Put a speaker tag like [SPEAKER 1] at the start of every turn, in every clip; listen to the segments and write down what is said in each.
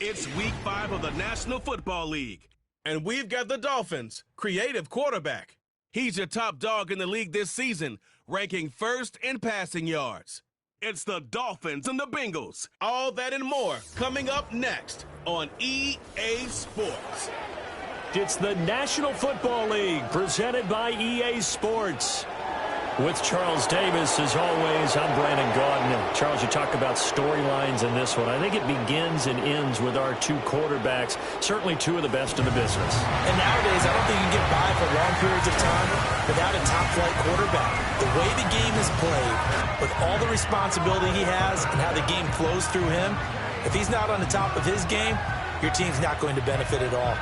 [SPEAKER 1] It's Week 5 of the National Football League, and we've got the Dolphins' creative quarterback. He's your top dog in the league this season, ranking first in passing yards. It's the Dolphins and the Bengals. All that and more coming up next on EA Sports.
[SPEAKER 2] It's the National Football League presented by EA Sports. With Charles Davis, as always, I'm Brandon Gaudin. Charles, you talk about storylines in this one. I think it begins and ends with our two quarterbacks, certainly two of the best in the business.
[SPEAKER 3] And nowadays, I don't think you can get by for long periods of time without a top-flight quarterback. The way the game is played, with all the responsibility he has and how the game flows through him, if he's not on the top of his game, your team's not going to benefit at all.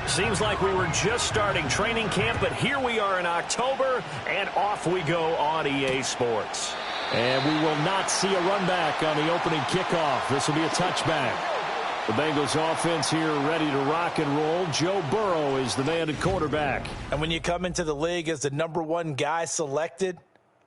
[SPEAKER 2] Seems like we were just starting training camp, but here we are in October, and off we go on EA Sports. And we will not see a run back on the opening kickoff. This will be a touchback. The Bengals offense here ready to rock and roll. Joe Burrow is the man at quarterback.
[SPEAKER 3] And when you come into the league as the #1 guy selected,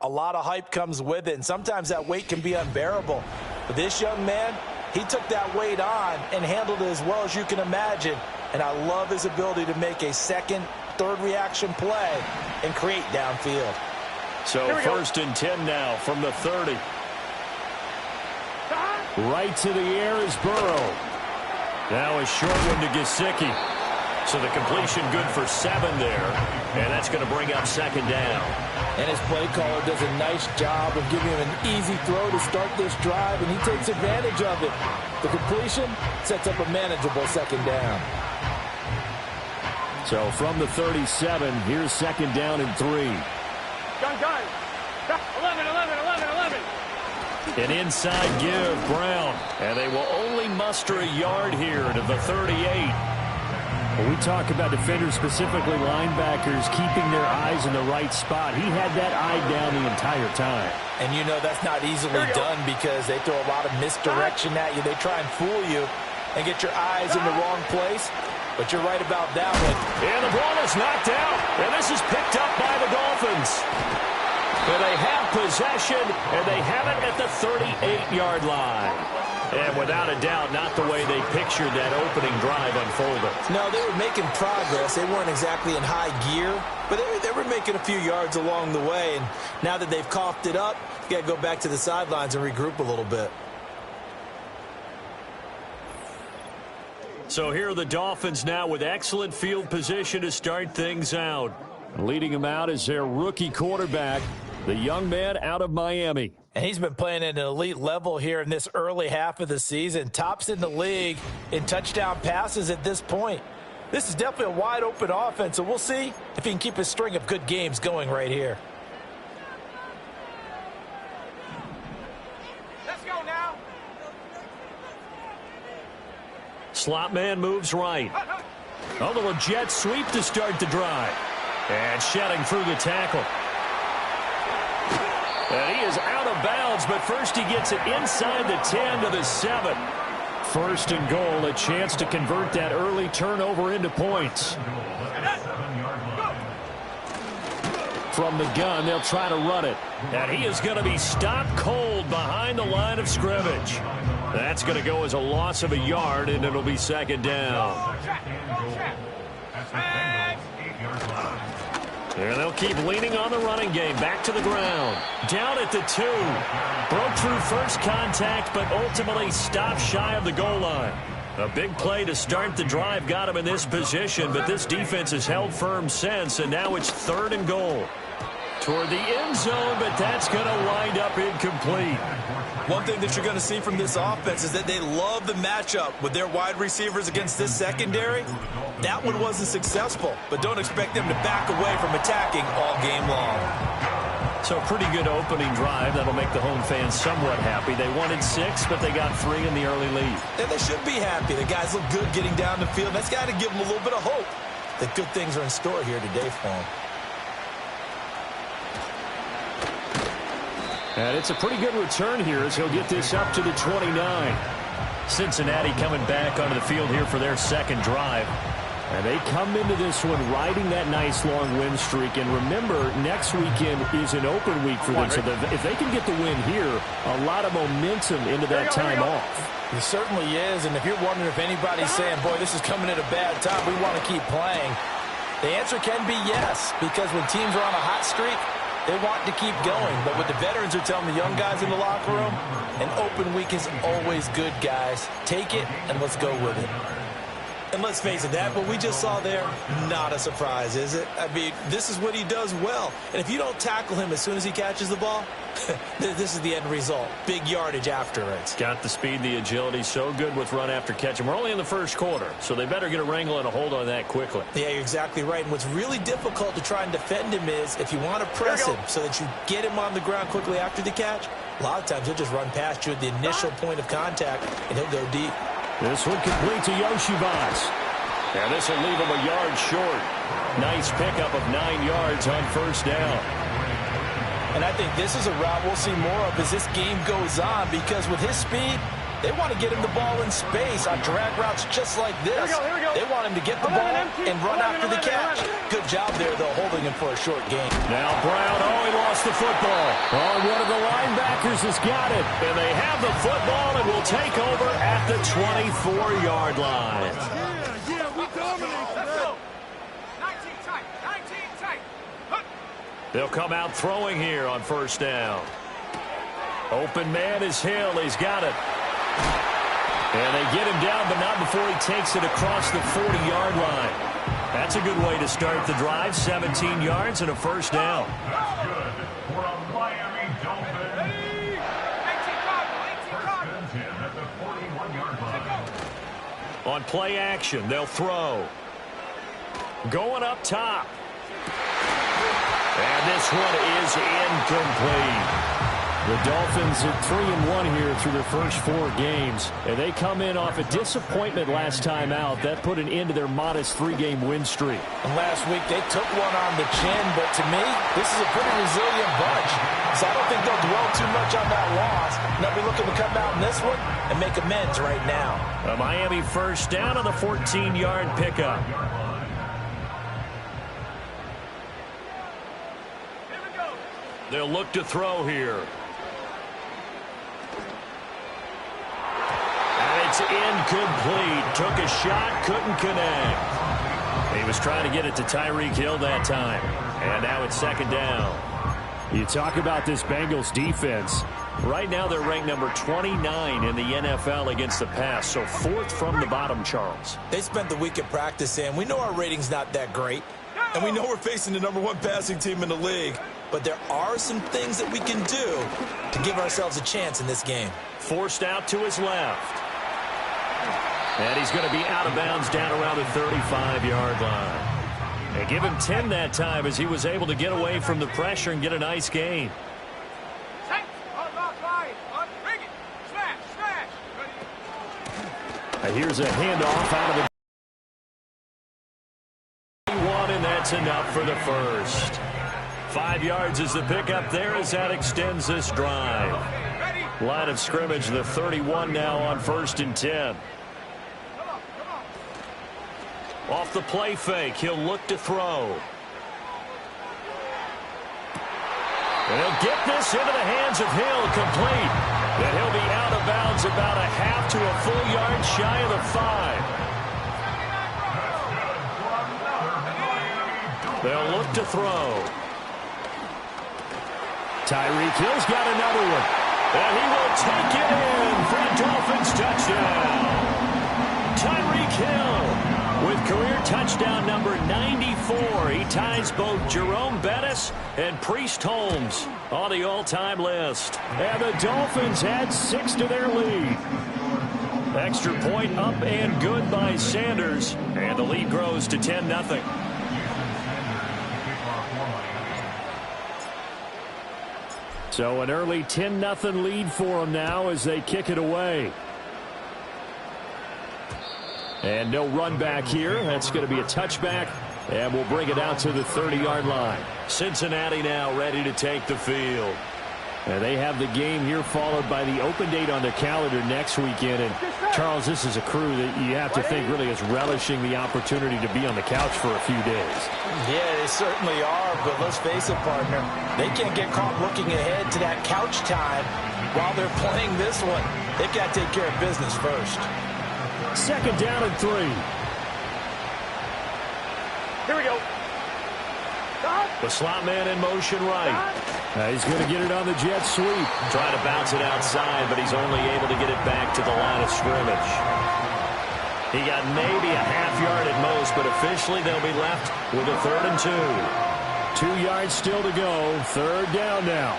[SPEAKER 3] a lot of hype comes with it, and sometimes that weight can be unbearable. But this young man, he took that weight on and handled it as well as you can imagine. And I love his ability to make a second, third reaction play and create downfield.
[SPEAKER 2] So first and 10 now from the 30. Right to the air is Burrow. Now a short one to Gesicki. So the completion good for 7 there. And that's going to bring up second down.
[SPEAKER 3] And his play caller does a nice job of giving him an easy throw to start this drive, and he takes advantage of it. The completion sets up a manageable second down.
[SPEAKER 2] So from the 37, here's second down and 3.
[SPEAKER 4] Gun. 11.
[SPEAKER 2] An inside give, Brown. And they will only muster a yard here to the 38. When we talk about defenders, specifically linebackers, keeping their eyes in the right spot, he had that eye down the entire time.
[SPEAKER 3] And you know that's not easily done because they throw a lot of misdirection at you. They try and fool you and get your eyes in the wrong place. But you're right about that one.
[SPEAKER 2] And the ball is knocked out. And this is picked up by the Dolphins. But they have possession, and they have it at the 38-yard line. And without a doubt, not the way they pictured that opening drive unfolded.
[SPEAKER 3] No, they were making progress. They weren't exactly in high gear, but they were making a few yards along the way. And now that they've coughed it up, you got to go back to the sidelines and regroup a little bit.
[SPEAKER 2] So here are the Dolphins now with excellent field position to start things out. Leading them out is their rookie quarterback, the young man out of Miami.
[SPEAKER 3] And he's been playing at an elite level here in this early half of the season. Tops in the league in touchdown passes at this point. This is definitely a wide-open offense, so we'll see if he can keep his string of good games going right here.
[SPEAKER 4] Let's go now.
[SPEAKER 2] Slot man moves right. A little jet sweep to start the drive. And shedding through the tackle. And he is out of bounds, but first he gets it inside the 10 to the 7. First and goal, a chance to convert that early turnover into points. From the gun, they'll try to run it. And he is going to be stopped cold behind the line of scrimmage. That's going to go as a loss of a yard, and it'll be second down. And they'll keep leaning on the running game. Back to the ground. Down at the 2. Broke through first contact, but ultimately stopped shy of the goal line. A big play to start the drive got him in this position, but this defense has held firm since, and now it's third and goal. Toward the end zone, but that's going to wind up incomplete.
[SPEAKER 3] One thing that you're going to see from this offense is that they love the matchup with their wide receivers against this secondary. That one wasn't successful, but don't expect them to back away from attacking all game long.
[SPEAKER 2] So pretty good opening drive. That'll make the home fans somewhat happy. They wanted 6, but they got 3 in the early lead.
[SPEAKER 3] And they should be happy. The guys look good getting down the field. That's got to give them a little bit of hope that good things are in store here today for them.
[SPEAKER 2] And it's a pretty good return here as he'll get this up to the 29. Cincinnati coming back onto the field here for their second drive. And they come into this one riding that nice long win streak. And remember, next weekend is an open week for them. So if they can get the win here, a lot of momentum into that time off.
[SPEAKER 3] It certainly is. And if you're wondering if anybody's saying, boy, this is coming at a bad time, we want to keep playing, the answer can be yes. Because when teams are on a hot streak, they want to keep going. But what the veterans are telling the young guys in the locker room, an open week is always good, guys. Take it, and let's go with it.
[SPEAKER 5] And let's face it, that what we just saw there, not a surprise, is it? I mean, this is what he does well. And if you don't tackle him as soon as he catches the ball, this is the end result. Big yardage after it.
[SPEAKER 2] Got the speed, the agility, so good with run after catch. And we're only in the first quarter, so they better get a wrangle and a hold on that quickly.
[SPEAKER 5] Yeah, you're exactly right. And what's really difficult to try and defend him is if you want to press him so that you get him on the ground quickly after the catch, a lot of times he'll just run past you at the initial point of contact, and he'll go deep.
[SPEAKER 2] This one complete to Yoshivas. And this will leave him a yard short. Nice pickup of 9 yards on first down.
[SPEAKER 3] And I think this is a route we'll see more of as this game goes on, because with his speed, they want to get him the ball in space on drag routes just like this.
[SPEAKER 4] Here we go.
[SPEAKER 3] They want him to get the ball and run after the catch. Good job there, though, holding him for a short gain.
[SPEAKER 2] Now Brown, he lost the football. One of the linebackers has got it. And they have the football and will take over at the 24-yard line.
[SPEAKER 4] Yeah, we dominate. Let's go. 19 tight. 19 tight.
[SPEAKER 2] They'll come out throwing here on first down. Open man is Hill. He's got it. And they get him down, but not before he takes it across the 40-yard line. That's a good way to start the drive. 17 yards and a first down.
[SPEAKER 6] That's good for a Miami Dolphins.
[SPEAKER 4] 18 card.
[SPEAKER 6] At the 41-yard line.
[SPEAKER 2] On play action, they'll throw. Going up top. And this one is incomplete. The Dolphins are 3-1 here through their first 4 games. And they come in off a disappointment last time out. That put an end to their modest 3-game win streak.
[SPEAKER 3] And last week, they took one on the chin, but to me, this is a pretty resilient bunch. So I don't think they'll dwell too much on that loss. They'll be looking to come out in this one and make amends right now.
[SPEAKER 2] A Miami first down on the 14-yard pickup. They'll look to throw here. It's incomplete. Took a shot, couldn't connect. He was trying to get it to Tyreek Hill that time. And now it's second down. You talk about this Bengals defense. Right now they're ranked number 29 in the NFL against the pass. So 4th from the bottom, Charles.
[SPEAKER 5] They spent the week at practice, and we know our rating's not that great. And we know we're facing the number 1 passing team in the league. But there are some things that we can do to give ourselves a chance in this game.
[SPEAKER 2] Forced out to his left. And he's going to be out of bounds down around the 35-yard line. They give him 10 that time as he was able to get away from the pressure and get a nice gain. And here's a handoff out of the 1, and that's enough for the first. 5 yards is the pickup there as that extends this drive. Line of scrimmage, the 31 now on 1st and 10. Off the play fake, he'll look to throw. And he'll get this into the hands of Hill, complete. And he'll be out of bounds about a half to a full yard shy of the 5. They'll look to throw. Tyreek Hill's got another one. And he will take it in for a Dolphins touchdown. Tyreek Hill with career touchdown number 94. He ties both Jerome Bettis and Priest Holmes on the all-time list. And the Dolphins add 6 to their lead. Extra point up and good by Sanders. And the lead grows to 10-0. So an early 10-0 lead for them now as they kick it away. And no run back here. That's going to be a touchback. And we'll bring it out to the 30-yard line. Cincinnati now ready to take the field. And they have the game here followed by the open date on their calendar next weekend. And, Charles, this is a crew that you have to think really is relishing the opportunity to be on the couch for a few days.
[SPEAKER 3] Yeah, they certainly are, but let's face it, partner. They can't get caught looking ahead to that couch time while they're playing this one. They've got to take care of business first.
[SPEAKER 2] Second down and 3.
[SPEAKER 4] Here we go.
[SPEAKER 2] The slot man in motion right. He's going to get it on the jet sweep. Trying to bounce it outside, but he's only able to get it back to the line of scrimmage. He got maybe a half yard at most, but officially they'll be left with a 3rd and 2. 2 yards still to go. 3rd down now.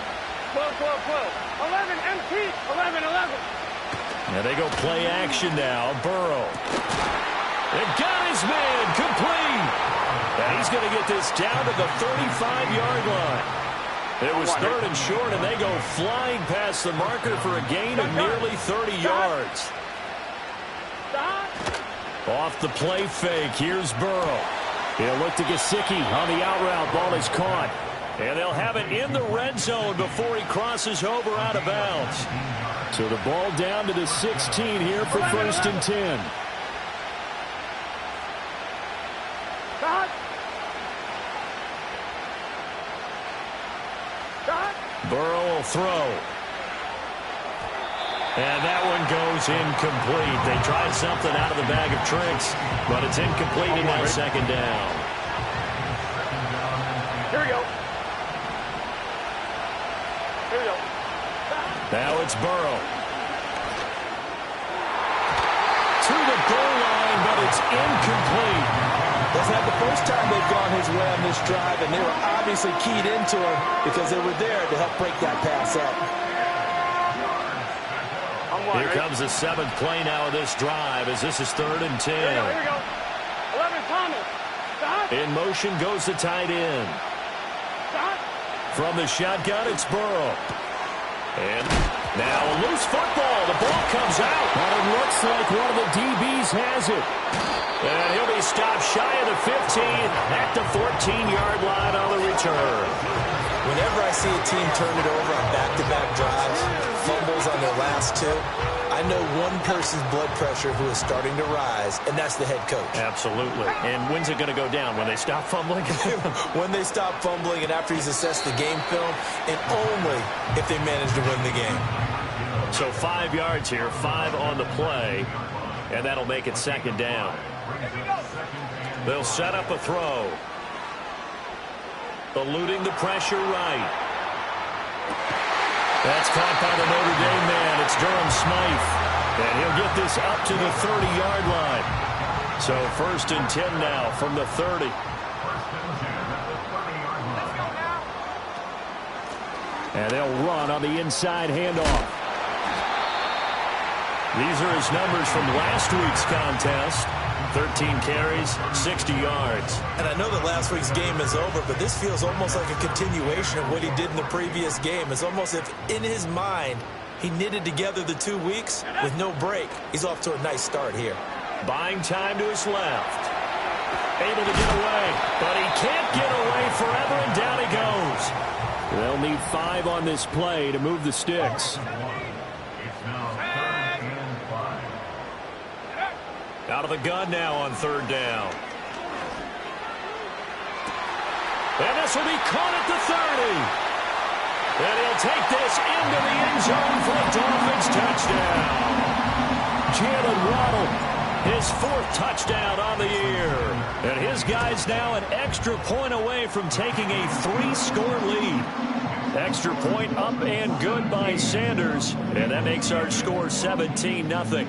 [SPEAKER 4] 12, 12, 12. 11, MT. 11, 11.
[SPEAKER 2] And they go play action now. Burrow. It got his man complete. And he's going to get this down to the 35-yard line. It was 3rd and short, and they go flying past the marker for a gain of nearly 30 yards. Off the play fake, here's Burrow. He'll look to Gesicki on the out route. Ball is caught. And they'll have it in the red zone before he crosses over out of bounds. So the ball down to the 16 here for 1st and 10. Burrow will throw. And that one goes incomplete. They tried something out of the bag of tricks, but it's incomplete in that 2nd down.
[SPEAKER 4] Here we go. Here we go.
[SPEAKER 2] Now it's Burrow. To the goal line, but it's incomplete.
[SPEAKER 3] That's not the first time they've gone his way on this drive, and they were obviously keyed into him because they were there to help break that pass up.
[SPEAKER 2] Here comes the 7th play now of this drive as this is 3rd and 10.
[SPEAKER 4] Here we go. 11, Thomas.
[SPEAKER 2] In motion goes the tight end. From the shotgun, it's Burrow. And now a loose football. The ball comes out. And it looks like one of the DBs has it. And he'll be stopped shy of the 15 at the 14-yard line on the return.
[SPEAKER 3] Whenever I see a team turn it over on back-to-back drives, fumbles on their last 2, I know one person's blood pressure who is starting to rise, and that's the head coach.
[SPEAKER 2] Absolutely. And when's it going to go down? When they stop fumbling?
[SPEAKER 3] When they stop fumbling and after he's assessed the game film, and only if they manage to win the game.
[SPEAKER 2] So 5 yards here, 5 on the play, and that'll make it 2nd down. They'll set up a throw. Eluding the pressure right. That's caught by the Notre Dame man. It's Durham Smythe. And he'll get this up to the 30-yard line. So 1st and 10 now from the 30. And they'll run on the inside handoff. These are his numbers from last week's contest. 13 carries, 60 yards.
[SPEAKER 3] And I know that last week's game is over, but this feels almost like a continuation of what he did in the previous game. It's almost as if in his mind he knitted together the 2 weeks with no break. He's off to a nice start here.
[SPEAKER 2] Buying time to his left. Able to get away, but he can't get away forever, and down he goes. They'll need 5 on this play to move the sticks. Out of the gun now on 3rd down. And this will be caught at the 30. And he'll take this into the end zone for a Dolphins touchdown. Jalen Waddle, his 4th touchdown on the year. And his guy's now an extra point away from taking a 3-score lead. Extra point up and good by Sanders. And that makes our score 17-0.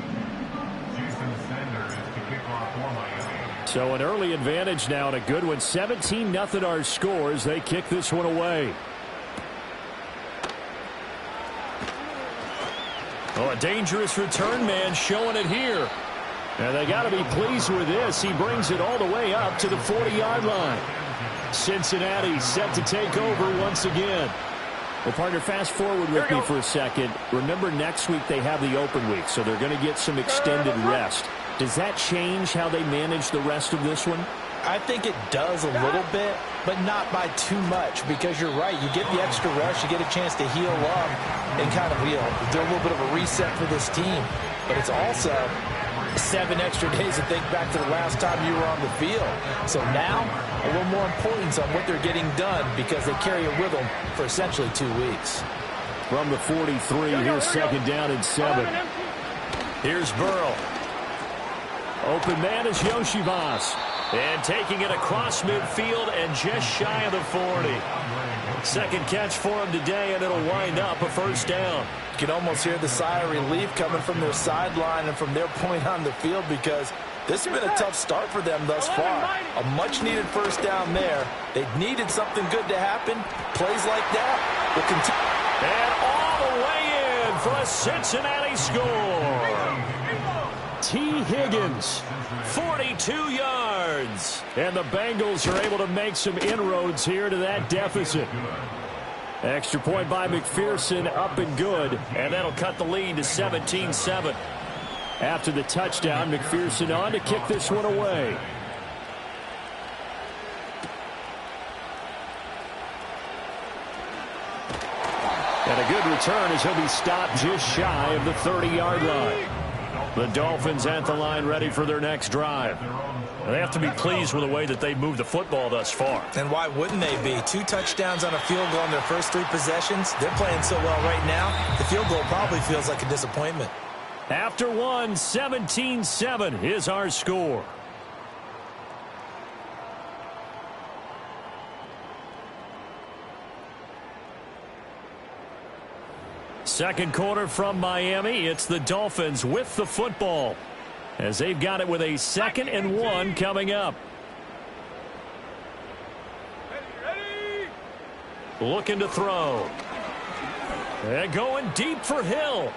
[SPEAKER 2] So an early advantage now and a good one. 17-0 our scores. They kick this one away. Oh, a dangerous return man showing it here. And they got to be pleased with this. He brings it all the way up to the 40-yard line. Cincinnati set to take over once again. Well, partner, fast forward with me for a second. Remember, next week they have the open week, so they're going to get some extended rest. Does that change how they manage the rest of this one?
[SPEAKER 3] I think it does a little bit, but not by too much, because you're right. You get the extra rush, you get a chance to heal up and kind of, do a little bit of a reset for this team. But it's also 7 extra days to think back to the last time you were on the field. So now, a little more importance on what they're getting done, because they carry it with them for essentially 2 weeks.
[SPEAKER 2] From the 43, here's second down and 7. Here's Burrow. Open man is Yoshivas. And taking it across midfield and just shy of the 40. Second catch for him today, and it'll wind up a first down.
[SPEAKER 3] You can almost hear the sigh of relief coming from their sideline and from their point on the field, because this has been a tough start for them thus far. A much-needed first down there. They needed something good to happen. Plays like that will continue.
[SPEAKER 2] And all the way in for a Cincinnati score. T. Higgins, 42 yards. And the Bengals are able to make some inroads here to that deficit. Extra point by McPherson, up and good. And that'll cut the lead to 17-7. After the touchdown, McPherson on to kick this one away. And a good return as he'll be stopped just shy of the 30-yard line. The Dolphins at the line, ready for their next drive. They have to be pleased with the way that they moved the football thus far.
[SPEAKER 3] And why wouldn't they be? 2 touchdowns on a field goal in their first 3 possessions. They're playing so well right now, the field goal probably feels like a disappointment.
[SPEAKER 2] After one, 17-7 is our score. Second quarter from Miami. It's the Dolphins with the football, as they've got it with a 2nd and 1 coming up.
[SPEAKER 4] Ready.
[SPEAKER 2] Looking to throw. And going deep for Hill.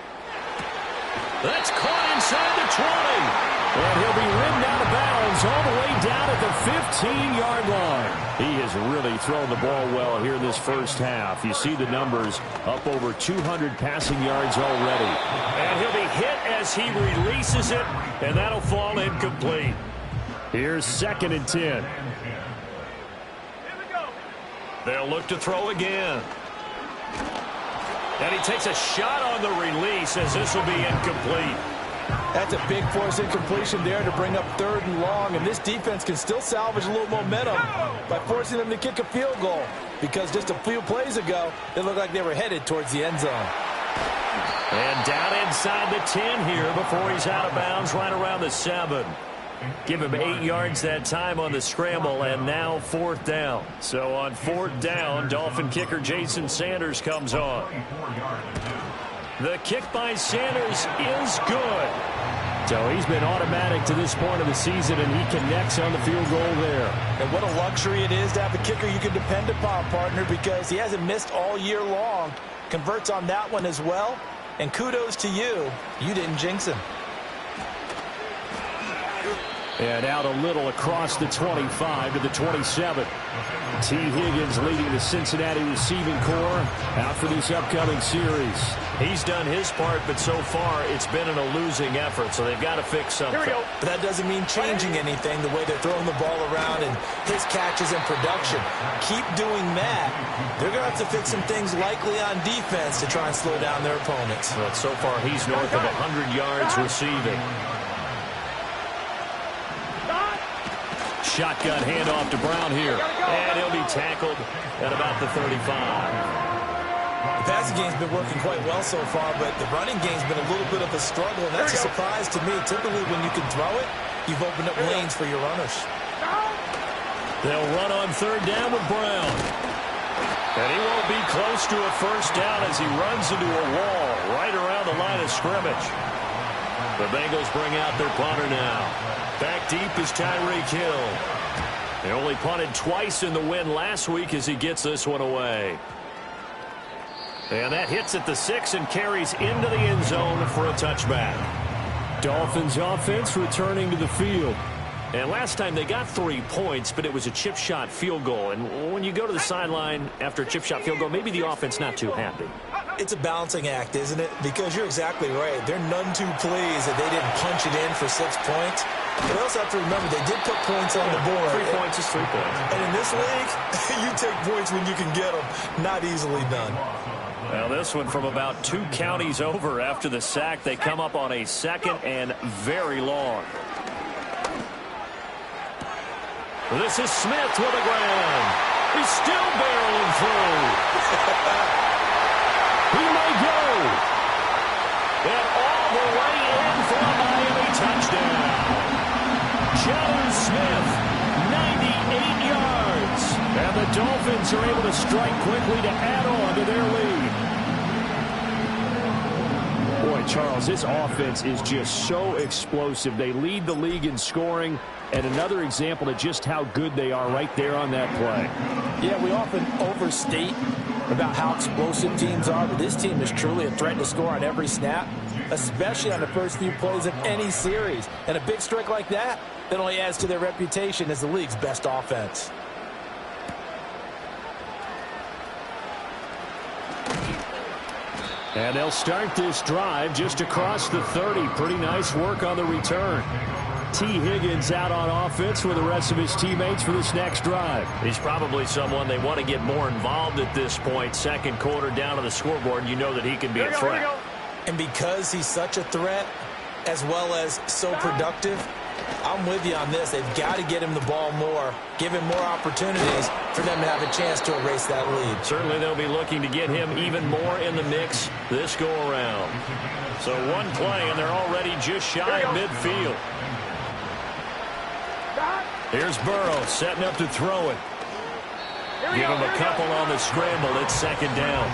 [SPEAKER 2] That's caught inside the 20. And he'll be ridden out of bounds all the way down at the 15-yard line. He has really thrown the ball well here in this first half. You see the numbers, up over 200 passing yards already. And he'll be hit as he releases it, and that'll fall incomplete. Here's 2nd and 10.
[SPEAKER 4] Here we go.
[SPEAKER 2] They'll look to throw again. And he takes a shot on the release, as this will be incomplete.
[SPEAKER 3] That's a big force incompletion there to bring up 3rd and long, and this defense can still salvage a little momentum by forcing them to kick a field goal, because just a few plays ago, it looked like they were headed towards the end zone.
[SPEAKER 2] And down inside the 10 here before he's out of bounds, right around the 7. Give him 8 yards that time on the scramble, and now 4th down. So on 4th down, Dolphin kicker Jason Sanders comes on. The kick by Sanders is good. So he's been automatic to this point of the season, and he connects on the field goal there.
[SPEAKER 3] And what a luxury it is to have a kicker you can depend upon, partner, because he hasn't missed all year long. Converts on that one as well. And kudos to you. You didn't jinx him.
[SPEAKER 2] And out a little across the 25 to the 27. T. Higgins leading the Cincinnati receiving corps out for this upcoming series. He's done his part, but so far it's been in a losing effort, so they've got to fix something.
[SPEAKER 3] Here we go. But that doesn't mean changing anything, the way they're throwing the ball around and his catches and production. Keep doing that. They're going to have to fix some things likely on defense to try and slow down their opponents.
[SPEAKER 2] But so far he's north of 100 yards receiving. Shotgun handoff to Brown here. And he'll be tackled at about the 35.
[SPEAKER 3] The passing game's been working quite well so far, but the running game's been a little bit of a struggle, and that's a surprise to me. Typically, when you can throw it, you've opened up lanes for your runners.
[SPEAKER 2] They'll run on 3rd down with Brown. And he won't be close to a first down as he runs into a wall right around the line of scrimmage. The Bengals bring out their punter now. Back deep is Tyreek Hill. They only punted twice in the win last week as he gets this one away. And that hits at the 6 and carries into the end zone for a touchback. Dolphins offense returning to the field. And last time they got 3 points, but it was a chip shot field goal. And when you go to the sideline after a chip shot field goal, maybe the offense not too happy.
[SPEAKER 3] It's a balancing act, isn't it? Because you're exactly right. They're none too pleased that they didn't punch it in for 6 points. But also have to remember, they did put points on the board.
[SPEAKER 2] 3 points is 3 points.
[SPEAKER 3] And in this league, you take points when you can get them. Not easily done.
[SPEAKER 2] Now this one from about 2 counties over after the sack. They come up on a second and very long. This is Smith with a ground. He's still barreling through. He may go. And all the way in for a Miami touchdown. John Smith, 98 yards. And the Dolphins are able to strike quickly to add on to their lead.
[SPEAKER 7] Boy, Charles, this offense is just so explosive. They lead the league in scoring, and another example of just how good they are right there on that play.
[SPEAKER 3] Yeah, we often overstate about how explosive teams are, but this team is truly a threat to score on every snap, especially on the first few plays of any series. And a big strike like that only adds to their reputation as the league's best offense.
[SPEAKER 7] And they'll start this drive just across the 30. Pretty nice work on the return. T. Higgins out on offense with the rest of his teammates for this next drive.
[SPEAKER 2] He's probably someone they want to get more involved at this point. Second quarter down on the scoreboard, you know that he can be a threat.
[SPEAKER 3] And because he's such a threat, as well as so productive, I'm with you on this. They've got to get him the ball more, give him more opportunities for them to have a chance to erase that lead.
[SPEAKER 2] Certainly they'll be looking to get him even more in the mix this go-around. So one play, and they're already just shy of midfield. Here's Burrow setting up to throw it. Give him a couple on the scramble. It's second down.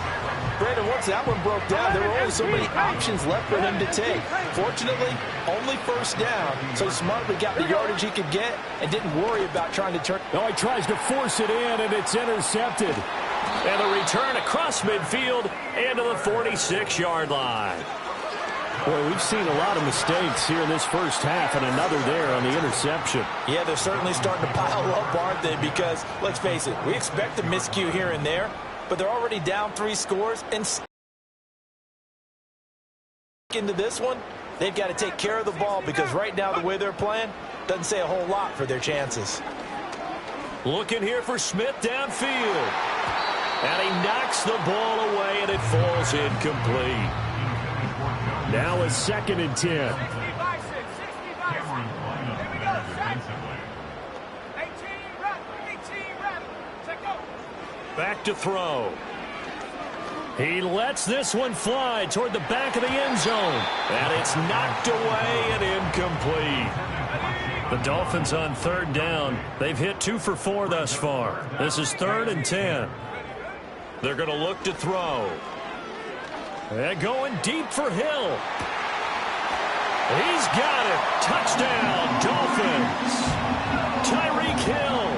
[SPEAKER 3] Brandon, once that one broke down, there were only so many options left for him to take. Fortunately, only first down, so he smartly got the yardage he could get and didn't worry about trying to turn.
[SPEAKER 7] No, he tries to force it in, and it's intercepted.
[SPEAKER 2] And the return across midfield into the 46-yard line.
[SPEAKER 7] Boy, we've seen a lot of mistakes here in this first half, and another there on the interception.
[SPEAKER 3] Yeah, they're certainly starting to pile up, aren't they? Because, let's face it, we expect a miscue here and there, but they're already down 3 scores, and into this one, they've got to take care of the ball because right now the way they're playing doesn't say a whole lot for their chances.
[SPEAKER 2] Looking here for Smith downfield. And he knocks the ball away, and it falls incomplete.
[SPEAKER 7] Now a 2nd and 10.
[SPEAKER 2] Back to throw. He lets this one fly toward the back of the end zone. And it's knocked away and incomplete. The Dolphins on 3rd down. They've hit 2 for 4 thus far. This is 3rd and 10. They're going to look to throw. And going deep for Hill. He's got it. Touchdown, Dolphins. Tyreek Hill.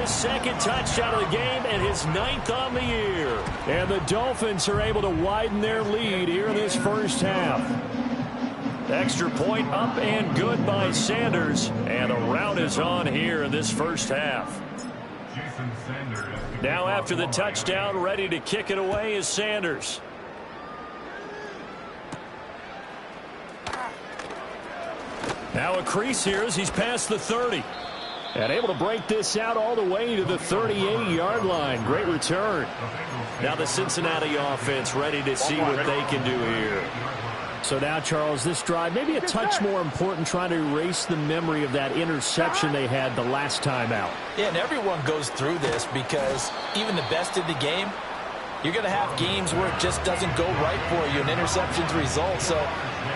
[SPEAKER 2] His 2nd touchdown of the game and his 9th on the year.
[SPEAKER 7] And the Dolphins are able to widen their lead here in this first half.
[SPEAKER 2] Extra point up and good by Sanders. And a rout is on here in this first half. Now after the touchdown, ready to kick it away is Sanders. Now a crease here as he's past the 30.
[SPEAKER 7] And able to break this out all the way to the 38-yard line. Great return.
[SPEAKER 2] Now the Cincinnati offense ready to see what they can do here.
[SPEAKER 7] So now, Charles, this drive maybe a touch more important, trying to erase the memory of that interception they had the last time out.
[SPEAKER 3] Yeah, and everyone goes through this because even the best in the game, you're going to have games where it just doesn't go right for you, and interceptions result. So,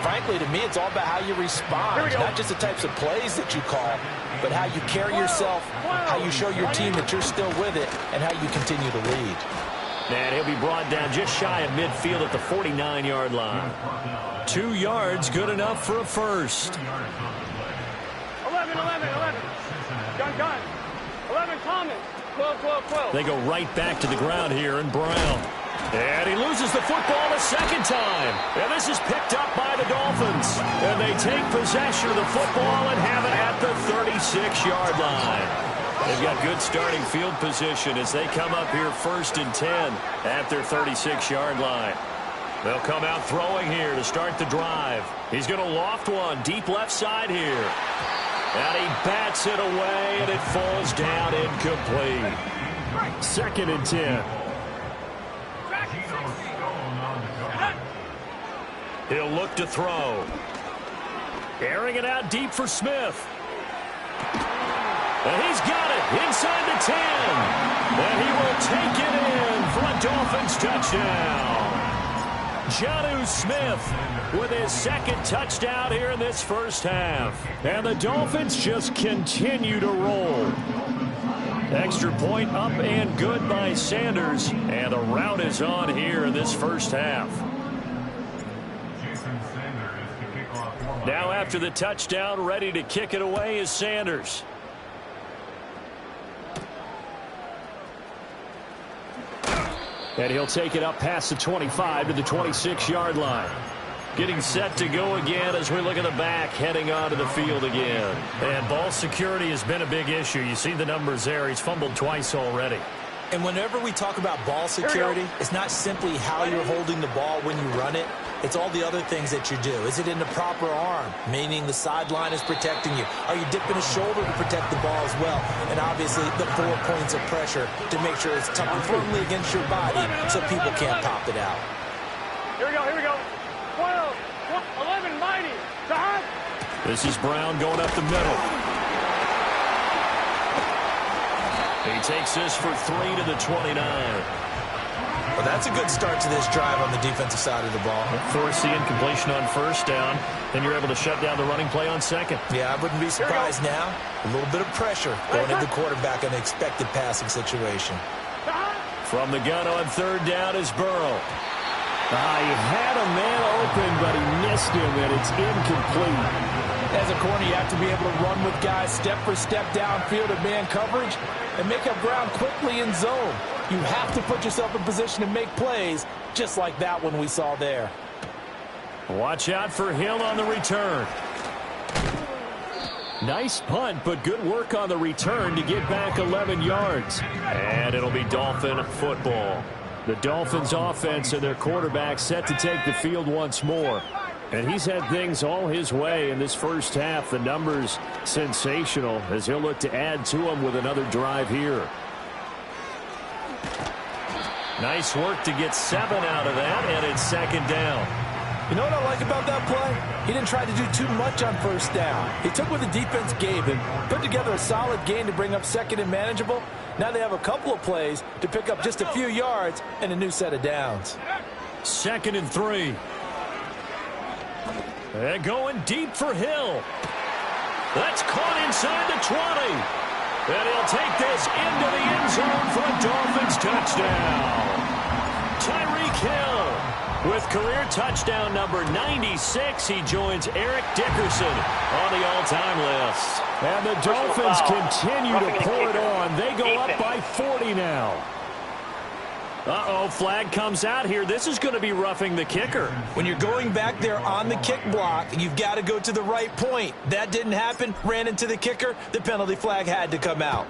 [SPEAKER 3] frankly, to me, it's all about how you respond, not just the types of plays that you call, but how you carry yourself, how you show your team that you're still with it, and how you continue to lead.
[SPEAKER 2] And he'll be brought down just shy of midfield at the 49-yard line. 2 yards, good enough for a first.
[SPEAKER 4] 11. Gun. 11 common. 12.
[SPEAKER 2] They go right back to the ground here, and Brown. And he loses the football a second time. And this is picked up by the Dolphins. And they take possession of the football and have it at the 36-yard line. They've got good starting field position as they come up here 1st and 10 at their 36-yard line. They'll come out throwing here to start the drive. He's going to loft one deep left side here. And he bats it away, and it falls down incomplete.
[SPEAKER 7] 2nd and 10.
[SPEAKER 2] He'll look to throw. Airing it out deep for Smith. And he's got it inside the 10. And he will take it in for a Dolphins touchdown. Jonnu Smith with his 2nd touchdown here in this first half.
[SPEAKER 7] And the Dolphins just continue to roll.
[SPEAKER 2] Extra point up and good by Sanders. And the route is on here in this first half. Now after the touchdown, ready to kick it away is Sanders.
[SPEAKER 7] And he'll take it up past the 25 to the 26-yard line.
[SPEAKER 2] Getting set to go again as we look at the back, heading onto the field again. And ball security has been a big issue. You see the numbers there. He's fumbled twice already.
[SPEAKER 3] And whenever we talk about ball security, it's not simply how you're holding the ball when you run it. It's all the other things that you do. Is it in the proper arm, meaning the sideline is protecting you? Are you dipping a shoulder to protect the ball as well? And obviously the 4 points of pressure to make sure it's tucked firmly against your body so people can't pop it out.
[SPEAKER 4] Here we go, here we go. 12, 11, mighty.
[SPEAKER 2] This is Brown going up the middle. He takes this for 3 to the 29.
[SPEAKER 3] Well, that's a good start to this drive on the defensive side of the ball.
[SPEAKER 2] Force the incompletion on 1st down. Then you're able to shut down the running play on 2nd.
[SPEAKER 3] Yeah, I wouldn't be surprised now. A little bit of pressure going into the quarterback in an expected passing situation.
[SPEAKER 2] From the gun on 3rd down is Burrow.
[SPEAKER 7] He had a man open, but he missed him, and it's incomplete.
[SPEAKER 3] As a corner, you have to be able to run with guys step for step downfield in man coverage and make up ground quickly in zone. You have to put yourself in position to make plays, just like that one we saw there.
[SPEAKER 2] Watch out for Hill on the return.
[SPEAKER 7] Nice punt, but good work on the return to get back 11 yards.
[SPEAKER 2] And it'll be Dolphin football.
[SPEAKER 7] The Dolphins offense and their quarterback set to take the field once more. And he's had things all his way in this first half. The numbers sensational as he'll look to add to them with another drive here.
[SPEAKER 2] Nice work to get 7 out of that, and it's 2nd down.
[SPEAKER 3] You know what I like about that play? He didn't try to do too much on 1st down. He took what the defense gave him, put together a solid gain to bring up 2nd and manageable. Now they have a couple of plays to pick up just a few yards and a new set of downs.
[SPEAKER 2] 2nd and 3. And going deep for Hill. That's caught inside the 20. And he'll take this into the end zone for a Dolphins touchdown. Tyreek Hill with career touchdown number 96. He joins Eric Dickerson on the all-time list.
[SPEAKER 7] And the Dolphins continue to pour it on. They go up by 40 now.
[SPEAKER 2] Uh-oh, flag comes out here. This is going to be roughing the kicker.
[SPEAKER 3] When you're going back there on the kick block, you've got to go to the right point. That didn't happen. Ran into the kicker. The penalty flag had to come out.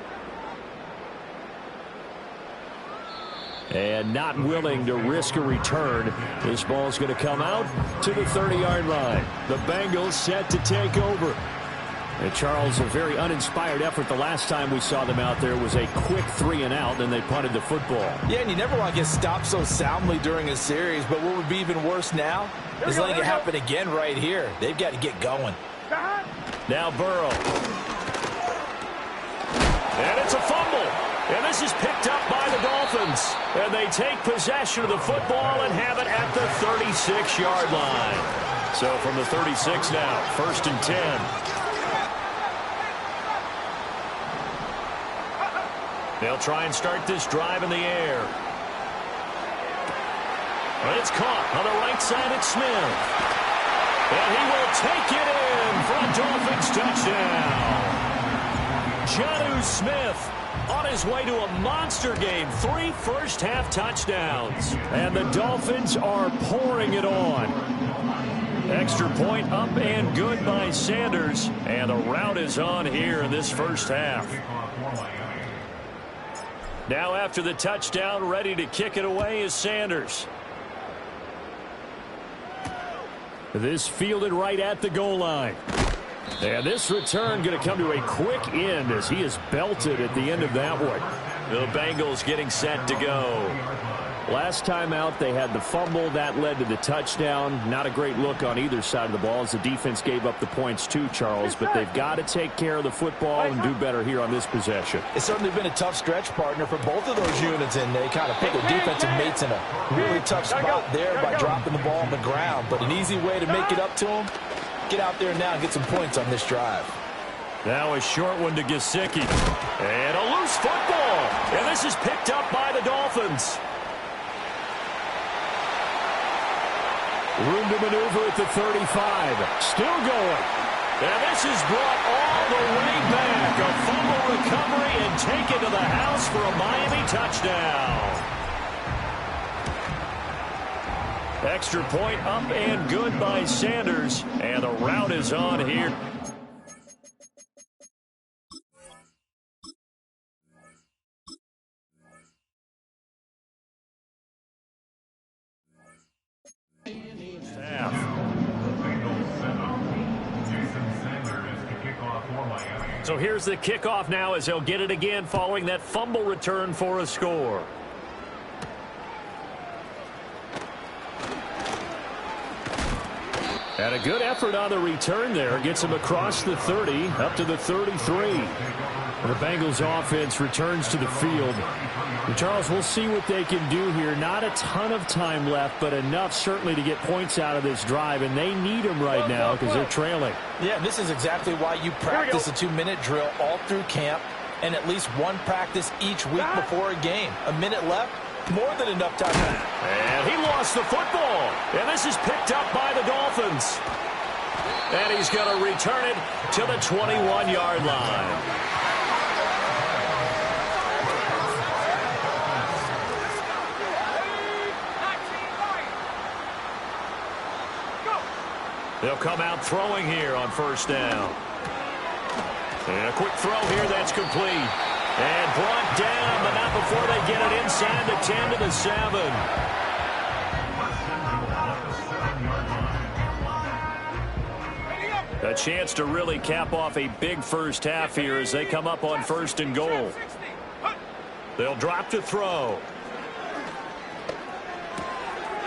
[SPEAKER 7] And not willing to risk a return. This ball's going to come out to the 30-yard line. The Bengals set to take over. And Charles, a very uninspired effort the last time we saw them out there was a quick 3-and-out, then they punted the football.
[SPEAKER 3] Yeah, and you never want to get stopped so soundly during a series, but what would be even worse now is letting it happen again right here. They've got to get going.
[SPEAKER 2] Now Burrow. And it's a fumble. And this is picked up by the Dolphins. And they take possession of the football and have it at the 36-yard line. So from the 36 now, 1st and 10. They'll try and start this drive in the air. But it's caught on the right side at Smith. And he will take it in for a Dolphins touchdown. Jonnu Smith on his way to a monster game. 3 first-half touchdowns.
[SPEAKER 7] And the Dolphins are pouring it on.
[SPEAKER 2] Extra point up and good by Sanders. And the route is on here in this first half. Now after the touchdown, ready to kick it away is Sanders.
[SPEAKER 7] This fielded right at the goal line. And this return going to come to a quick end as he is belted at the end of that one.
[SPEAKER 2] The Bengals getting set to go.
[SPEAKER 7] Last time out, they had the fumble. That led to the touchdown. Not a great look on either side of the ball as the defense gave up the points too, Charles. But they've got to take care of the football and do better here on this possession.
[SPEAKER 3] It's certainly been a tough stretch, partner, for both of those units, and they kind of put their defensive mates in a really tough spot there by dropping the ball on the ground. But an easy way to make it up to them, get out there now and get some points on this drive.
[SPEAKER 2] Now a short one to Gesicki. And a loose football. And this is picked up by the Dolphins.
[SPEAKER 7] Room to maneuver at the 35. Still going.
[SPEAKER 2] And this is brought all the way back. A fumble recovery and taken to the house for a Miami touchdown. Extra point up and good by Sanders. And the route is on here. So here's the kickoff now as they'll get it again following that fumble return for a score.
[SPEAKER 7] And a good effort on the return there. Gets him across the 30, up to the 33. And the Bengals offense returns to the field. And Charles, we'll see what they can do here. Not a ton of time left, but enough certainly to get points out of this drive. And they need them right now because they're trailing.
[SPEAKER 3] Yeah, and this is exactly why you practice a 2-minute drill all through camp and at least one practice each week before a game. A minute left, more than enough time.
[SPEAKER 2] And he lost the football. And this is picked up by the Dolphins. And he's going to return it to the 21-yard line. They'll come out throwing here on first down. And a quick throw here that's complete. And brought down, but not before they get it inside the 10 to the 7. A chance to really cap off a big first half here as they come up on first and goal. They'll drop to throw.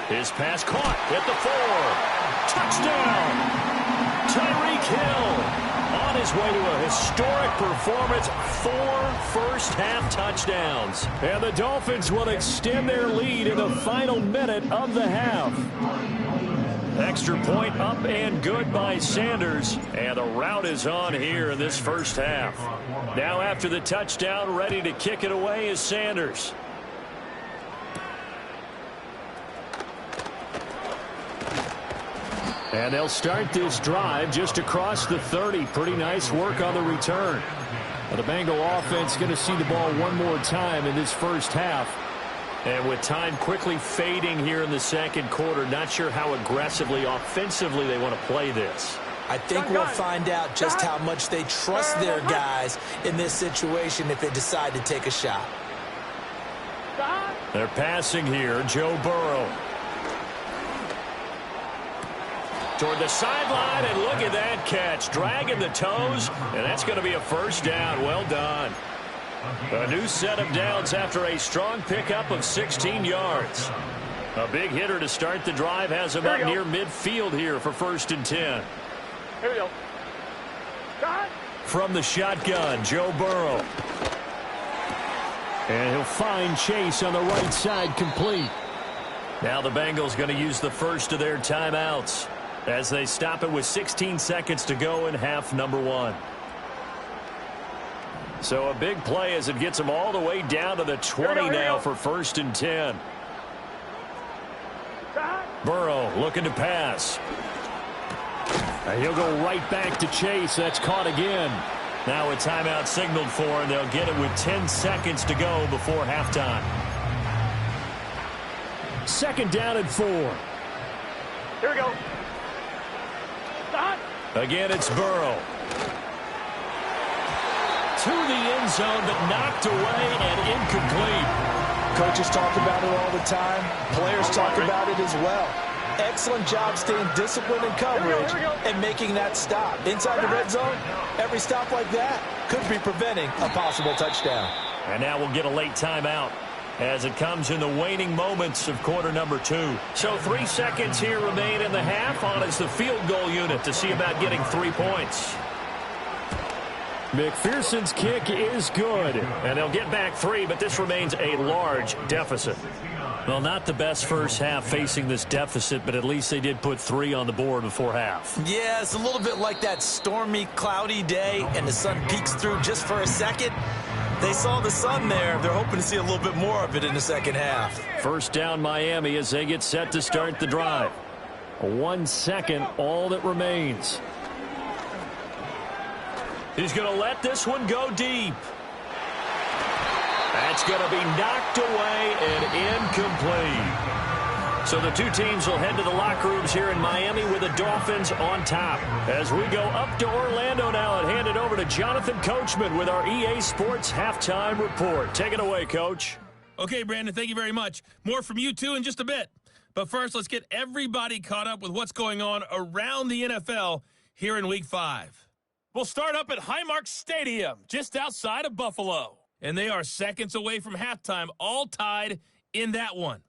[SPEAKER 2] His pass caught at the 4. Touchdown! Tyreek Hill on his way to a historic performance. 4 first-half touchdowns.
[SPEAKER 7] And the Dolphins will extend their lead in the final minute of the half.
[SPEAKER 2] Extra point up and good by Sanders. And the route is on here in this first half. Now after the touchdown, ready to kick it away is Sanders.
[SPEAKER 7] And they'll start this drive just across the 30. Pretty nice work on the return. And the Bengal offense going to see the ball one more time in this first half.
[SPEAKER 2] And with time quickly fading here in the second quarter, not sure how aggressively, offensively they want to play this.
[SPEAKER 3] I think we'll find out just how much they trust their guys in this situation if they decide to take a shot.
[SPEAKER 2] They're passing here. Joe Burrow. Toward the sideline, and look at that catch. Dragging the toes, and that's going to be a first down. Well done. A new set of downs after a strong pickup of 16 yards. A big hitter to start the drive has him up near midfield here for first and 10.
[SPEAKER 4] Here we go.
[SPEAKER 2] From the shotgun, Joe Burrow.
[SPEAKER 7] And he'll find Chase on the right side complete.
[SPEAKER 2] Now the Bengals going to use the first of their timeouts as they stop it with 16 seconds to go in half number 1. So a big play as it gets them all the way down to the 20 now for first and 10. Burrow looking to pass.
[SPEAKER 7] And he'll go right back to Chase. That's caught again.
[SPEAKER 2] Now a timeout signaled for, and they'll get it with 10 seconds to go before halftime.
[SPEAKER 7] Second down and 4.
[SPEAKER 4] Here we go.
[SPEAKER 2] Again, it's Burrow. To the end zone, but knocked away and incomplete.
[SPEAKER 3] Coaches talk about it all the time. Players talk about it as well. Excellent job staying disciplined in coverage and making that stop. Inside the red zone, every stop like that could be preventing a possible touchdown.
[SPEAKER 2] And now we'll get a late timeout as it comes in the waning moments of quarter number 2. So 3 seconds here remain in the half on as the field goal unit to see about getting 3 points.
[SPEAKER 7] McPherson's kick is good.
[SPEAKER 2] And they'll get back 3, but this remains a large deficit. Well, not the best first half facing this deficit, but at least they did put 3 on the board before half.
[SPEAKER 5] Yeah, it's a little bit like that stormy, cloudy day, and the sun peeks through just for a second. They saw the sun there. They're hoping to see a little bit more of it in the second half.
[SPEAKER 7] First down Miami as they get set to start the drive. 1 second, all that remains.
[SPEAKER 2] He's going to let this one go deep. That's going to be knocked away and incomplete. So the two teams will head to the locker rooms here in Miami with the Dolphins on top. As we go up to Orlando now and hand it over to Jonathan Coachman with our EA Sports Halftime Report. Take it away, Coach.
[SPEAKER 8] Okay, Brandon, thank you very much. More from you, too, in just a bit. But first, let's get everybody caught up with what's going on around the NFL here in Week 5. We'll start up at Highmark Stadium, just outside of Buffalo. And they are seconds away from halftime, all tied in that one.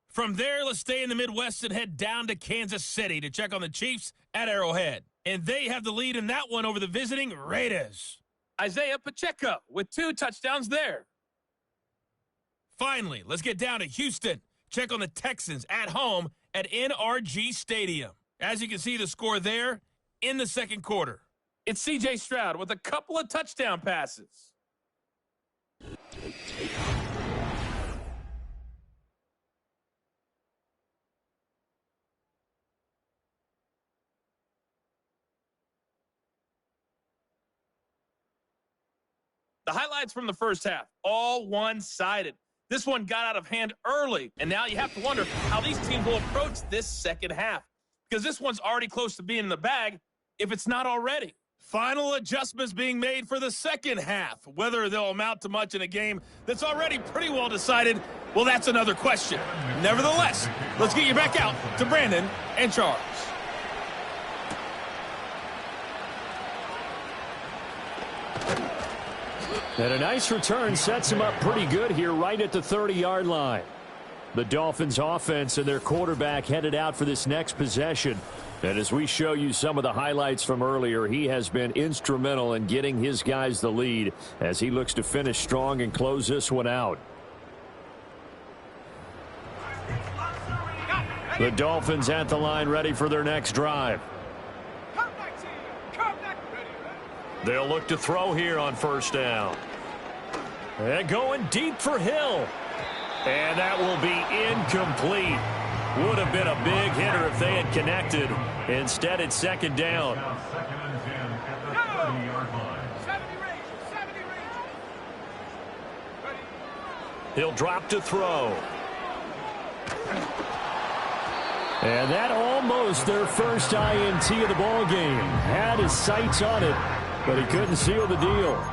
[SPEAKER 8] From there, let's stay in the Midwest and head down to Kansas City to check on the Chiefs at Arrowhead. And they have the lead in that one over the visiting Raiders. Isaiah Pacheco with 2 touchdowns there. Finally, let's get down to Houston. Check on the Texans at home at NRG Stadium. As you can see, the score there in the second quarter. It's C.J. Stroud with a couple of touchdown passes. The highlights from the first half, all one-sided. This one got out of hand early, and now you have to wonder how these teams will approach this second half, because this one's already close to being in the bag, if it's not already. Final adjustments being made for the second half. Whether they'll amount to much in a game that's already pretty well decided, well, that's another question. Nevertheless, let's get you back out to Brandon and Charles.
[SPEAKER 7] And a nice return sets him up pretty good here right at the 30-yard line. The Dolphins offense and their quarterback headed out for this next possession. And as we show you some of the highlights from earlier, he has been instrumental in getting his guys the lead as he looks to finish strong and close this one out. The Dolphins at the line ready for their next drive.
[SPEAKER 2] They'll look to throw here on first down. And going deep for Hill. And that will be incomplete. Would have been a big hitter if they had connected. Instead, it's second down. He'll drop to throw.
[SPEAKER 7] And that almost their first INT of the ball game. Had his sights on it, but he couldn't seal the deal.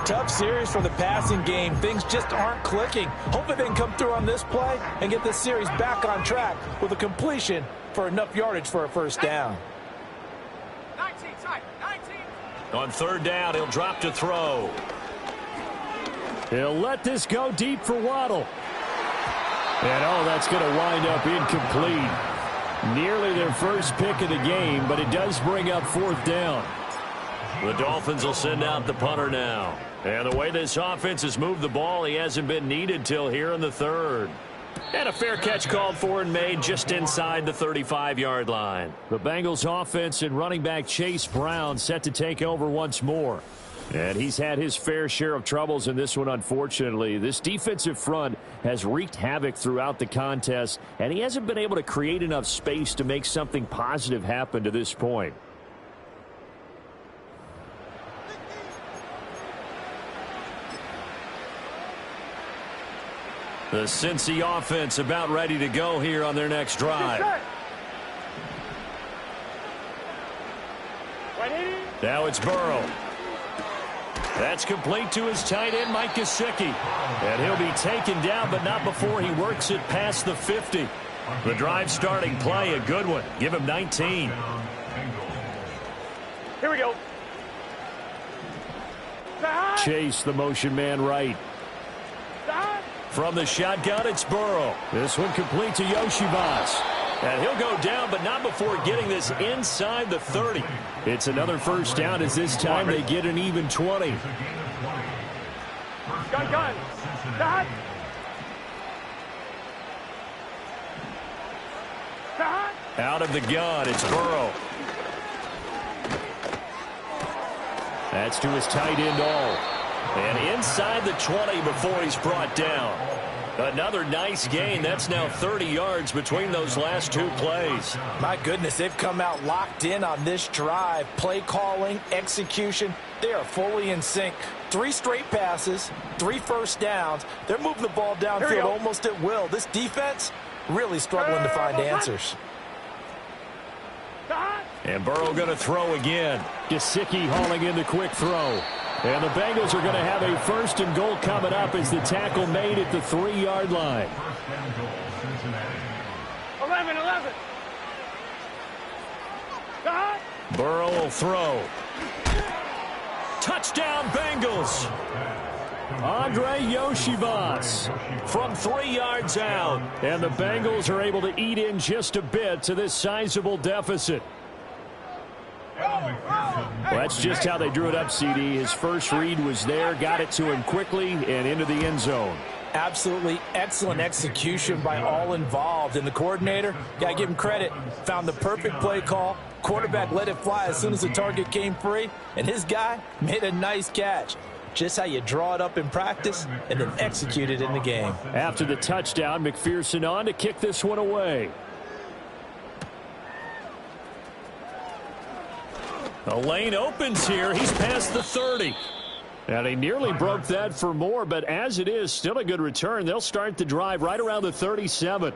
[SPEAKER 3] Tough series for the passing game. Things just aren't clicking. Hopefully they can come through on this play and get this series back on track with a completion for enough yardage for a first down.
[SPEAKER 4] 19.
[SPEAKER 2] On third down, he'll drop to throw.
[SPEAKER 7] He'll let this go deep for Waddle. And that's going to wind up incomplete. Nearly their first pick of the game, but it does bring up fourth down.
[SPEAKER 2] The Dolphins will send out the punter now. And the way this offense has moved the ball, he hasn't been needed till here in the third. And a fair catch called for and made just inside the 35-yard line.
[SPEAKER 7] The Bengals offense and running back Chase Brown set to take over once more. And he's had his fair share of troubles in this one, unfortunately. This defensive front has wreaked havoc throughout the contest, and he hasn't been able to create enough space to make something positive happen to this point.
[SPEAKER 2] The Cincy offense about ready to go here on their next drive. Now it's Burrow. That's complete to his tight end, Mike Gesicki. And he'll be taken down, but not before he works it past the 50. The drive starting play, a good one. Give him 19.
[SPEAKER 4] Here we go.
[SPEAKER 7] Chase the motion man right.
[SPEAKER 2] From the shotgun, it's Burrow. This one complete to Yoshibas. And he'll go down, but not before getting this inside the 30.
[SPEAKER 7] It's another first down as this time they get an even 20.
[SPEAKER 4] Gun.
[SPEAKER 2] Out of the gun, it's Burrow.
[SPEAKER 7] That's to his tight end all.
[SPEAKER 2] And inside the 20 before he's brought down. Another nice gain. That's now 30 yards between those last two plays.
[SPEAKER 3] My goodness, they've come out locked in on this drive. Play calling, execution, they are fully in sync. 3 straight passes, 3 first downs. They're moving the ball downfield almost at will. This defense really struggling to find answers.
[SPEAKER 2] And Burrow going to throw again.
[SPEAKER 7] Gesicki hauling in the quick throw. And the Bengals are going to have a first and goal coming up as the tackle made at the 3-yard line.
[SPEAKER 4] 11.
[SPEAKER 2] Burrow will throw. Touchdown, Bengals.
[SPEAKER 7] Andre Yoshibas
[SPEAKER 2] From 3 yards out.
[SPEAKER 7] And the Bengals are able to eat in just a bit to this sizable deficit. Well, that's just how they drew it up, CD. His first read was there, got it to him quickly, and into the end zone.
[SPEAKER 3] Absolutely excellent execution by all involved. And the coordinator, got to give him credit, found the perfect play call. Quarterback let it fly as soon as the target came free, and his guy made a nice catch. Just how you draw it up in practice and then execute it in the game.
[SPEAKER 7] After the touchdown, McPherson on to kick this one away.
[SPEAKER 2] The lane opens here. He's past the 30.
[SPEAKER 7] And he nearly broke that for more, but as it is, still a good return. They'll start the drive right around the 37.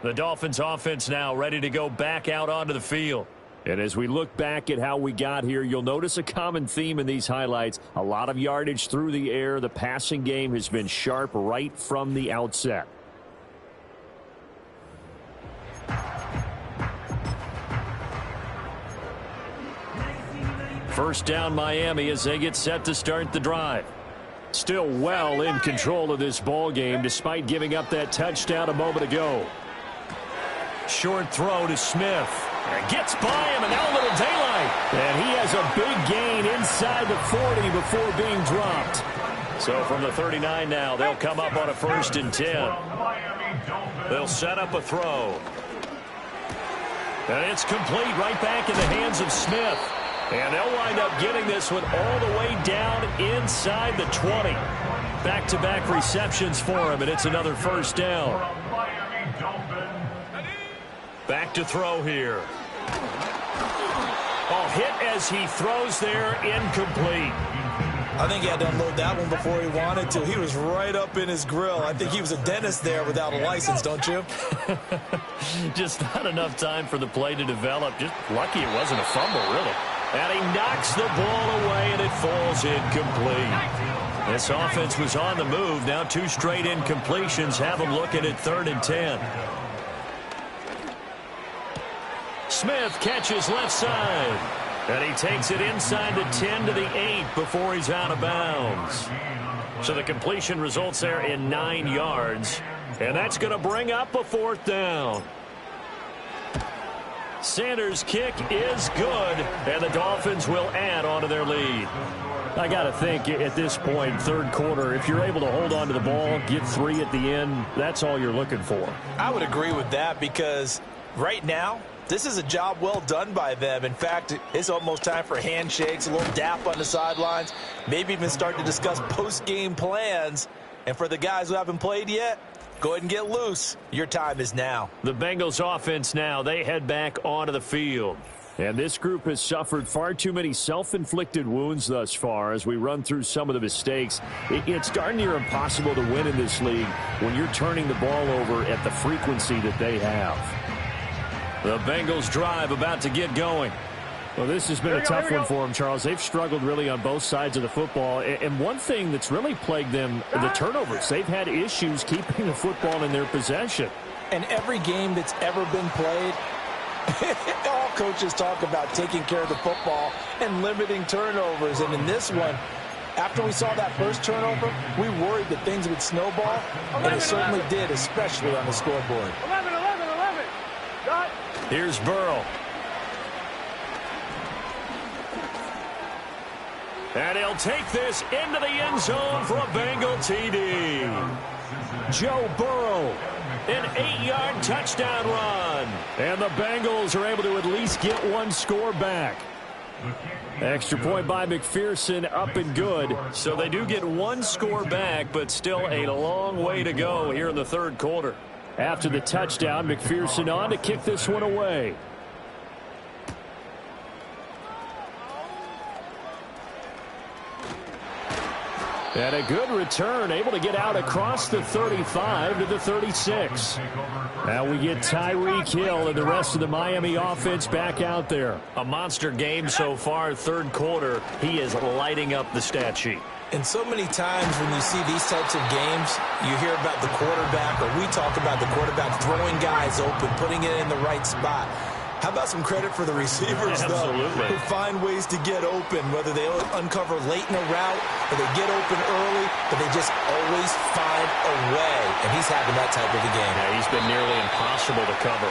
[SPEAKER 2] The Dolphins offense now ready to go back out onto the field.
[SPEAKER 7] And as we look back at how we got here, you'll notice a common theme in these highlights. A lot of yardage through the air. The passing game has been sharp right from the outset.
[SPEAKER 2] First down, Miami, as they get set to start the drive.
[SPEAKER 7] Still well in control of this ball game despite giving up that touchdown a moment ago.
[SPEAKER 2] Short throw to Smith. Gets by him, and now a little daylight.
[SPEAKER 7] And he has a big gain inside the 40 before being dropped.
[SPEAKER 2] So from the 39 now, they'll come up on a 1st and 10. They'll set up a throw. And it's complete right back in the hands of Smith. And they'll wind up getting this one all the way down inside the 20. Back-to-back receptions for him, and it's another first down. Back to throw here. Oh, hit as he throws there, incomplete.
[SPEAKER 5] I think he had to unload that one before he wanted to. He was right up in his grill. I think he was a dentist there without a license, don't you?
[SPEAKER 2] Just not enough time for the play to develop. Just lucky it wasn't a fumble, really. And he knocks the ball away, and it falls incomplete. This offense was on the move. Now 2 straight incompletions have them looking at 3rd and 10. Smith catches left side. And he takes it inside the 10 to the 8 before he's out of bounds. So the completion results there in 9 yards. And that's going to bring up a 4th down. Sanders' kick is good, and the Dolphins will add on to their lead.
[SPEAKER 7] I got to think at this point, 3rd quarter, if you're able to hold on to the ball, get 3 at the end, that's all you're looking for.
[SPEAKER 3] I would agree with that because right now, this is a job well done by them. In fact, it's almost time for handshakes, a little dap on the sidelines, maybe even start to discuss post-game plans. And for the guys who haven't played yet, go ahead and get loose. Your time is now.
[SPEAKER 2] The Bengals offense now, they head back onto the field.
[SPEAKER 7] And this group has suffered far too many self-inflicted wounds thus far as we run through some of the mistakes. It's darn near impossible to win in this league when you're turning the ball over at the frequency that they have.
[SPEAKER 2] The Bengals drive about to get going.
[SPEAKER 7] Well, this has been a tough one for them, Charles. They've struggled really on both sides of the football. And one thing that's really plagued them, the turnovers. They've had issues keeping the football in their possession.
[SPEAKER 3] And every game that's ever been played, all coaches talk about taking care of the football and limiting turnovers. And in this one, after we saw that first turnover, we worried that things would snowball, and it certainly did, especially on the scoreboard.
[SPEAKER 4] 11. Got.
[SPEAKER 2] Here's Burrow. And he'll take this into the end zone for a Bengal TD. Joe Burrow, an 8-yard touchdown run. And the Bengals are able to at least get one score back. Extra point by McPherson, up and good. So they do get one score back, but still a long way to go here in the third quarter.
[SPEAKER 7] After the touchdown, McPherson on to kick this one away. And a good return, able to get out across the 35 to the 36. Now we get Tyreek Hill and the rest of the Miami offense back out there.
[SPEAKER 2] A monster game so far, third quarter. He is lighting up the stat sheet.
[SPEAKER 3] And so many times when you see these types of games, you hear about the quarterback, or we talk about the quarterback throwing guys open, putting it in the right spot. How about some credit for the receivers, though, who find ways to get open, whether they uncover late in a route or they get open early, but they just always find a way. And he's having that type of a game.
[SPEAKER 2] Yeah, he's been nearly impossible to cover.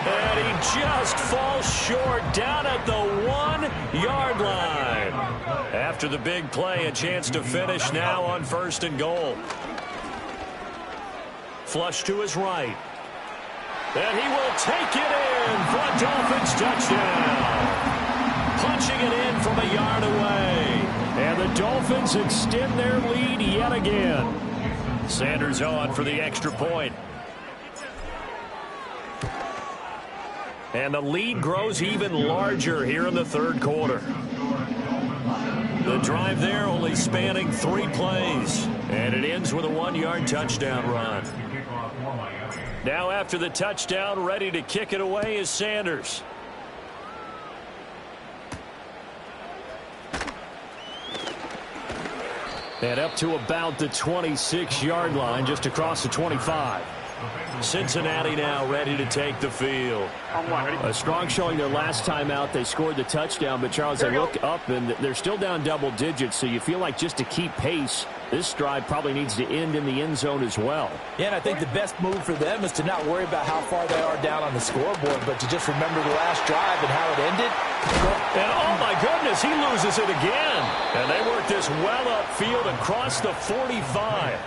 [SPEAKER 2] And he just falls short down at the 1-yard line. After the big play, a chance to finish now on 1st and goal. Flush to his right. And he will take it in for a Dolphins touchdown. Punching it in from a yard away.
[SPEAKER 7] And the Dolphins extend their lead yet again.
[SPEAKER 2] Sanders on for the extra point. And the lead grows even larger here in the third quarter. The drive there only spanning 3 plays. And it ends with a 1-yard touchdown run. Now after the touchdown, ready to kick it away is Sanders.
[SPEAKER 7] And up to about the 26-yard line, just across the 25.
[SPEAKER 2] Cincinnati now ready to take the field.
[SPEAKER 7] A strong showing their last time out. They scored the touchdown, but Charles, they look up and they're still down double digits, so you feel like just to keep pace, this drive probably needs to end in the end zone as well.
[SPEAKER 3] Yeah, and I think the best move for them is to not worry about how far they are down on the scoreboard, but to just remember the last drive and how it ended.
[SPEAKER 2] And oh my goodness, he loses it again. And they work this well upfield across the 45.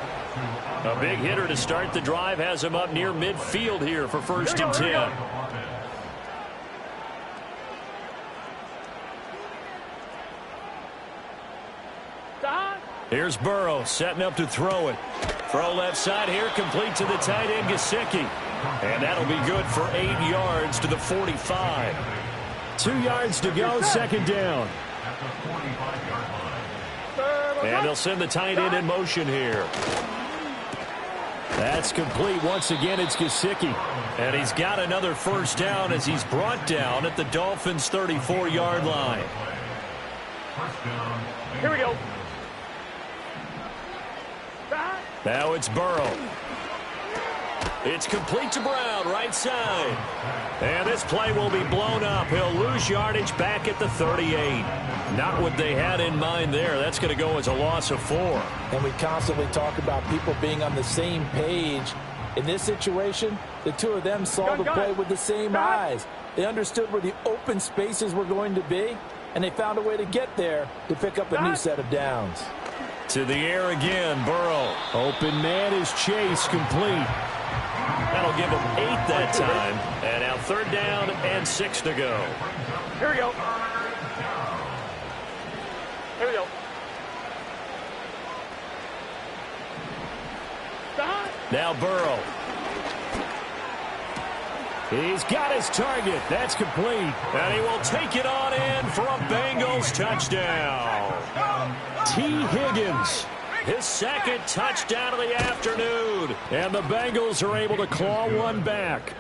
[SPEAKER 2] A big hitter to start the drive has him up near midfield here for 1st and 10. Here's Burrow setting up to throw it. Throw left side here, complete to the tight end, Gesicki. And that'll be good for 8 yards to the 45.
[SPEAKER 7] 2 yards to go, second down.
[SPEAKER 2] And they'll send the tight end in motion here.
[SPEAKER 7] That's complete. Once again, it's Gesicki.
[SPEAKER 2] And he's got another first down as he's brought down at the Dolphins' 34-yard line.
[SPEAKER 4] Here we go.
[SPEAKER 2] Now it's Burrow. It's complete to Brown, right side. And this play will be blown up. He'll lose yardage back at the 38. Not what they had in mind there. That's going to go as a loss of 4.
[SPEAKER 3] And we constantly talk about people being on the same page. In this situation, the two of them saw the play with the same eyes. They understood where the open spaces were going to be, and they found a way to get there to pick up a new set of downs.
[SPEAKER 2] To the air again, Burrow.
[SPEAKER 7] Open man is Chase, complete.
[SPEAKER 2] That'll give him 8 that time. And now 3rd down and 6 to go.
[SPEAKER 4] Here we go. Here we go.
[SPEAKER 2] Now Burrow.
[SPEAKER 7] He's got his target. That's complete.
[SPEAKER 2] And he will take it on in for a Bengals touchdown.
[SPEAKER 7] T. Higgins.
[SPEAKER 2] His 2nd touchdown of the afternoon.
[SPEAKER 7] And the Bengals are able to claw one back.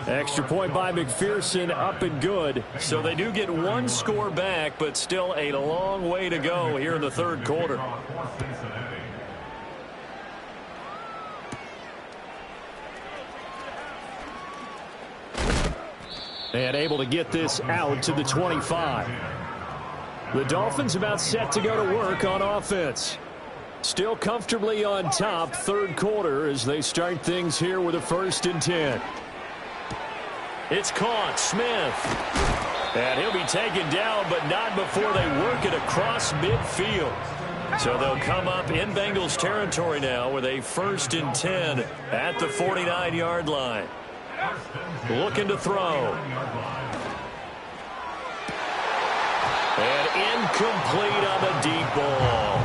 [SPEAKER 7] Extra point by McPherson, up and good.
[SPEAKER 2] So they do get one score back, but still a long way to go here in the third quarter.
[SPEAKER 7] And able to get this out to the 25. The Dolphins about set to go to work on offense. Still comfortably on top, third quarter, as they start things here with a 1st and 10.
[SPEAKER 2] It's caught. Smith. And he'll be taken down, but not before they work it across midfield. So they'll come up in Bengals territory now with a 1st and 10 at the 49-yard line. Looking to throw. And incomplete on the deep ball.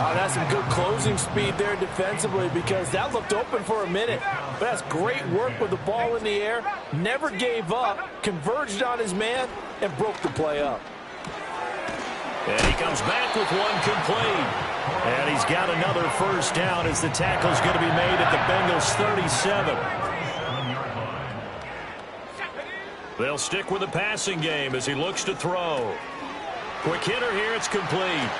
[SPEAKER 3] Oh, that's some good closing speed there defensively, because that looked open for a minute. But that's great work with the ball in the air. Never gave up, converged on his man, and broke the play up.
[SPEAKER 2] And he comes back with one complete.
[SPEAKER 7] And he's got another 1st down as the tackle's going to be made at the Bengals 37.
[SPEAKER 2] They'll stick with the passing game as he looks to throw. Quick hitter here, it's complete.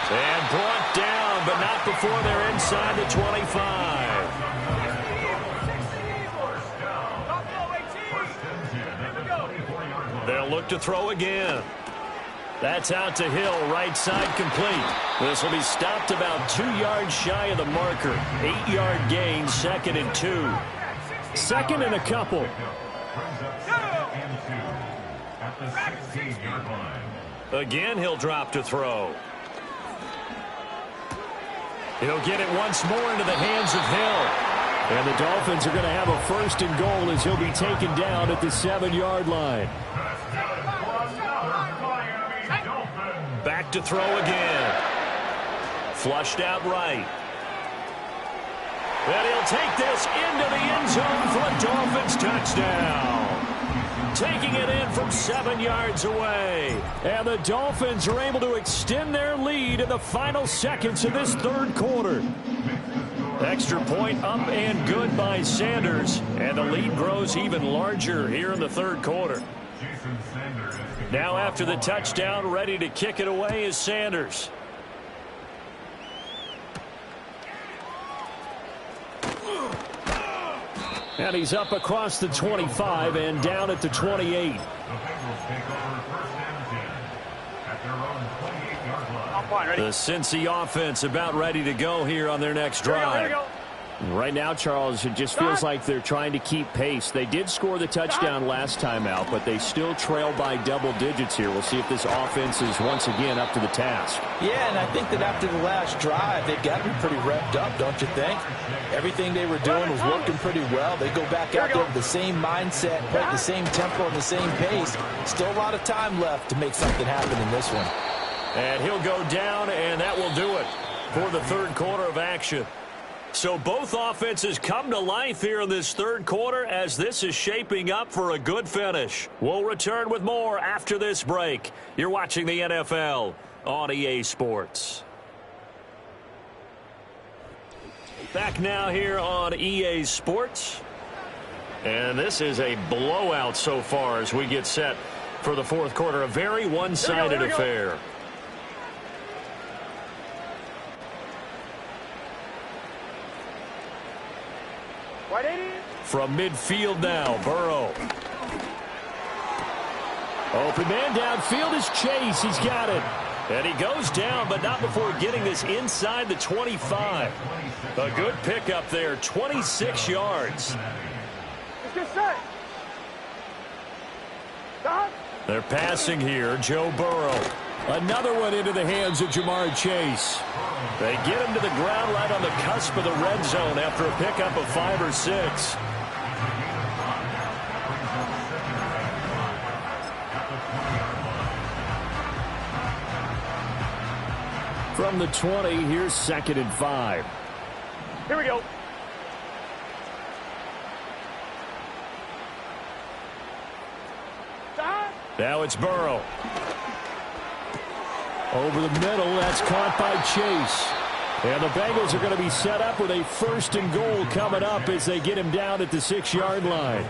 [SPEAKER 2] And brought down, but not before they're inside the 25. They'll look to throw again. That's out to Hill, right side complete. This will be stopped about 2 yards shy of the marker. 8-yard gain, 2nd and 2.
[SPEAKER 7] 2nd and a couple.
[SPEAKER 2] Again, he'll drop to throw. He'll get it once more into the hands of Hill.
[SPEAKER 7] And the Dolphins are going to have a 1st and goal as he'll be taken down at the 7-yard line.
[SPEAKER 2] Back to throw again. Flushed out right. And he'll take this into the end zone for a Dolphins touchdown. Taking it in from 7 yards away.
[SPEAKER 7] And the Dolphins are able to extend their lead in the final seconds of this third quarter.
[SPEAKER 2] Extra point up and good by Sanders. And the lead grows even larger here in the third quarter. Now after the touchdown, ready to kick it away is Sanders.
[SPEAKER 7] And he's up across the 25 and down at the 28.
[SPEAKER 2] The Cincy offense about ready to go here on their next drive.
[SPEAKER 7] Right now, Charles, it just feels like they're trying to keep pace. They did score the touchdown last time out, but they still trail by double digits here. We'll see if this offense is once again up to the task.
[SPEAKER 3] Yeah, and I think that after the last drive, they've got to be pretty revved up, don't you think? Everything they were doing was working pretty well. They go back out there with the same mindset, play at the same tempo and the same pace. Still a lot of time left to make something happen in this one.
[SPEAKER 2] And he'll go down, and that will do it for the third quarter of action. So both offenses come to life here in this third quarter as this is shaping up for a good finish. We'll return with more after this break. You're watching the NFL on EA Sports. Back now here on EA Sports. And this is a blowout so far as we get set for the fourth quarter. A very one-sided affair. From midfield now, Burrow.
[SPEAKER 7] Open man downfield is Chase. He's got it.
[SPEAKER 2] And he goes down, but not before getting this inside the 25. A good pickup there, 26 yards. They're passing here, Joe Burrow.
[SPEAKER 7] Another one into the hands of Jamar Chase.
[SPEAKER 2] They get him to the ground right on the cusp of the red zone after a pickup of 5 or 6.
[SPEAKER 7] From the 20, here's 2nd and 5.
[SPEAKER 9] Here we go.
[SPEAKER 2] Now it's Burrow.
[SPEAKER 7] Over the middle, that's caught by Chase. And the Bengals are going to be set up with a 1st and goal coming up as they get him down at the 6-yard line.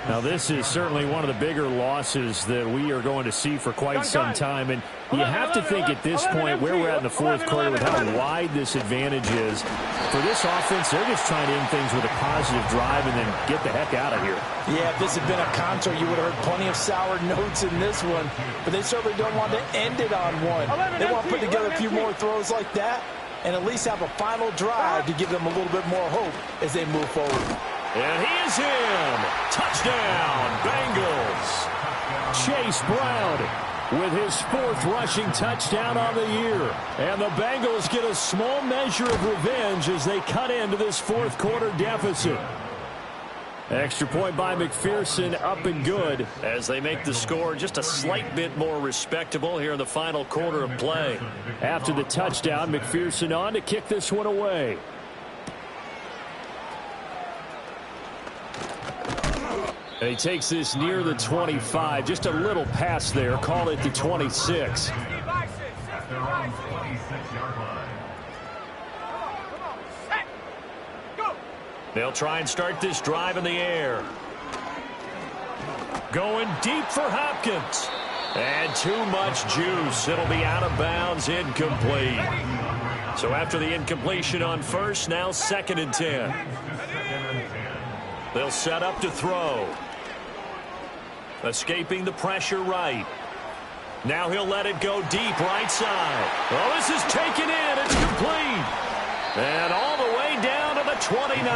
[SPEAKER 7] Now, this is certainly one of the bigger losses that we are going to see for quite some time. And you have to think at this point where we're at in the 4th quarter with how wide this advantage is. For this offense, they're just trying to end things with a positive drive and then get the heck out of here.
[SPEAKER 3] Yeah, if this had been a concert, you would have heard plenty of sour notes in this one. But they certainly don't want to end it on one. They want to put together a few more throws like that and at least have a final drive to give them a little bit more hope as they move forward.
[SPEAKER 7] And he is in. Touchdown, Bengals. Chase Brown with his 4th rushing touchdown on the year. And the Bengals get a small measure of revenge as they cut into this 4th quarter deficit. Extra point by McPherson, up and good as they make the score just a slight bit more respectable here in the final quarter of play. After the touchdown, McPherson on to kick this one away. And he takes this near the 25. Just a little pass there. Call it the 26. They'll try and start this drive in the air. Going deep for Hopkins. And too much juice. It'll be out of bounds, incomplete. So after the incompletion on 1st, now 2nd and 10. They'll set up to throw. Escaping the pressure right. Now he'll let it go deep right side. Oh, this is taken in. It's complete. And all the way down to the 29.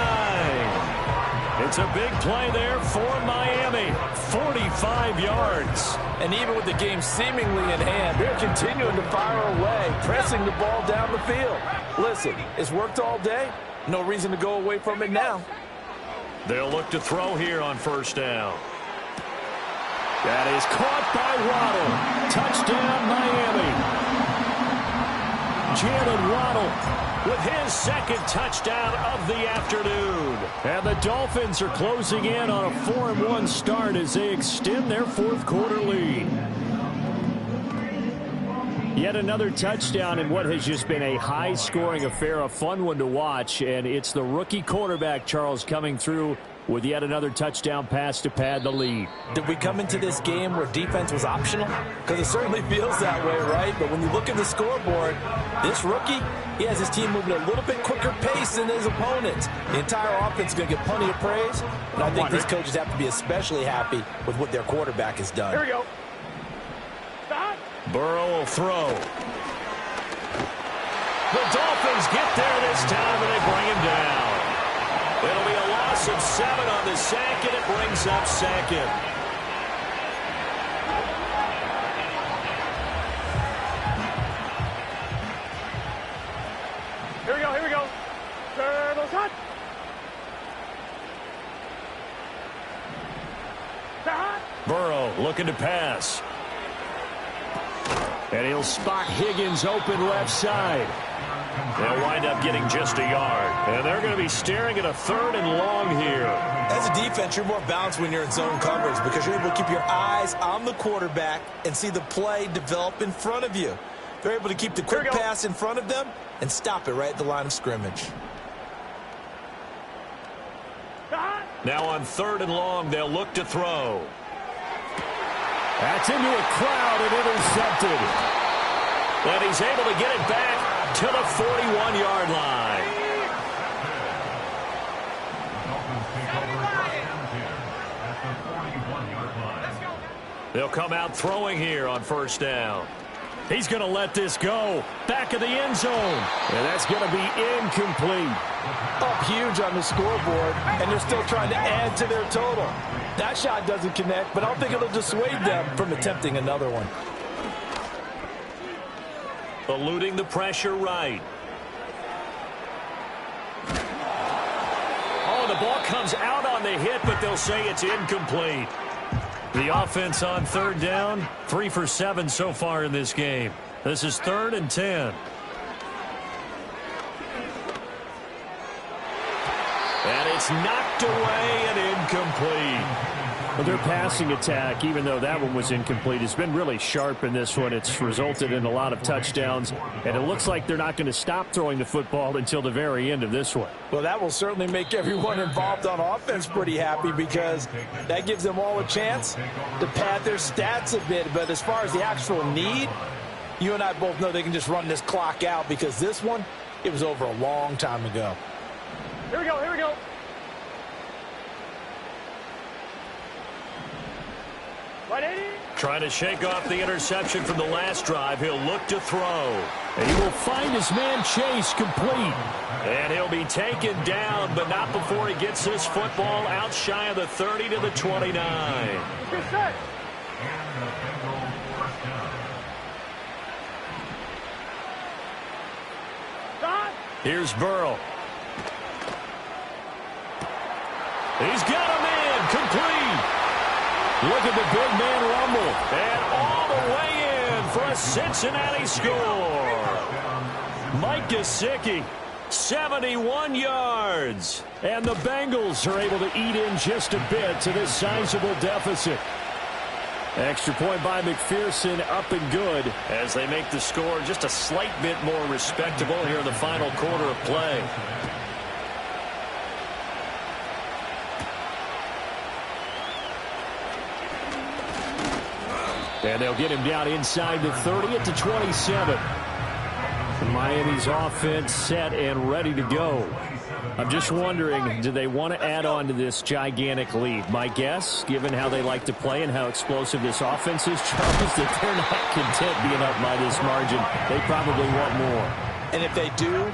[SPEAKER 7] It's a big play there for Miami. 45 yards.
[SPEAKER 3] And even with the game seemingly in hand, they're continuing to fire away, pressing the ball down the field. Listen, it's worked all day. No reason to go away from it now.
[SPEAKER 7] They'll look to throw here on 1st down. That is caught by Waddle. Touchdown, Miami. Jalen Waddle with his 2nd touchdown of the afternoon. And the Dolphins are closing in on a 4-1 start as they extend their 4th quarter lead. Yet another touchdown in what has just been a high-scoring affair, a fun one to watch. And it's the rookie quarterback, Charles, coming through with yet another touchdown pass to pad the lead.
[SPEAKER 3] Did we come into this game where defense was optional? Because it certainly feels that way, right? But when you look at the scoreboard, this rookie, he has his team moving at a little bit quicker pace than his opponents. The entire offense is going to get plenty of praise. And I think these coaches have to be especially happy with what their quarterback has done.
[SPEAKER 4] Here we go.
[SPEAKER 7] Burrow will throw. The Dolphins get there this time, and they bring him down. It'll be a loss of 7 on the sack, and it brings up 2nd.
[SPEAKER 4] Here we go, here we go. Turtles hot.
[SPEAKER 7] Burrow looking to pass. And he'll spot Higgins open left side. They'll wind up getting just a yard. And they're going to be staring at a 3rd and long here.
[SPEAKER 5] As a defense, you're more balanced when you're in zone coverage because you're able to keep your eyes on the quarterback and see the play develop in front of you. They're able to keep the quick pass in front of them and stop it right at the line of scrimmage.
[SPEAKER 7] Now on 3rd and long, they'll look to throw. That's into a crowd and intercepted. And he's able to get it back to the 41-yard line. They'll come out throwing here on 1st down. He's going to let this go. Back of the end zone. And that's going to be incomplete.
[SPEAKER 3] Up huge on the scoreboard, and they're still trying to add to their total. That shot doesn't connect, but I don't think it'll dissuade them from attempting another one.
[SPEAKER 7] Eluding the pressure right. Oh, the ball comes out on the hit, but they'll say it's incomplete. The offense on 3rd down, 3 for 7 so far in this game. This is 3rd and 10. And it's knocked away and incomplete. Well, their passing attack, even though that one was incomplete, has been really sharp in this one. It's resulted in a lot of touchdowns, and it looks like they're not going to stop throwing the football until the very end of this one.
[SPEAKER 3] Well, that will certainly make everyone involved on offense pretty happy because that gives them all a chance to pad their stats a bit. But as far as the actual need, you and I both know they can just run this clock out because this one, it was over a long time ago.
[SPEAKER 4] Here we go, here we go.
[SPEAKER 2] Trying to shake off the interception from the last drive. He'll look to throw.
[SPEAKER 7] And he will find his man Chase complete.
[SPEAKER 2] And he'll be taken down, but not before he gets this football out shy of the 30 to the 29.
[SPEAKER 4] Get set.
[SPEAKER 2] Here's Burrow. He's got a man complete.
[SPEAKER 7] Look at the big man rumble.
[SPEAKER 2] And all the way in for a Cincinnati score. Mike Gesicki, 71 yards.
[SPEAKER 7] And the Bengals are able to eat in just a bit to this sizable deficit. Extra point by McPherson, up and good.
[SPEAKER 2] As they make the score just a slight bit more respectable here in the final quarter of play.
[SPEAKER 7] And they'll get him down inside the 30 at the 27. Miami's offense set and ready to go. I'm just wondering, do they want to add on to this gigantic lead? My guess, given how they like to play and how explosive this offense is, Charles, that they're not content being up by this margin. They probably want more.
[SPEAKER 3] And if they do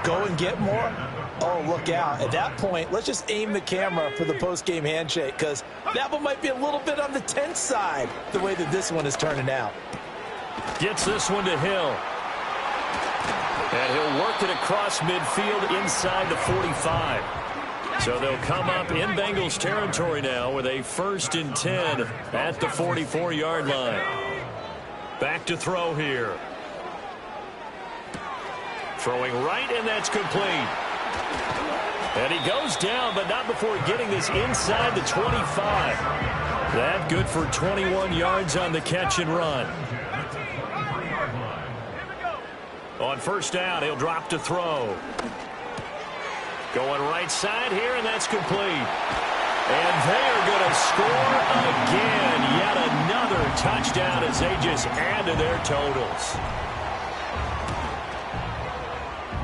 [SPEAKER 3] go and get more, oh, look out. At that point, let's just aim the camera for the post-game handshake because that one might be a little bit on the tense side, the way that this one is turning out.
[SPEAKER 2] Gets this one to Hill. And he'll work it across midfield inside the 45. So they'll come up in Bengals territory now with a 1st and 10 at the 44-yard line. Back to throw here. Throwing right, and that's complete. And he goes down, but not before getting this inside the 25. That good for 21 yards on the catch and run. On 1st down, he'll drop to throw. Going right side here, and that's complete. And they are going to score again. Yet another touchdown as they just add to their totals.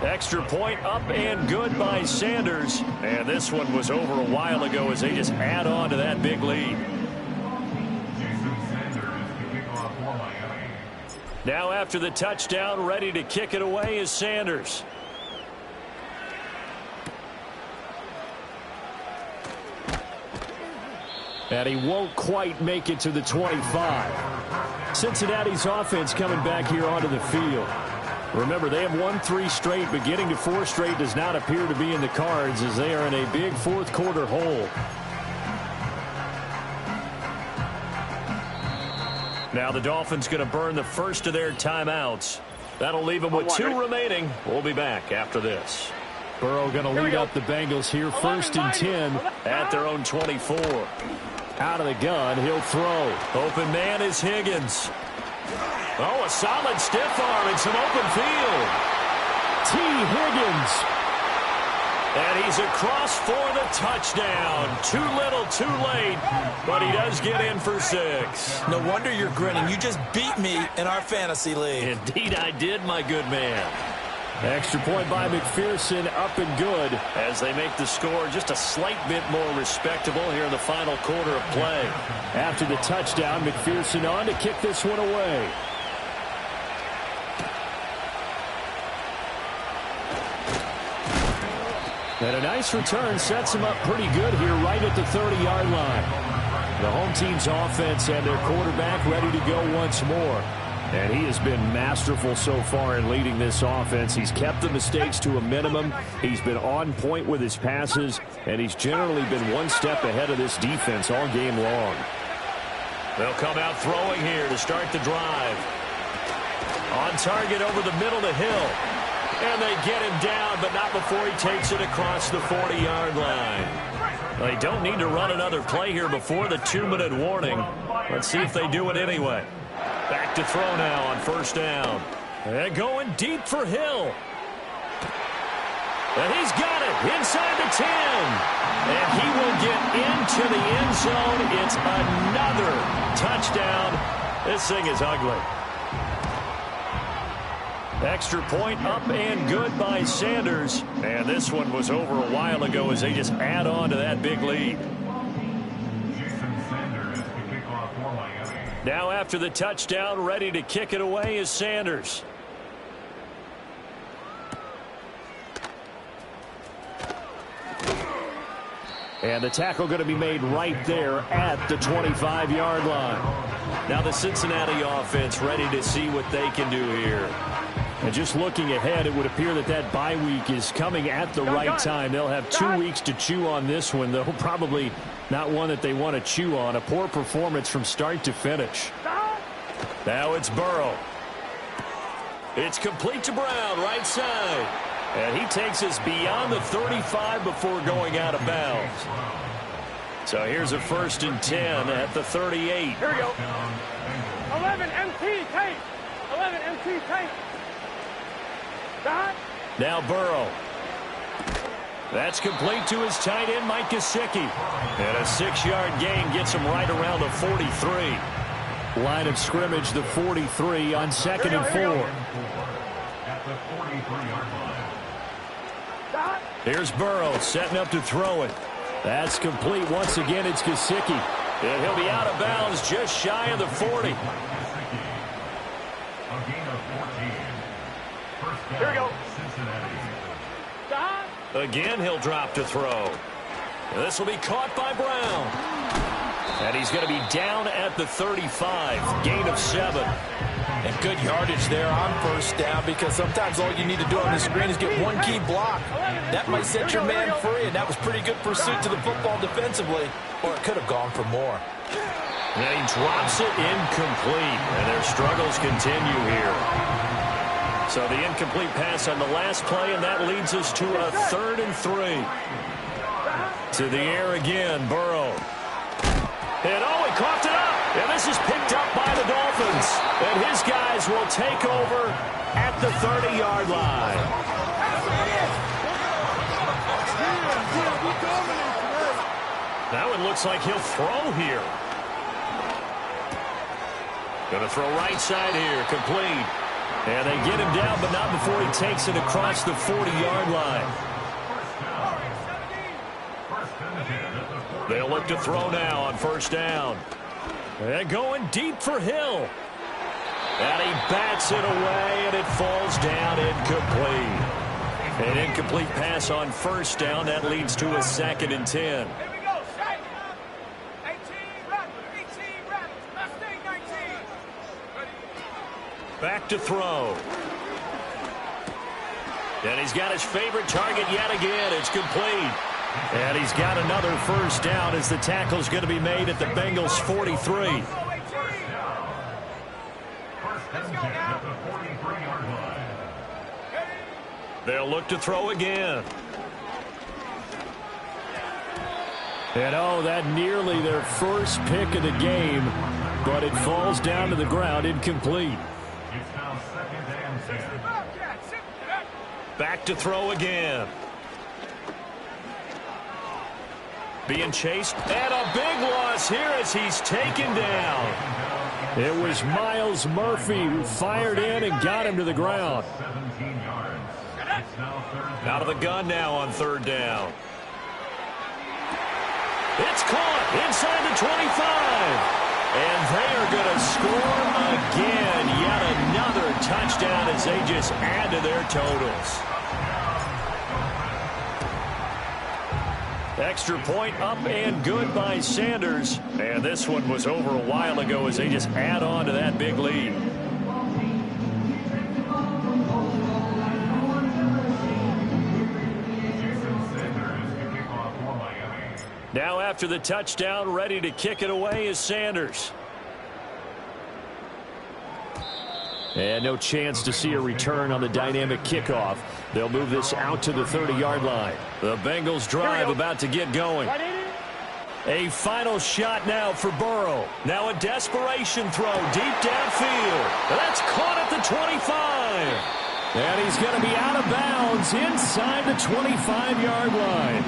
[SPEAKER 2] Extra point up and good by Sanders. And this one was over a while ago as they just add on to that big lead. Now after the touchdown, ready to kick it away is Sanders.
[SPEAKER 7] And he won't quite make it to the 25. Cincinnati's offense coming back here onto the field. Remember, they have won 3 straight, but getting to 4 straight does not appear to be in the cards as they are in a big 4th quarter hole.
[SPEAKER 2] Now the Dolphins going to burn the first of their timeouts. That'll leave them with 2 remaining. We'll be back after this.
[SPEAKER 7] Burrow going to lead up the Bengals here, 1st and 10
[SPEAKER 2] at their own 24.
[SPEAKER 7] Out of the gun, he'll throw.
[SPEAKER 2] Open man is Higgins. Oh, a solid stiff arm and some open field.
[SPEAKER 7] T. Higgins.
[SPEAKER 2] And he's across for the touchdown. Too little, too late, but he does get in for 6.
[SPEAKER 3] No wonder you're grinning. You just beat me in our fantasy league.
[SPEAKER 2] Indeed I did, my good man.
[SPEAKER 7] Extra point by McPherson, up and good.
[SPEAKER 2] As they make the score just a slight bit more respectable here in the final quarter of play.
[SPEAKER 7] After the touchdown, McPherson on to kick this one away. And a nice return sets him up pretty good here right at the 30-yard line. The home team's offense and their quarterback ready to go once more. And he has been masterful so far in leading this offense. He's kept the mistakes to a minimum. He's been on point with his passes, and he's generally been one step ahead of this defense all game long.
[SPEAKER 2] They'll come out throwing here to start the drive. On target over the middle to Hill. And they get him down, but not before he takes it across the 40-yard line. They don't need to run another play here before the 2-minute warning. Let's see if they do it anyway. Back to throw now on first down. And going deep for Hill. And he's got it inside the 10. And he will get into the end zone. It's another touchdown. This thing is ugly. Extra point up and good by Sanders. And this one was over a while ago as they just add on to that big lead. Now after the touchdown, ready to kick it away is Sanders. And the tackle going to be made right there at the 25-yard line. Now the Cincinnati offense ready to see what they can do here. And just looking ahead, it would appear that that bye week is coming at the right time. They'll have 2 weeks to chew on this one, though probably not one that they want to chew on. A poor performance from start to finish. Now it's Burrow. It's complete to Brown, right side. And he takes us beyond the 35 before going out of bounds. So here's a 1st and 10 at the 38.
[SPEAKER 4] Here we go. 11 MT tape. 11 MT tape.
[SPEAKER 2] Now Burrow. That's complete to his tight end, Mike Gesicki. And a 6-yard gain gets him right around the 43. Line of scrimmage, the 43 on 2nd and 4.
[SPEAKER 6] At the 43-yard line.
[SPEAKER 2] Here's Burrow setting up to throw it. That's complete. Once again, it's Gesicki. And he'll be out of bounds just shy of the 40.
[SPEAKER 6] A gain of 14. First down,
[SPEAKER 4] here we go.
[SPEAKER 6] Cincinnati.
[SPEAKER 2] Again, he'll drop to throw. This will be caught by Brown. And he's going to be down at the 35. Gain of 7.
[SPEAKER 3] And good yardage there on first down, because sometimes all you need to do on the screen is get one key block. That might set your man free, and that was pretty good pursuit to the football defensively, or it could have gone for more.
[SPEAKER 2] And he drops it incomplete, and their struggles continue here. So the incomplete pass on the last play, and that leads us to a 3rd and 3. To the air again, Burrow. And he coughed it up. And this is picked up by the Dolphins. And his guys will take over at the 30-yard line. That one looks like he'll throw here. Going to throw right side here, complete. And they get him down, but not before he takes it across the 40-yard line. They'll look to throw now on first down. And going deep for Hill. And he bats it away, and it falls down incomplete. An incomplete pass on first down. That leads to a 2nd and 10. Back to throw. And he's got his favorite target yet again. It's complete. And he's got another first down as the tackle's going to be made at the Bengals' 43. They'll look to throw again. And that nearly their first pick of the game, but it falls down to the ground incomplete. Back to throw again. Being chased, and a big loss here as he's taken down. It was Miles Murphy who fired in and got him to the ground. Out of the gun now on 3rd down. It's caught inside the 25. And they are going to score again. Yet another touchdown as they just add to their totals. Extra point up and good by Sanders. And this one was over a while ago as they just add on to that big lead. Now after the touchdown, ready to kick it away is Sanders. And no chance to see a return on the dynamic kickoff. They'll move this out to the 30-yard line. The Bengals drive about to get going. A final shot now for Burrow. Now a desperation throw deep downfield. That's caught at the 25. And he's going to be out of bounds inside the 25-yard line.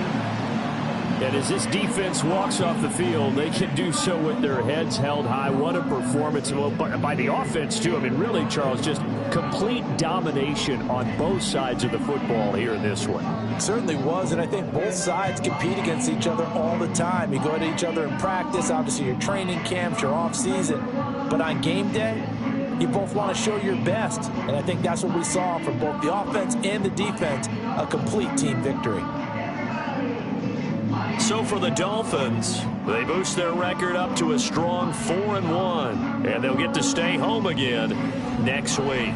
[SPEAKER 2] And as this defense walks off the field, they can do so with their heads held high. What a performance by the offense, too. I mean, really, Charles, just complete domination on both sides of the football here in this one.
[SPEAKER 3] It certainly was, and I think both sides compete against each other all the time. You go at each other in practice, obviously your training camps, your off-season. But on game day, you both want to show your best. And I think that's what we saw from both the offense and the defense, a complete team victory.
[SPEAKER 2] So for the Dolphins, they boost their record up to a strong 4-1, and they'll get to stay home again next week.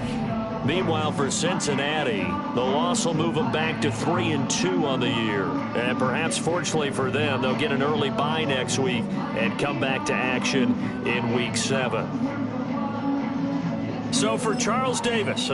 [SPEAKER 2] Meanwhile, for Cincinnati, the loss will move them back to 3-2 on the year. And perhaps fortunately for them, they'll get an early bye next week and come back to action in Week 7. So for Charles Davis...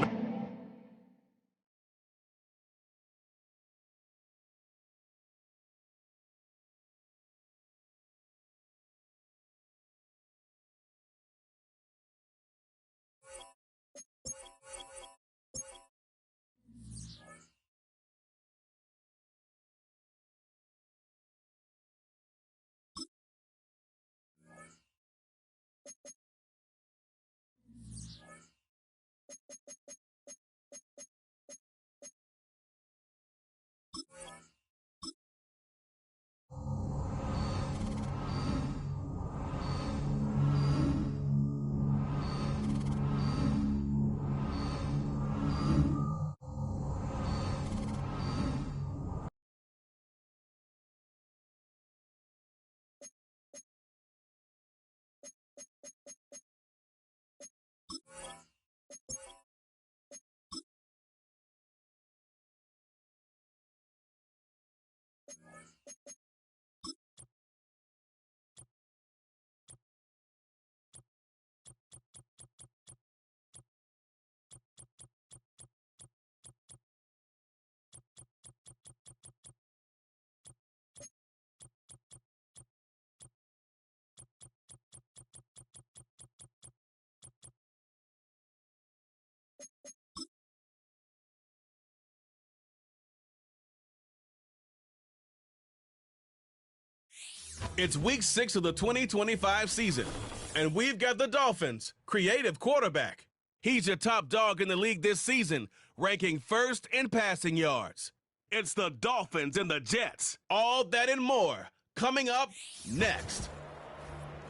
[SPEAKER 1] It's week 6 of the 2025 season, and we've got the Dolphins' creative quarterback. He's your top dog in the league this season, ranking first in passing yards. It's the Dolphins and the Jets. All that and more coming up next.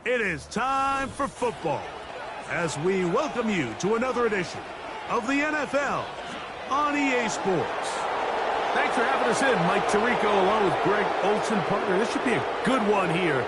[SPEAKER 9] It is time for football as we welcome you to another edition of the NFL on EA Sports. Thanks for having us in, Mike Tirico, along with Greg Olsen, partner. This should be a good one here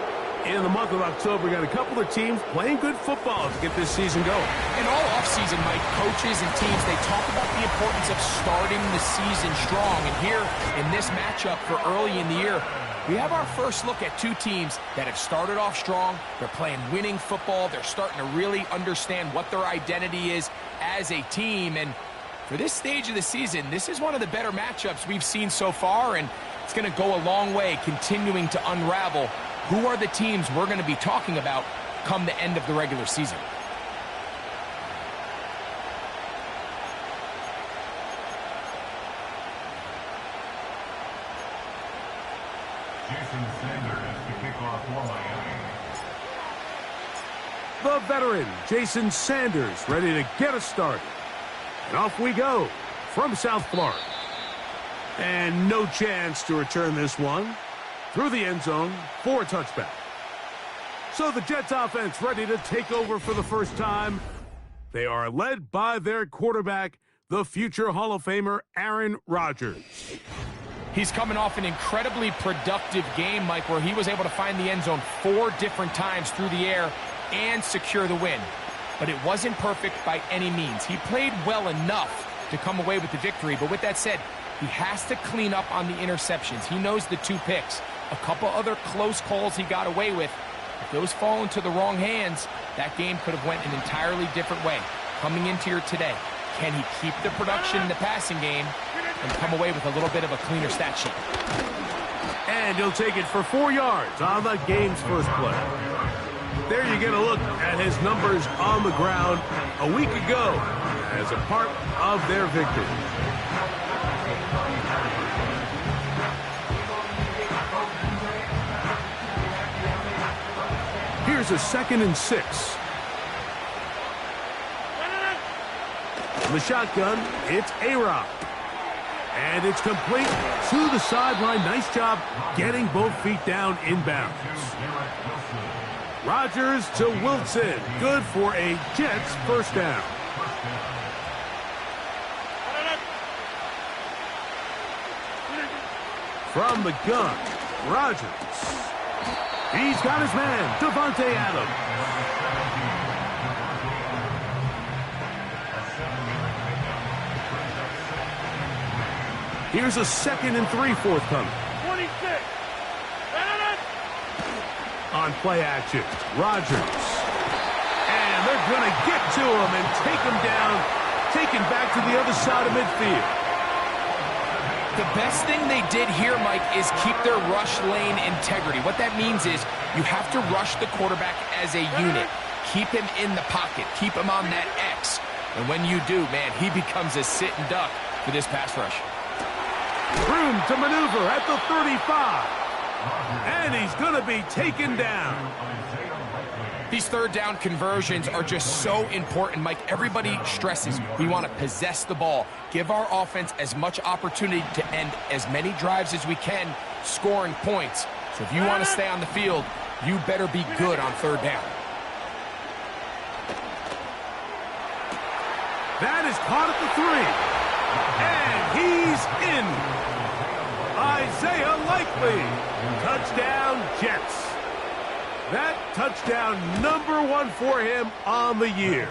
[SPEAKER 9] in the month of October. We got a couple of teams playing good football to get this season going.
[SPEAKER 10] And all offseason, Mike, coaches and teams, they talk about the importance of starting the season strong. And here in this matchup for early in the year, we have our first look at two teams that have started off strong. They're playing winning football. They're starting to really understand what their identity is as a team. And for this stage of the season, this is one of the better matchups we've seen so far, and it's going to go a long way continuing to unravel who are the teams we're going to be talking about come the end of the regular season.
[SPEAKER 6] Jason Sanders to kick off for Miami.
[SPEAKER 9] The veteran, Jason Sanders, ready to get us started. And off we go from South Florida. And no chance to return this one through the end zone for a touchback. So the Jets offense ready to take over for the first time. They are led by their quarterback, the future Hall of Famer, Aaron Rodgers.
[SPEAKER 10] He's coming off an incredibly productive game, Mike, where he was able to find the end zone 4 different times through the air and secure the win. But it wasn't perfect by any means. He played well enough to come away with the victory. But with that said, he has to clean up on the interceptions. He knows the 2 picks. A couple other close calls he got away with. If those fall into the wrong hands, that game could have went an entirely different way. Coming into here today, can he keep the production in the passing game and come away with a little bit of a cleaner stat sheet?
[SPEAKER 9] And he'll take it for 4 yards on the game's first play. There you get a look at his numbers on the ground a week ago as a part of their victory. Here's a 2nd and 6. In the shotgun, it's A-Rob. And it's complete to the sideline. Nice job getting both feet down inbounds. Rodgers to Wilson. Good for a Jets first down. From the gun, Rodgers. He's got his man, Devontae Adams. Here's a 2nd and 3 forthcoming.
[SPEAKER 4] 26.
[SPEAKER 9] On play action, Rodgers. And they're going to get to him and take him down, taken back to the other side of midfield.
[SPEAKER 10] The best thing they did here, Mike, is keep their rush lane integrity. What that means is you have to rush the quarterback as a unit. Keep him in the pocket. Keep him on that X. And when you do, man, he becomes a sit and duck for this pass rush.
[SPEAKER 9] Room to maneuver at the 35. And he's going to be taken down.
[SPEAKER 10] These third down conversions are just so important, Mike. Everybody stresses we want to possess the ball, give our offense as much opportunity to end as many drives as we can, scoring points. So if you want to stay on the field, you better be good on third down.
[SPEAKER 9] That is caught at the 3. And he's in. Isaiah Likely. Touchdown, Jets. That touchdown number 1 for him on the year.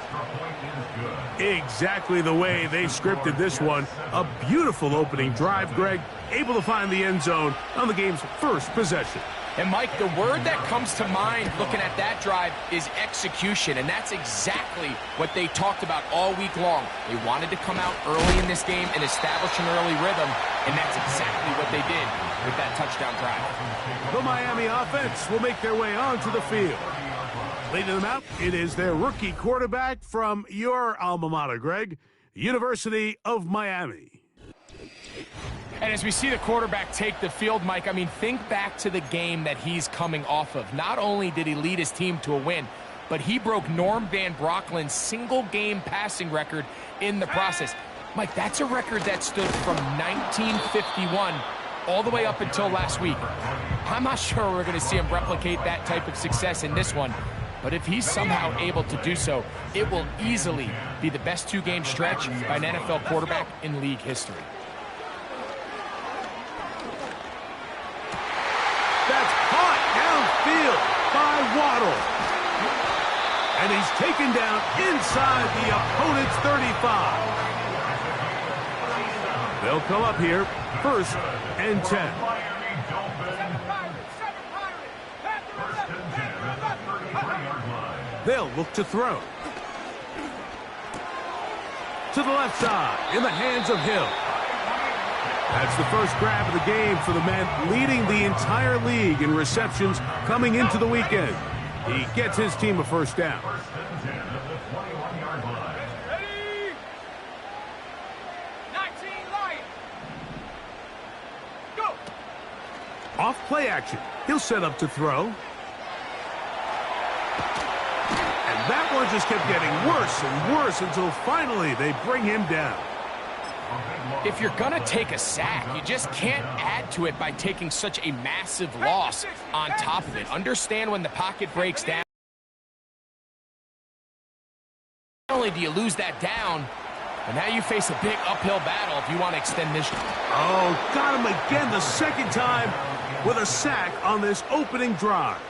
[SPEAKER 9] Exactly the way they scripted this one. A beautiful opening drive, Greg. Able to find the end zone on the game's first possession.
[SPEAKER 10] And, Mike, the word that comes to mind looking at that drive is execution, and that's exactly what they talked about all week long. They wanted to come out early in this game and establish an early rhythm, and that's exactly what they did with that touchdown drive.
[SPEAKER 9] The Miami offense will make their way onto the field. Leading them out, it is their rookie quarterback from your alma mater, Greg, University of Miami.
[SPEAKER 10] And as we see the quarterback take the field, Mike, I mean, think back to the game that he's coming off of. Not only did he lead his team to a win, but he broke Norm Van Brocklin's single-game passing record in the process. Mike, that's a record that stood from 1951 all the way up until last week. I'm not sure we're going to see him replicate that type of success in this one, but if he's somehow able to do so, it will easily be the best 2-game stretch by an NFL quarterback in league history.
[SPEAKER 9] That's caught downfield by Waddle. And he's taken down inside the opponent's 35. They'll come up here, 1st and 10. They'll look to throw. To the left side, in the hands of Hill. That's the first grab of the game for the man leading the entire league in receptions coming into the weekend. He gets his team a first down.
[SPEAKER 4] Ready? 19 Lions. Go.
[SPEAKER 9] Off play action. He'll set up to throw. And that one just kept getting worse and worse until finally they bring him down.
[SPEAKER 10] If you're going to take a sack, you just can't add to it by taking such a massive loss on top of it. Understand when the pocket breaks down. Not only do you lose that down, but now you face a big uphill battle if you want to extend this.
[SPEAKER 9] Oh, got him again the second time with a sack on this opening drive.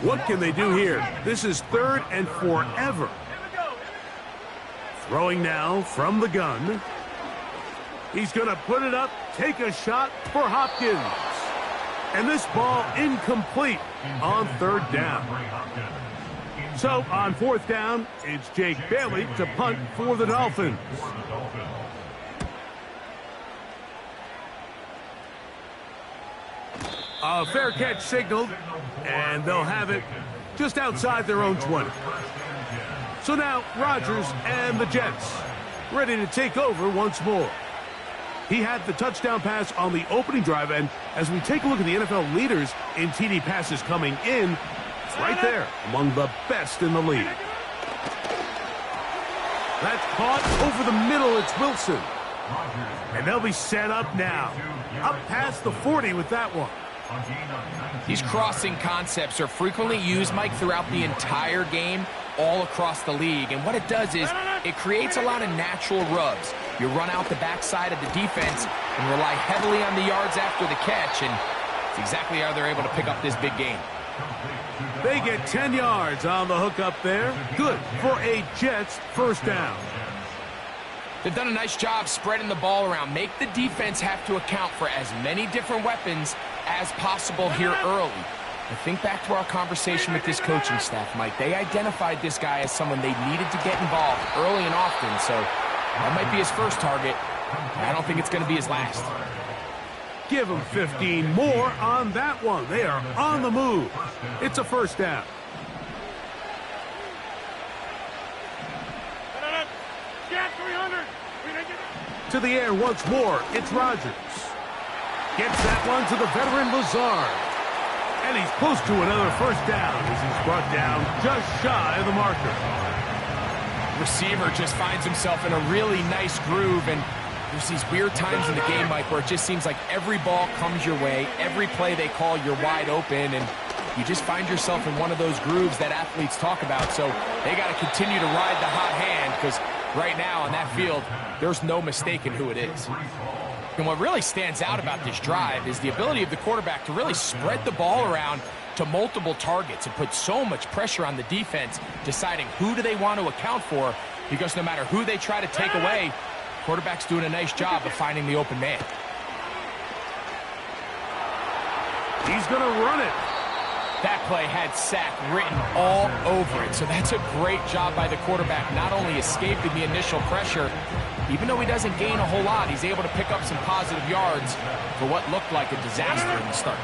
[SPEAKER 9] What can they do here? This is 3rd and forever. Throwing now from the gun. He's going to put it up, take a shot for Hopkins. And this ball incomplete on 3rd down. So on 4th down, it's Jake Bailey to punt for the Dolphins. A fair catch signaled, and they'll have it just outside their own 20. So now Rodgers and the Jets ready to take over once more. He had the touchdown pass on the opening drive, and as we take a look at the NFL leaders in TD passes coming in, it's right there among the best in the league. That's caught over the middle. It's Wilson. And they'll be set up now. Up past the 40 with that one.
[SPEAKER 10] These crossing concepts are frequently used, Mike, throughout the entire game, all across the league. And what it does is it creates a lot of natural rubs. You run out the backside of the defense and rely heavily on the yards after the catch, and it's exactly how they're able to pick up this big game.
[SPEAKER 9] They get 10 yards on the hook up there. Good for a Jets first down.
[SPEAKER 10] They've done a nice job spreading the ball around. Make the defense have to account for as many different weapons as possible here early. I think back to our conversation with this coaching staff, Mike. They identified this guy as someone they needed to get involved early and often, so that might be his first target. I don't think it's going to be his last.
[SPEAKER 9] Give them 15 more on that one. They are on the move. It's a first down. To the air once more. It's Rodgers. Gets that one to the veteran Lazard. And he's close to another first down as he's brought down just shy of the marker.
[SPEAKER 10] Receiver just finds himself in a really nice groove, and there's these weird times in the game, Mike, where it just seems like every ball comes your way, every play they call, you're wide open, and you just find yourself in one of those grooves that athletes talk about. So they got to continue to ride the hot hand, because right now on that field, there's no mistaking who it is. And what really stands out about this drive is the ability of the quarterback to really spread the ball around to multiple targets and put so much pressure on the defense, deciding who do they want to account for, because no matter who they try to take away, quarterback's doing a nice job of finding the open man.
[SPEAKER 9] He's going to run it.
[SPEAKER 10] That play had sack written all over it, so that's a great job by the quarterback, not only escaping the initial pressure, even though he doesn't gain a whole lot, he's able to pick up some positive yards for what looked like a disaster in the start.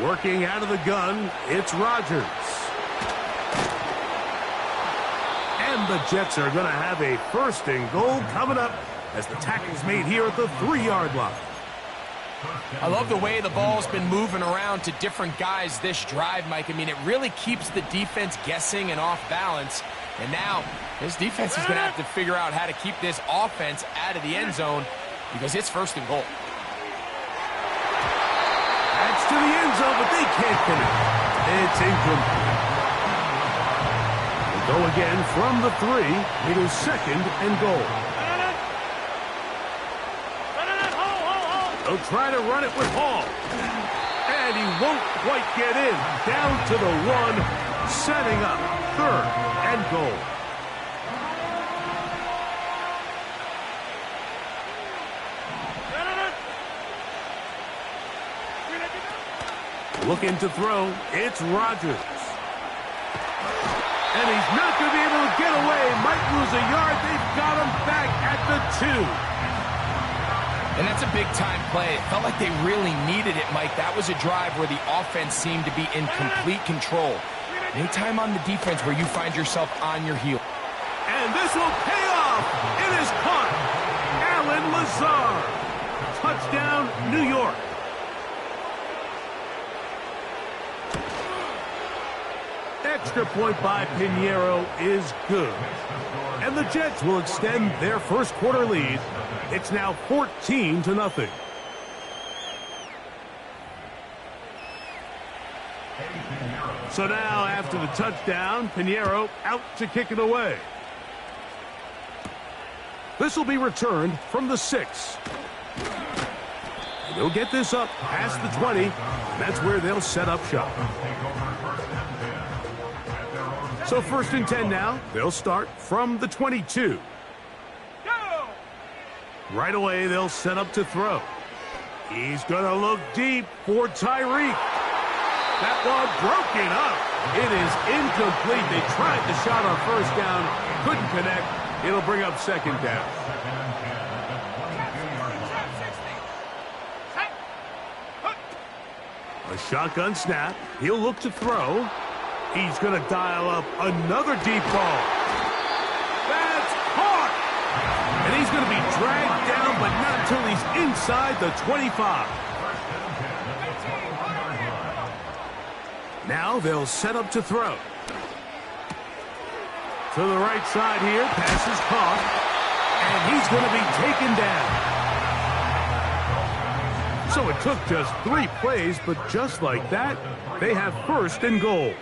[SPEAKER 9] Working out of the gun, it's Rodgers. And the Jets are going to have a first and goal coming up as the tackle's made here at the 3-yard line.
[SPEAKER 10] I love the way the ball's been moving around to different guys this drive, Mike. I mean, it really keeps the defense guessing and off balance. And now, this defense is going to have to figure out how to keep this offense out of the end zone because it's first and goal.
[SPEAKER 9] That's to the end zone, but they can't connect. It's incomplete. They go again from the 3. It is second and goal. They'll try to run it with Hall. And he won't quite get in. Down to the 1, setting up third and goal. Looking to throw. It's Rodgers. And he's not going to be able to get away. Might lose a yard. They've got him back at the 2.
[SPEAKER 10] And that's a big-time play. It felt like they really needed it, Mike. That was a drive where the offense seemed to be in complete control. Anytime on the defense where you find yourself on your heel.
[SPEAKER 9] And this will pay off. It is caught. Allen Lazard. Touchdown, New York. Extra point by Pinheiro is good. And the Jets will extend their first quarter lead. It's now 14-0. So now, after the touchdown, Pinheiro out to kick it away. This will be returned from the 6. And they'll get this up past the 20. And that's where they'll set up shop. So first and 10 now. They'll start from the 22. Right away, they'll set up to throw. He's going to look deep for Tyreek. That one broken up. It is incomplete. They tried the shot on first down. Couldn't connect. It'll bring up second down. shotgun snap. He'll look to throw. He's going to dial up another deep ball. That's caught! And he's going to be dragged down, but not until he's inside the 25. Now they'll set up to throw. To the right side here, pass is caught, and he's going to be taken down. So it took just 3 plays, but just like that, they have first and goal.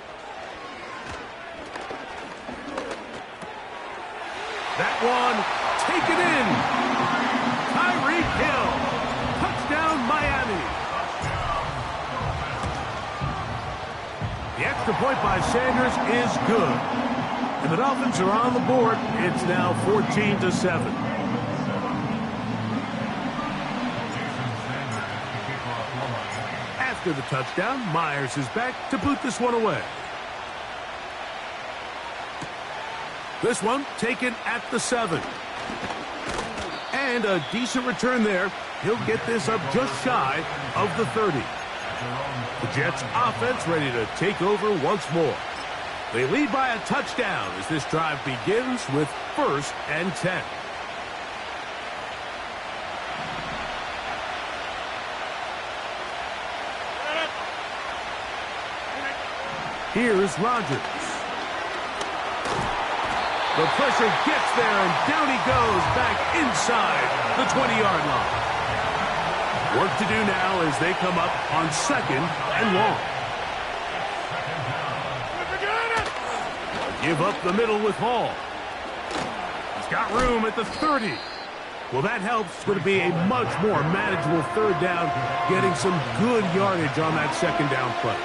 [SPEAKER 9] That one, taken in. Tyreek Hill, touchdown Miami. The extra point by Sanders is good. And the Dolphins are on the board. It's now 14-7. After the touchdown, Myers is back to boot this one away. This one taken at the 7. And a decent return there. He'll get this up just shy of the 30. The Jets offense ready to take over once more. They lead by a touchdown as this drive begins with 1st and 10. Here's Rodgers. The pressure gets there, and down he goes back inside the 20-yard line. Work to do now as they come up on 2nd and long. Give up the middle with Hall. He's got room at the 30. Well, that helps. It's going to be a much more manageable 3rd down, getting some good yardage on that 2nd down play.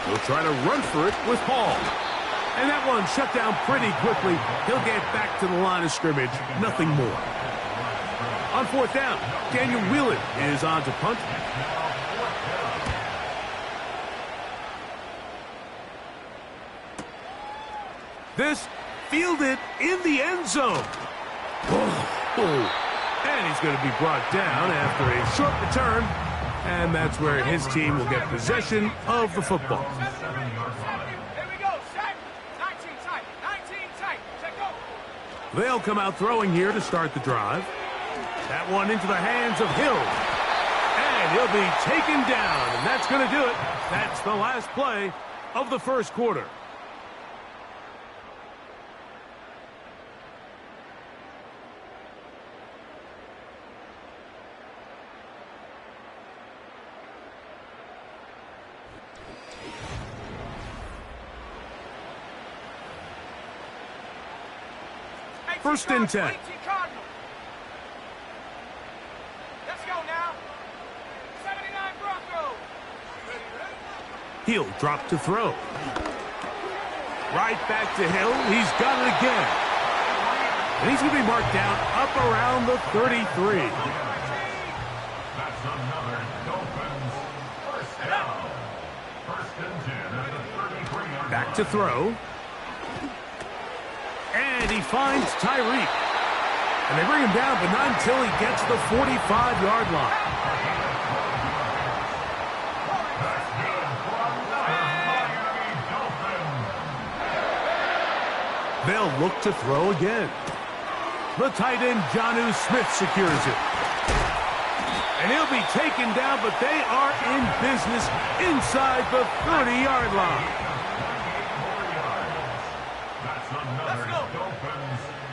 [SPEAKER 9] He'll try to run for it with Hall. And that one shut down pretty quickly. He'll get back to the line of scrimmage. Nothing more. On 4th down, Daniel Whelan is on to punt. This fielded in the end zone. And he's going to be brought down after a short return. And that's where his team will get possession of the football.
[SPEAKER 4] Here we go. Set. 19 tight. 19 tight. Check go.
[SPEAKER 9] They'll come out throwing here to start the drive. That one into the hands of Hill. And he'll be taken down. And that's going to do it. That's the last play of the 1st quarter. First and 10.
[SPEAKER 4] Let's go now. 79 Broncos.
[SPEAKER 9] He'll drop to throw. Right back to Hill. He's got it again. And he's going to be marked down up around the 33.
[SPEAKER 6] That's another Dolphins first down. 1st and 10 at the 33.
[SPEAKER 9] Back to throw. And he finds Tyreek. And they bring him down, but not until he gets to the 45-yard line. They'll look to throw again. The tight end, Jonnu Smith, secures it. And he'll be taken down, but they are in business inside the 30-yard line.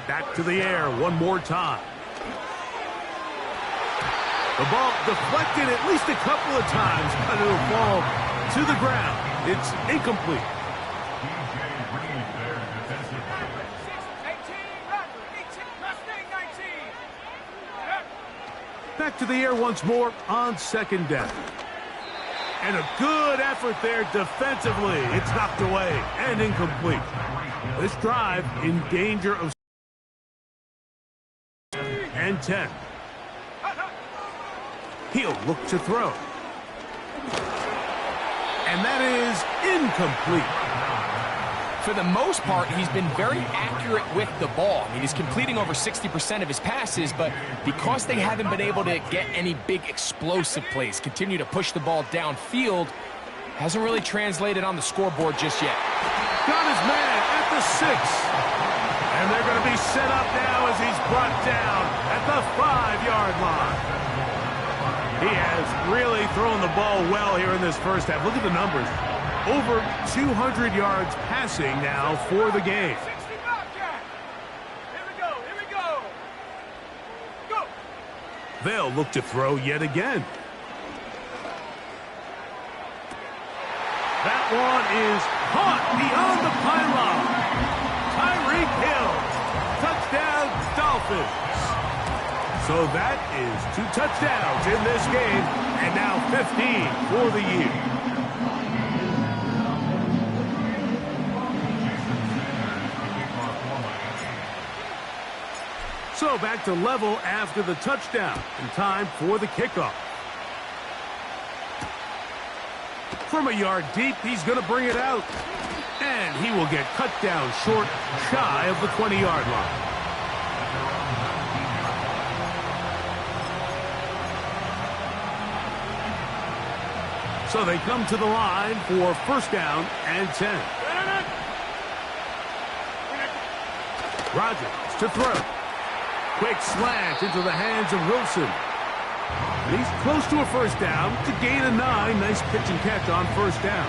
[SPEAKER 9] Back to the air one more time. The ball deflected at least a couple of times, but it'll fall to the ground. It's incomplete. Back to the air once more on 2nd down. And a good effort there defensively. It's knocked away and incomplete. This drive in danger of and 10. He'll look to throw. And that is incomplete.
[SPEAKER 10] For the most part, he's been very accurate with the ball. I mean, he's completing over 60% of his passes, but because they haven't been able to get any big explosive plays, continue to push the ball downfield, hasn't really translated on the scoreboard just yet.
[SPEAKER 9] Got his man at the 6. And they're going to be set up now as he's brought down at the 5-yard line. He has really thrown the ball well here in this first half. Look at the numbers. Over 200 yards passing now for the game.
[SPEAKER 4] 60 Bobcat. Here we go. Here we go. Go.
[SPEAKER 9] They'll look to throw yet again. That one is caught beyond the pylon. Tyreek Hill. Touchdown, Dolphins. So that is 2 touchdowns in this game, and now 15 for the year. So back to level after the touchdown, and time for the kickoff. From a yard deep, he's going to bring it out. And he will get cut down short, shy of the 20-yard line. So they come to the line for first down and 10. Rodgers to throw. Quick slant into the hands of Wilson. And he's close to a first down to gain a 9. Nice pitch and catch on first down.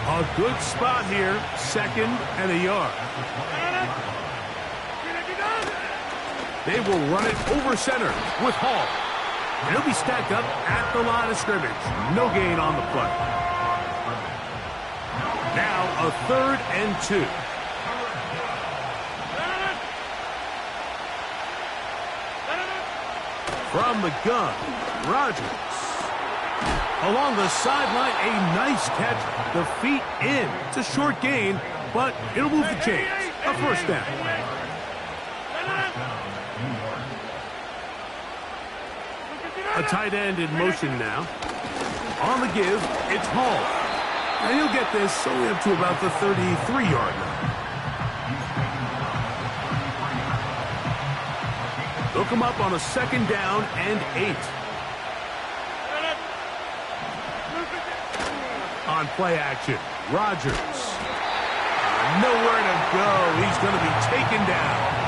[SPEAKER 9] A good spot here, 2nd and a yard. They will run it over center with Hall. And he'll be stacked up at the line of scrimmage. No gain on the play. Now a 3rd and 2. From the gun, Rodgers. Along the sideline, a nice catch. The feet in. It's a short gain, but it'll move the chains. A first down. A tight end in motion now. On the give, it's Hall. And he'll get this only up to about the 33-yard line. They'll come up on a 2nd down and 8. On play action, Rodgers. Nowhere to go. He's going to be taken down.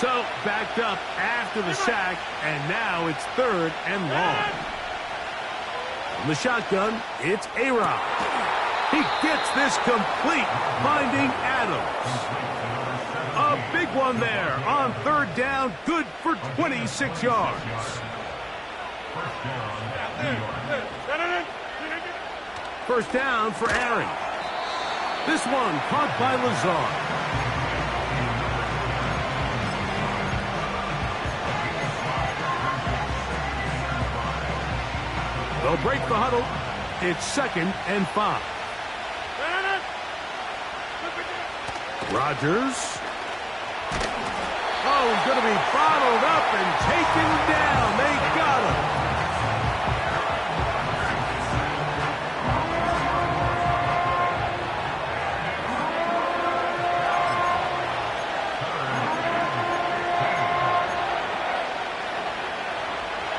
[SPEAKER 9] So, backed up after the sack, and now it's 3rd and long. From the shotgun, it's A-Rod. He gets this complete, finding Adams. A big one there on 3rd down, good for 26 yards. First down for Aaron. This one caught by Lazard. They'll break the huddle. It's 2nd and 5. Rodgers. Oh, he's going to be bottled up and taken down. They got him.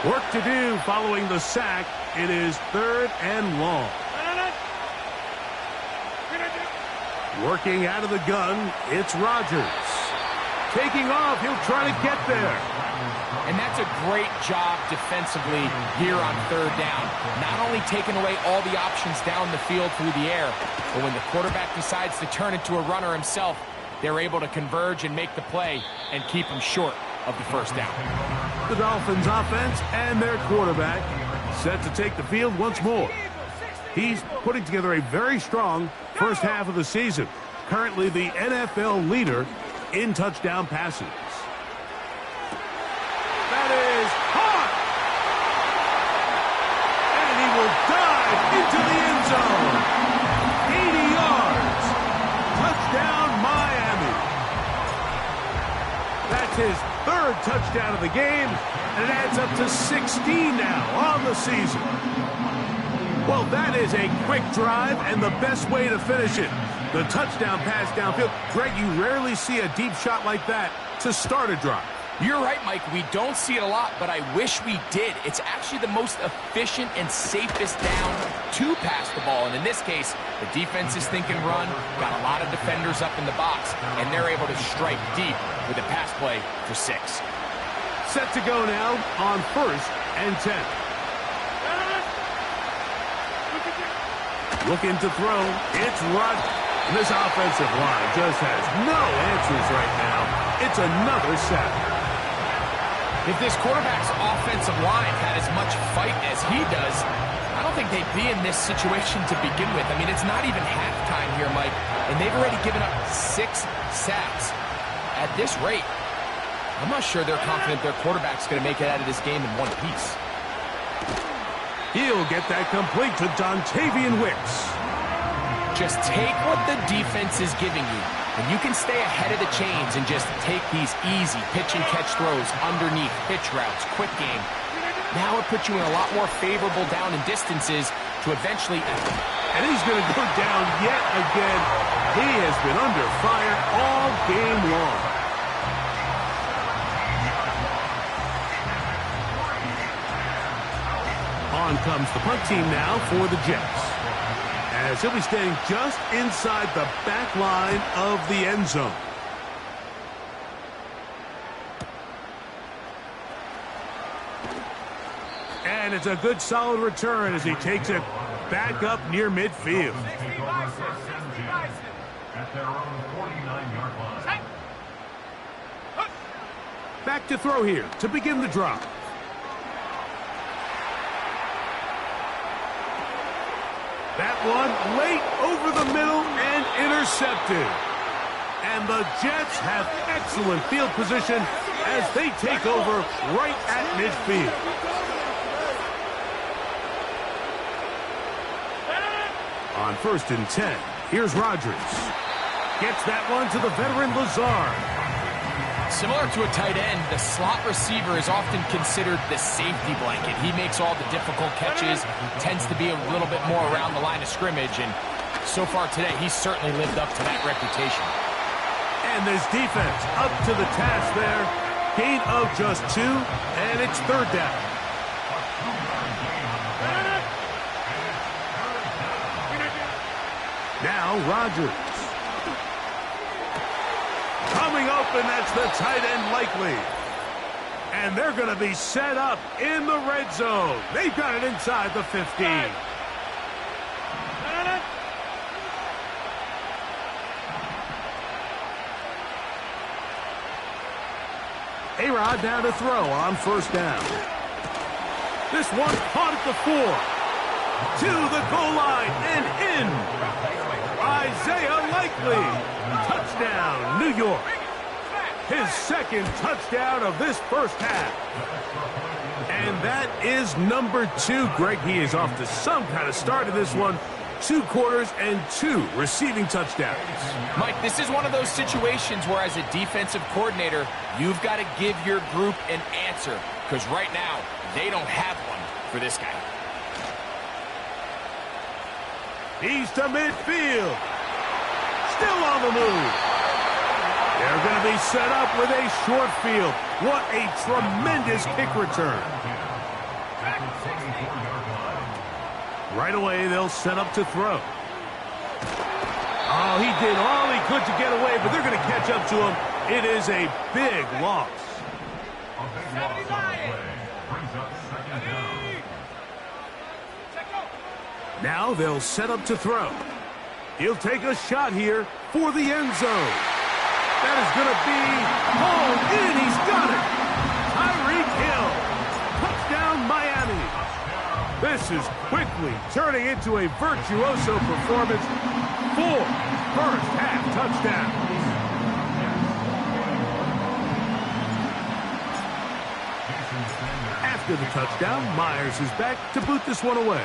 [SPEAKER 9] Work to do following the sack. It is 3rd and long. Working out of the gun, it's Rodgers. Taking off, he'll try to get there.
[SPEAKER 10] And that's a great job defensively here on 3rd down. Not only taking away all the options down the field through the air, but when the quarterback decides to turn into a runner himself, they're able to converge and make the play and keep him short of the first down.
[SPEAKER 9] The Dolphins offense and their quarterback set to take the field once more. He's putting together a very strong first half of the season. Currently the NFL leader in touchdown passes. That is caught! And he will dive into the end zone. 80 touchdown of the game, and it adds up to 16 now on the season. Well, that is a quick drive and the best way to finish it. The touchdown pass downfield. Greg, you rarely see a deep shot like that to start a drive.
[SPEAKER 10] You're right, Mike. We don't see it a lot, but I wish we did. It's actually the most efficient and safest down to pass the ball. And in this case, the defense is thinking run, got a lot of defenders up in the box, and they're able to strike deep with a pass play for 6.
[SPEAKER 9] Set to go now on 1st and 10. Looking to throw. It's Rodgers. This offensive line just has no answers right now. It's another sack.
[SPEAKER 10] If this quarterback's offensive line had as much fight as he does, I don't think they'd be in this situation to begin with. I mean, it's not even halftime here, Mike, and they've already given up 6 sacks. At this rate, I'm not sure they're confident their quarterback's going to make it out of this game in one piece.
[SPEAKER 9] He'll get that complete to Dontavian Wicks.
[SPEAKER 10] Just take what the defense is giving you, and you can stay ahead of the chains and just take these easy pitch-and-catch throws underneath, pitch routes, quick game. Now it puts you in a lot more favorable down and distances to eventually...
[SPEAKER 9] And he's going to go down yet again. He has been under fire all game long. On comes the punt team now for the Jets, as he'll be staying just inside the back line of the end zone. And it's a good solid return as he takes it back up near midfield.
[SPEAKER 6] At their own 49-yard line.
[SPEAKER 9] Back to throw here to begin the drive. That one late over the middle and intercepted. And the Jets have excellent field position as they take over right at midfield. On 1st and 10, here's Rodgers. Gets that one to the veteran Lazard.
[SPEAKER 10] Similar to a tight end, the slot receiver is often considered the safety blanket. He makes all the difficult catches, tends to be a little bit more around the line of scrimmage, and so far today, he's certainly lived up to that reputation.
[SPEAKER 9] And this defense up to the task there. Gain of just 2, and it's 3rd down. Now Rodgers. Coming open, that's the tight end likely. And they're going to be set up in the red zone. They've got it inside the 15. A-Rod down to throw on 1st down. This one caught at the 4. To the goal line and in. Isaiah Likely. Touchdown, New York. His 2nd touchdown of this first half. And that is number 2. Greg, he is off to some kind of start in this one. 2 quarters and 2 receiving touchdowns.
[SPEAKER 10] Mike, this is one of those situations where as a defensive coordinator, you've got to give your group an answer. Because right now, they don't have one for this guy.
[SPEAKER 9] He's to midfield. Still on the move. They're going to be set up with a short field. What a tremendous kick return. Right away, they'll set up to throw. Oh, he did all he could to get away, but they're going to catch up to him. It is a big loss.
[SPEAKER 6] A big loss on the play. Brings up 2nd down.
[SPEAKER 9] Now they'll set up to throw. He'll take a shot here for the end zone. That is going to be hauled in. He's got it. Tyreek Hill. Touchdown, Miami. This is quickly turning into a virtuoso performance. 4 first-half touchdowns. After the touchdown, Myers is back to boot this one away.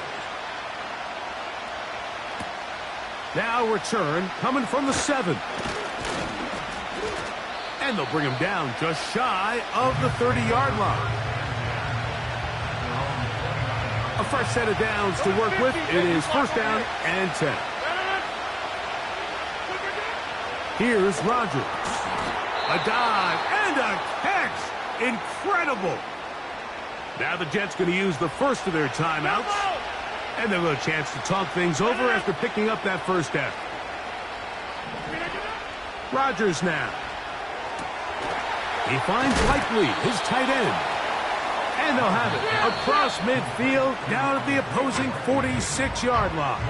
[SPEAKER 9] Now return coming from the 7. And they'll bring him down just shy of the 30-yard line. A fresh set of downs to work with. It is first down and 10. Here's Rodgers. A dive and a catch. Incredible. Now the Jets going to use the first of their timeouts. And they'll have a chance to talk things over after picking up that first down. Rodgers now. He finds Likely, his tight end. And they'll have it across midfield down at the opposing 46-yard line.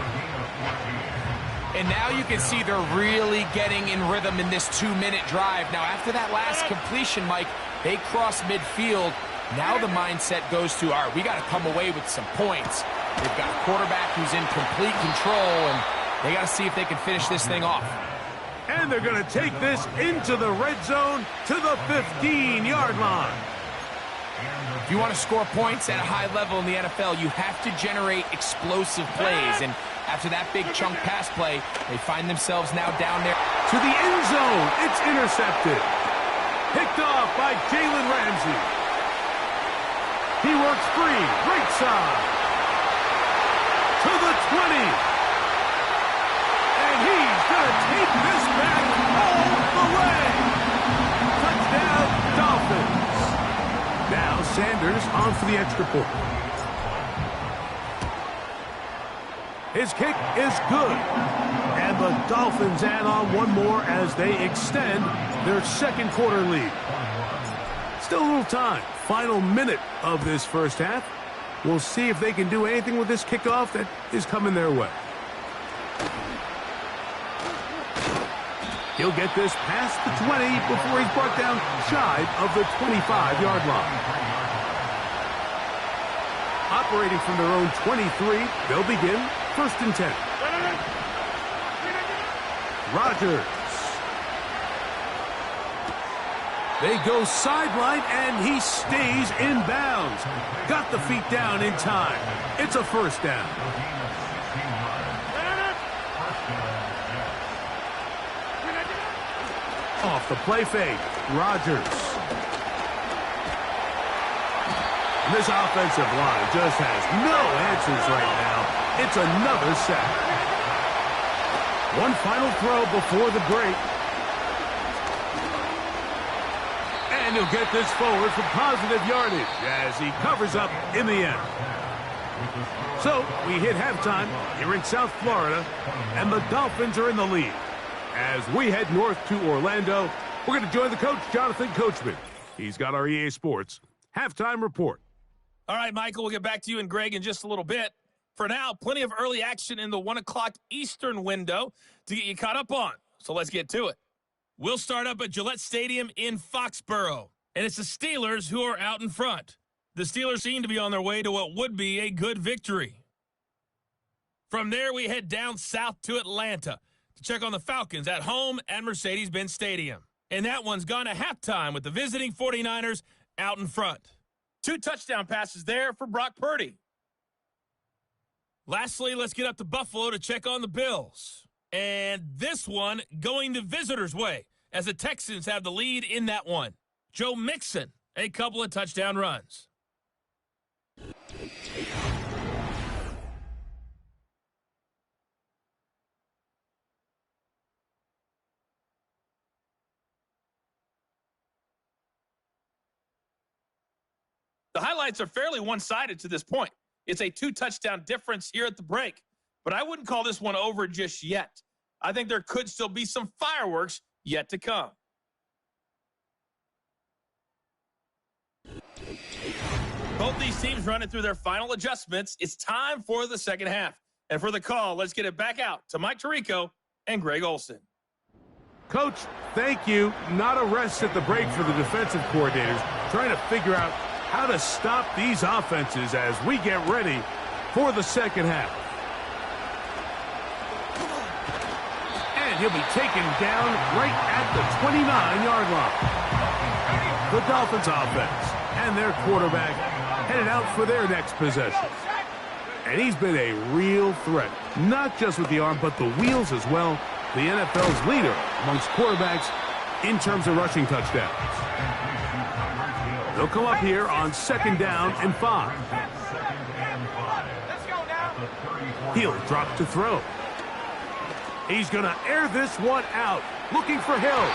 [SPEAKER 10] And now you can see they're really getting in rhythm in this 2-minute drive. Now, after that last completion, Mike, they cross midfield. Now the mindset goes to, all right, we got to come away with some points. They've got a quarterback who's in complete control, and they got to see if they can finish this thing off.
[SPEAKER 9] And they're going to take this into the red zone to the 15-yard line.
[SPEAKER 10] If you want to score points at a high level in the NFL, you have to generate explosive plays. And after that big chunk pass play, they find themselves now down there.
[SPEAKER 9] To the end zone. It's intercepted. Picked off by Jalen Ramsey. He works free. Right side. To the 20. And he's going to take this back all the way. Touchdown, Dolphins. Now Sanders on for the extra point. His kick is good. And the Dolphins add on one more as they extend their second quarter lead. Still a little time. Final minute of this first half. We'll see if they can do anything with this kickoff that is coming their way. He'll get this past the 20 before he's brought down shy of the 25-yard line. Operating from their own 23, they'll begin first and 10. Rodgers. They go sideline, and he stays in bounds. Got the feet down in time. It's a first down. Off the play fake, Rodgers. This offensive line just has no answers right now. It's another sack. One final throw before the break. And he'll get this forward for positive yardage as he covers up in the end. So we hit halftime here in South Florida, and the Dolphins are in the lead. As we head north to Orlando, we're going to join the coach, Jonathan Coachman. He's got our EA Sports halftime report.
[SPEAKER 8] All right, Michael, we'll get back to you and Greg in just a little bit. For now, plenty of early action in the 1 o'clock Eastern window to get you caught up on. So let's get to it. We'll start up at Gillette Stadium in Foxborough, and it's the Steelers who are out in front. The Steelers seem to be on their way to what would be a good victory. From there, we head down south to Atlanta to check on the Falcons at home at Mercedes-Benz Stadium. And that one's gone to halftime with the visiting 49ers out in front. 2 touchdown passes there for Brock Purdy. Lastly, let's get up to Buffalo to check on the Bills. And this one going the visitors' way as the Texans have the lead in that one. Joe Mixon, a couple of touchdown runs. The highlights are fairly one-sided to this point. It's a 2-touchdown difference here at the break. But I wouldn't call this one over just yet. I think there could still be some fireworks yet to come. Both these teams running through their final adjustments. It's time for the second half. And for the call, let's get it back out to Mike Tirico and Greg Olsen.
[SPEAKER 9] Coach, thank you. Not a rest at the break for the defensive coordinators, trying to figure out how to stop these offenses as we get ready for the second half. And he'll be taken down right at the 29-yard line. The Dolphins offense and their quarterback headed out for their next possession. And he's been a real threat, not just with the arm, but the wheels as well. The NFL's leader amongst quarterbacks in terms of rushing touchdowns. They'll come up here on 2nd down and 5.
[SPEAKER 4] Let's go now.
[SPEAKER 9] He'll drop to throw. He's going to air this one out, looking for Hill.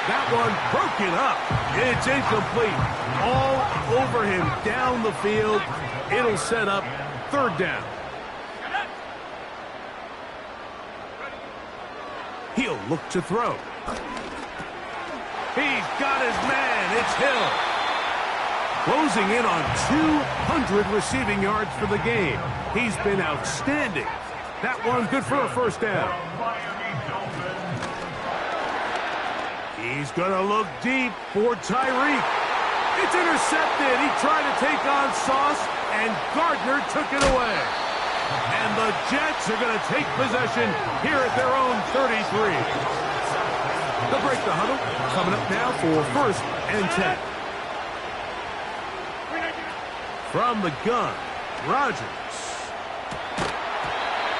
[SPEAKER 9] That one broken up. It's incomplete. All over him down the field. It'll set up 3rd down. He'll look to throw. He's got his man. It's Hill. Closing in on 200 receiving yards for the game. He's been outstanding. That one good for a 1st down. He's going to look deep for Tyreek. It's intercepted. He tried to take on Sauce, and Gardner took it away. And the Jets are going to take possession here at their own 33. They'll break the huddle. Coming up now for 1st and 10. From the gun, Rodgers.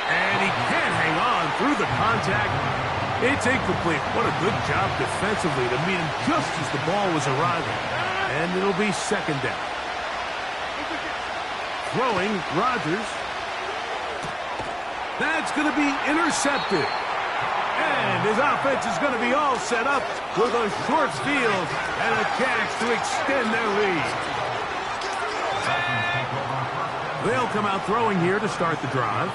[SPEAKER 9] And he can't hang on through the contact. It's incomplete. What a good job defensively to meet him just as the ball was arriving. And it'll be 2nd down. Throwing, Rodgers. That's going to be intercepted. And his offense is going to be all set up with a short field and a chance to extend their lead. They'll come out throwing here to start the drive.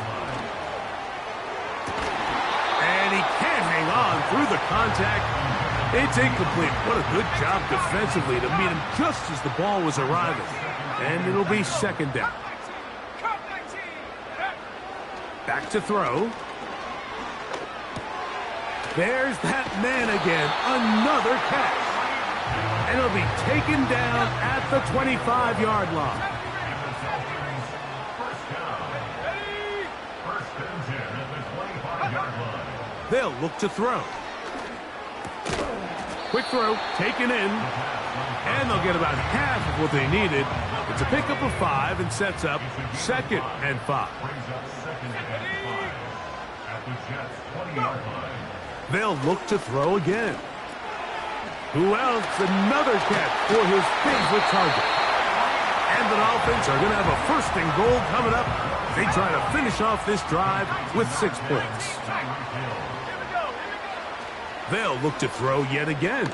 [SPEAKER 9] And he can't hang on through the contact. It's incomplete. What a good job defensively to meet him just as the ball was arriving. And it'll be 2nd down. Back to throw. There's that man again. Another catch. And it'll be taken down at the 25-yard line. They'll look to throw. Quick throw, taken in. And they'll get about half of what they needed. It's a pickup of 5 and sets up 2nd and 5. They'll look to throw again. Who else? Another catch for his favorite target. And the Dolphins are going to have a 1st and goal coming up. They try to finish off this drive with 6 points. They'll look to throw yet again.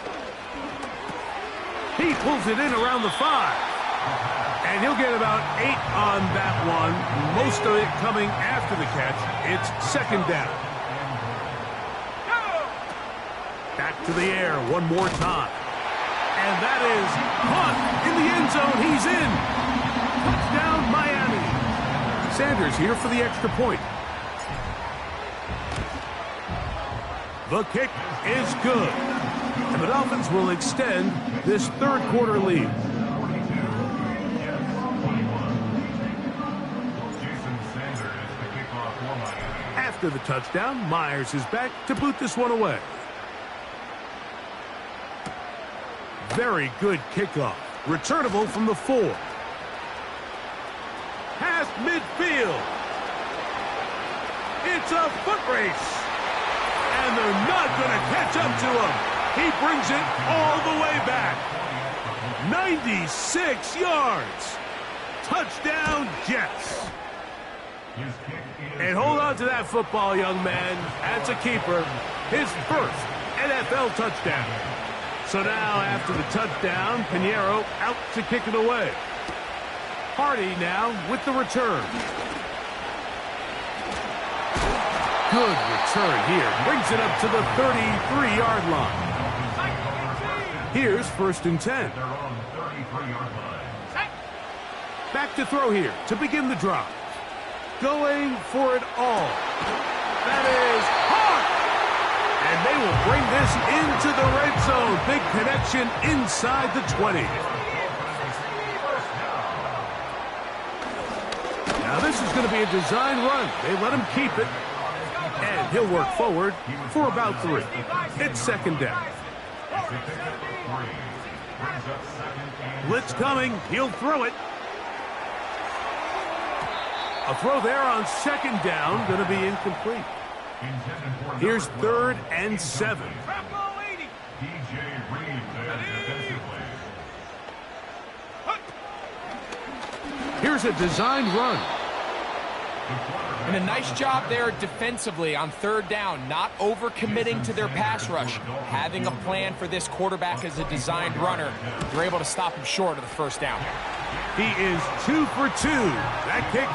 [SPEAKER 9] He pulls it in around the 5. And he'll get about 8 on that one. Most of it coming after the catch. It's 2nd down. Back to the air one more time. And that is caught in the end zone. He's in. Touchdown, Miami. Sanders here for the extra point. The kick is good. And the Dolphins will extend this 3rd quarter lead. After the touchdown, Myers is back to boot this one away. Very good kickoff. Returnable from the 4. Past midfield. It's a foot race. And they're not going to catch up to him. He brings it all the way back. 96 yards. Touchdown, Jets. And hold on to that football, young man. That's a keeper. His 1st NFL touchdown. So now, after the touchdown, Pinheiro out to kick it away. Hardy now with the return. Good return here. Brings it up to the 33-yard line. Here's 1st and 10. Back to throw here to begin the drive. Going for it all. That is hard. And they will bring this into the red zone. Big connection inside the 20. Now this is going to be a design run. They let him keep it. And he'll work forward for about 3. It's 2nd down. Blitz coming. He'll throw it. A throw there on 2nd down. Going to be incomplete. Here's 3rd and 7. Here's a designed run.
[SPEAKER 10] And a nice job there defensively on third down, not overcommitting to their pass rush. Having a plan for this quarterback as a designed runner, they're able to stop him short of the first down.
[SPEAKER 9] He is 2 for 2. That kick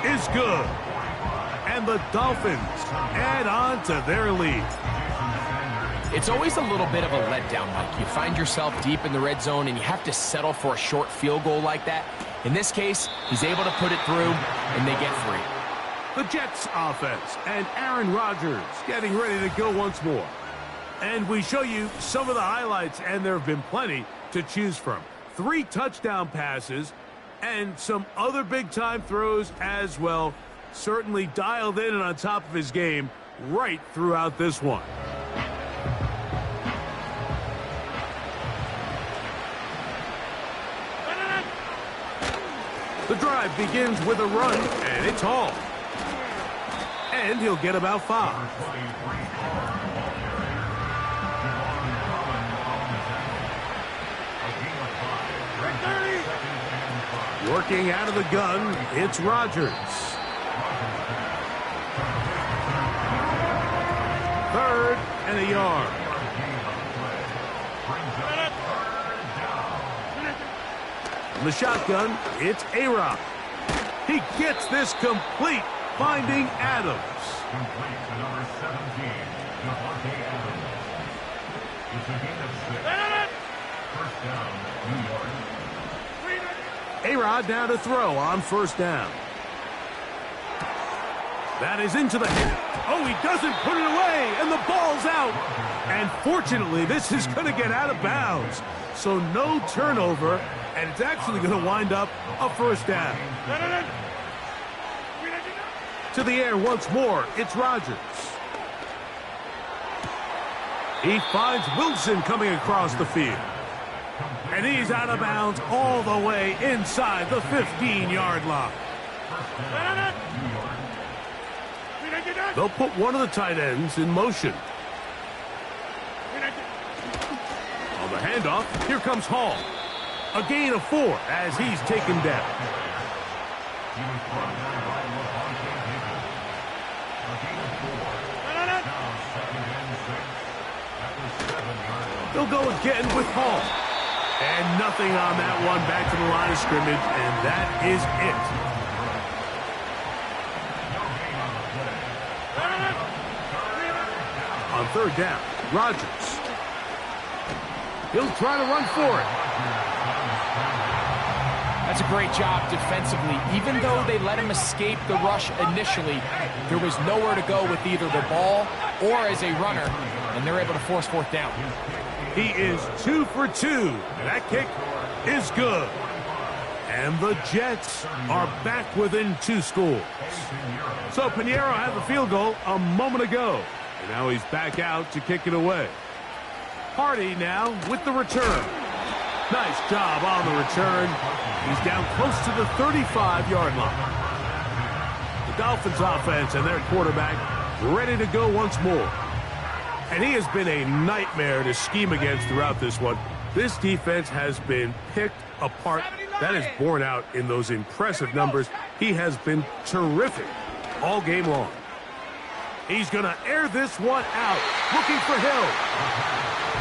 [SPEAKER 9] is good. And the Dolphins add on to their lead.
[SPEAKER 10] It's always a little bit of a letdown, Mike. You find yourself deep in the red zone and you have to settle for a short field goal like that. In this case, he's able to put it through, and they get 3.
[SPEAKER 9] The Jets offense and Aaron Rodgers getting ready to go once more. And we show you some of the highlights, and there have been plenty to choose from. 3 touchdown passes and some other big-time throws as well. Certainly dialed in and on top of his game right throughout this one. The drive begins with a run, and it's Hall. And he'll get about 5. Working out of the gun, it's Rodgers. 3rd and a yard. In the shotgun, it's A-Rock. He gets this complete, finding Adams.
[SPEAKER 6] Complete to number 17, Devontae Adams. It's a gain of 6. First down, New York.
[SPEAKER 9] A-Rod now to throw on first down. That is into the hand. Oh, he doesn't put it away, and the ball's out. And fortunately, this is going to get out of bounds. So no turnover, and it's actually going to wind up a first down. To the air once more, it's Rodgers. He finds Wilson coming across the field. And he's out of bounds all the way inside the 15-yard line. They'll put one of the tight ends in motion. On the handoff, here comes Hall. A gain of 4 as he's taken down. They'll go again with Hall. And nothing on that one, back to the line of scrimmage, and that is it. On third down, Rodgers. He'll try to run for it.
[SPEAKER 10] That's a great job defensively. Even though they let him escape the rush initially, there was nowhere to go with either the ball or as a runner, and they're able to force fourth down.
[SPEAKER 9] He is 2 for 2. That kick is good. And the Jets are back within 2 scores. So Pinheiro had the field goal a moment ago. And now he's back out to kick it away. Hardy now with the return. Nice job on the return. He's down close to the 35-yard line. The Dolphins offense and their quarterback ready to go once more. And he has been a nightmare to scheme against throughout this one. This defense has been picked apart. That is borne out in those impressive numbers. He has been terrific all game long. He's going to air this one out, looking for Hill.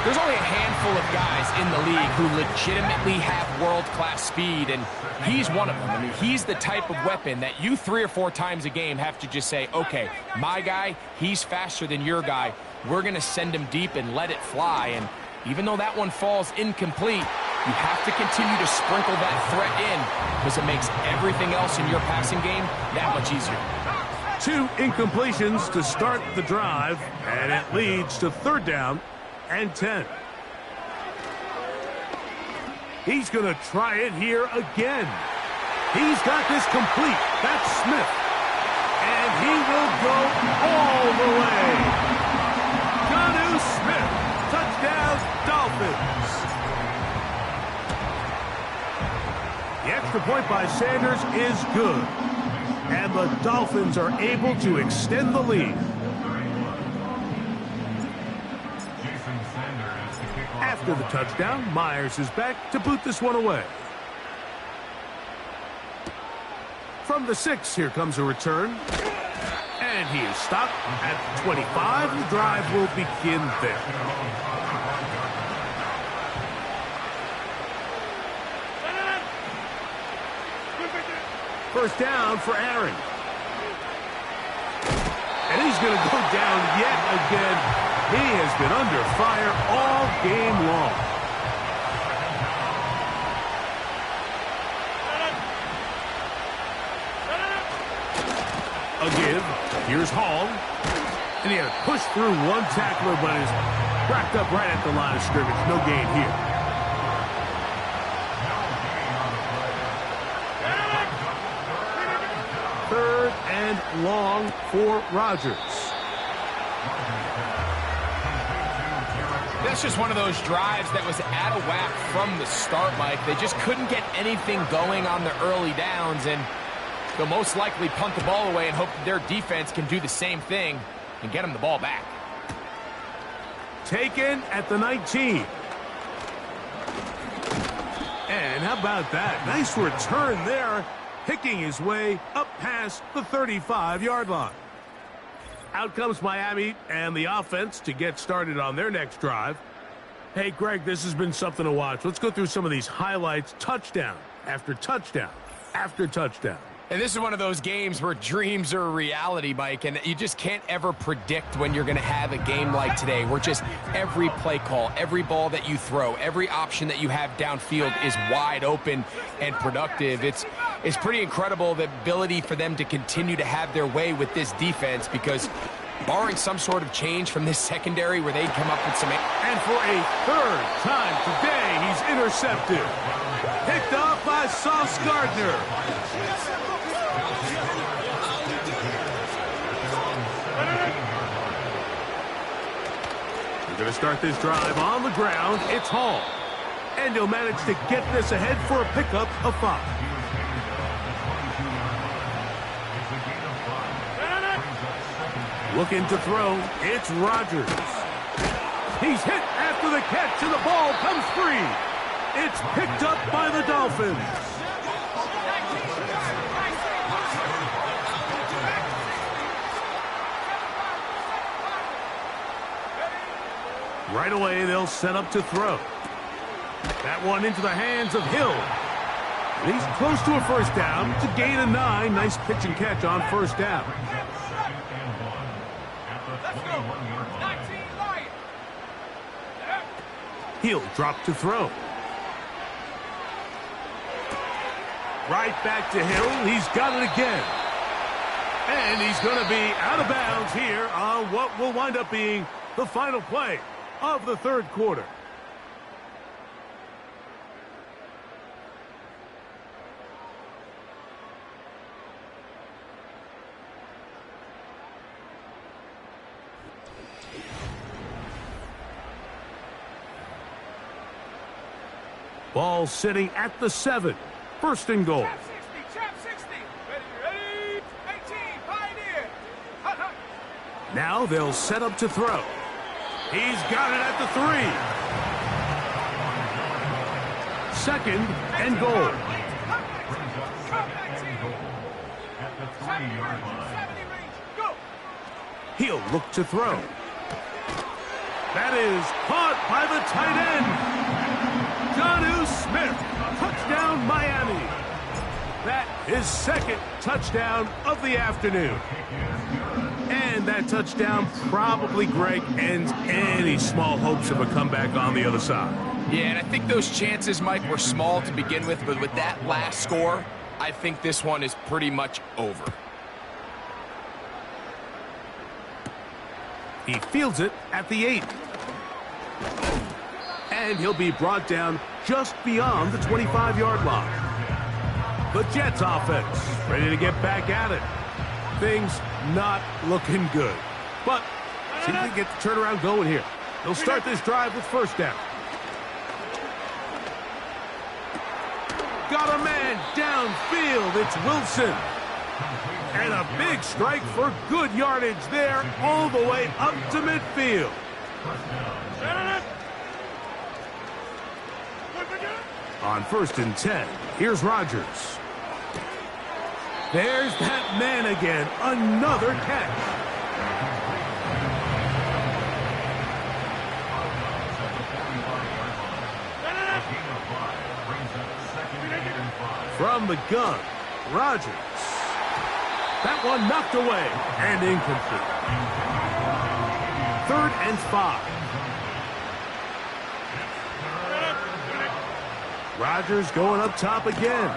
[SPEAKER 10] There's only a handful of guys in the league who legitimately have world-class speed, and he's one of them. I mean, he's the type of weapon that you 3 or 4 times a game have to just say, okay, my guy, he's faster than your guy. We're going to send him deep and let it fly. And even though that one falls incomplete, you have to continue to sprinkle that threat in because it makes everything else in your passing game that much easier.
[SPEAKER 9] 2 incompletions to start the drive, and it leads to third down and 10. He's going to try it here again. He's got this complete. That's Smith. And he will go all the way. Jonnu Smith, touchdown, Dolphins. The extra point by Sanders is good. And the Dolphins are able to extend the lead. After the touchdown, Myers is back to boot this one away. From the 6, here comes a return. And he is stopped at the 25. The drive will begin there. First down for Aaron. And he's going to go down yet again. He has been under fire all game long. A give. Here's Hall. And he had to push through one tackler, but is wrapped up right at the line of scrimmage. No gain here. Third and long for Rodgers.
[SPEAKER 10] That's just one of those drives that was out of whack from the start, Mike. They just couldn't get anything going on the early downs, and they'll most likely punt the ball away and hope that their defense can do the same thing and get them the ball back.
[SPEAKER 9] Taken at the 19. And how about that? Nice return there, picking his way up past the 35-yard line. Out comes Miami and the offense to get started on their next drive. Hey, Greg, this has been something to watch. Let's go through some of these highlights. Touchdown after touchdown after touchdown.
[SPEAKER 10] And this is one of those games where dreams are a reality, Mike, and you just can't ever predict when you're going to have a game like today, where just every play call, every ball that you throw, every option that you have downfield is wide open and productive. It's pretty incredible, the ability for them to continue to have their way with this defense, because barring some sort of change from this secondary where they'd come up with some...
[SPEAKER 9] And for a third time today, he's intercepted. Picked off by Sauce Gardner. We're going to start this drive on the ground. It's Hall. And he'll manage to get this ahead for a pickup of 5. Looking to throw. It's Rodgers. He's hit after the catch, and the ball comes free. It's picked up by the Dolphins. Right away, they'll set up to throw. That one into the hands of Hill. And he's close to a first down. It's a gain of 9. Nice pitch and catch on first down. Hill dropped to throw. Right back to Hill. He's got it again. And he's going to be out of bounds here on what will wind up being the final play of the third quarter. Ball sitting at the 7. First and goal.
[SPEAKER 4] Trap 60. Ready. 18. Pioneer.
[SPEAKER 9] Now they'll set up to throw. He's got it at the 3. Second and goal. He'll look to throw. That is caught by the tight end. Jonnu Smith, touchdown Miami. That is second touchdown of the afternoon. And that touchdown probably, Greg, ends any small hopes of a comeback on the other side.
[SPEAKER 10] Yeah, and I think those chances, Mike, were small to begin with, but with that last score, I think this one is pretty much over.
[SPEAKER 9] He fields it at the 8. And he'll be brought down just beyond the 25-yard line. The Jets offense ready to get back at it. Things not looking good. But see if they can get the turnaround going here. They'll start this drive with first down. Got a man downfield. It's Wilson. And a big strike for good yardage there all the way up to midfield. On 1st and 10, here's Rodgers. There's that man again. Another catch. From the gun, Rodgers. That one knocked away and incomplete. 3rd and 5. Rodgers going up top again.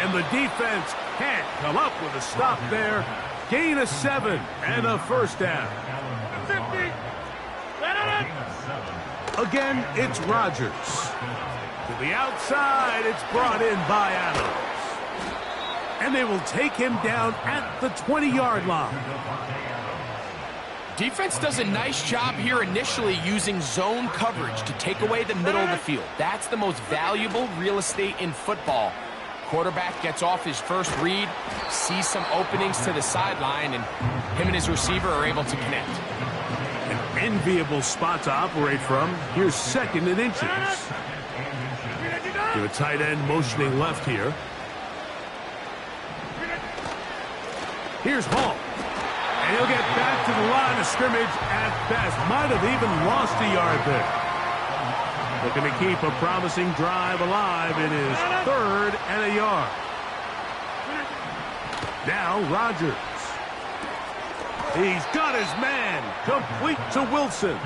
[SPEAKER 9] And the defense can't come up with a stop there. Gain of 7 and a first down. Again, it's Rodgers. To the outside, it's brought in by Adams. And they will take him down at the 20-yard line.
[SPEAKER 10] Defense does a nice job here initially using zone coverage to take away the middle of the field. That's the most valuable real estate in football. Quarterback gets off his first read, sees some openings to the sideline, and him and his receiver are able to connect.
[SPEAKER 9] An enviable spot to operate from. Here's 2nd and inches. The tight end motioning left here. Here's Hall. And he'll get back to the line of scrimmage at best. Might have even lost a yard there. Looking to keep a promising drive alive. It is 3rd and a yard. Now Rodgers. He's got his man. Complete to Wilson.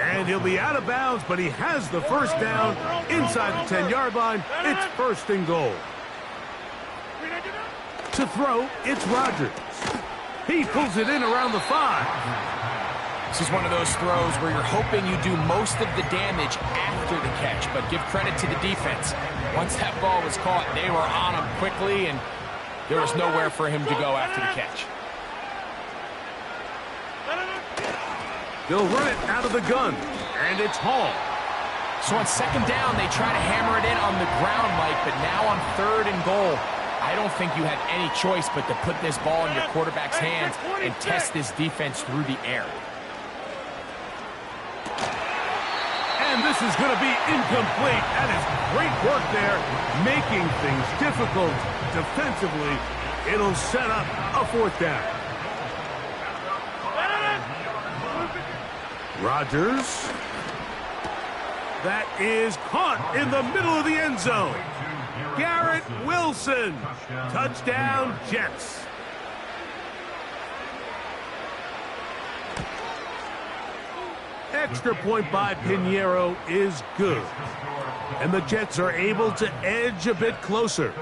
[SPEAKER 9] And he'll be out of bounds, but he has the first down inside the 10-yard line. It's 1st and goal. To throw, it's Rodgers. He pulls it in around the 5.
[SPEAKER 10] This is one of those throws where you're hoping you do most of the damage after the catch, but give credit to the defense. Once that ball was caught, they were on him quickly, and there was nowhere for him to go after the catch.
[SPEAKER 9] They'll run it out of the gun, and it's Hall.
[SPEAKER 10] So on 2nd down, they try to hammer it in on the ground, Mike, but now on 3rd and goal, I don't think you had any choice but to put this ball in your quarterback's hands and test this defense through the air.
[SPEAKER 9] And this is going to be incomplete. That is great work there, making things difficult defensively. It'll set up a 4th down. Rodgers. That is caught in the middle of the end zone. Garrett Wilson. Touchdown, Jets. Extra point by Pinheiro is good. And the Jets are able to edge a bit closer.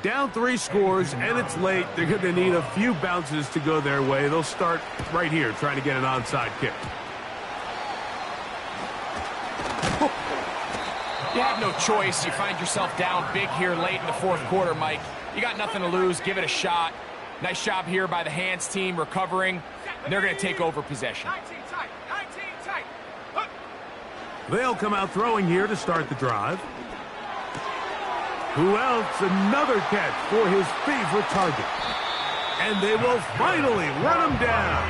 [SPEAKER 9] Down 3 scores, and it's late. They're going to need a few bounces to go their way. They'll start right here trying to get an onside kick.
[SPEAKER 10] You have no choice. You find yourself down big here late in the 4th quarter, Mike. You got nothing to lose. Give it a shot. Nice job here by the Hands team recovering. They're going to take over possession.
[SPEAKER 4] 19 tight. 19 tight. Hook.
[SPEAKER 9] They'll come out throwing here to start the drive. Who else? Another catch for his favorite target. And they will finally run him down.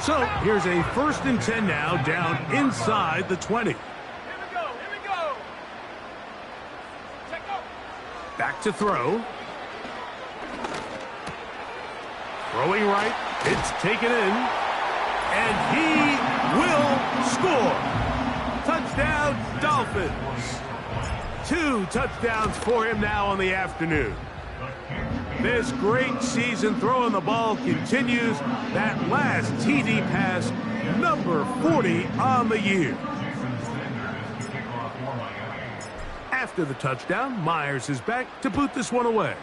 [SPEAKER 9] So here's a 1st and 10 now, down inside the 20.
[SPEAKER 4] Here we go. Here we go. Check go.
[SPEAKER 9] Back to throw. Throwing right. It's taken in. And he will score. Touchdown, Dolphins. 2 touchdowns for him now on the afternoon. This great season throwing the ball continues. That last TD pass, number 40 on the year. After the touchdown, Myers is back to boot this one away.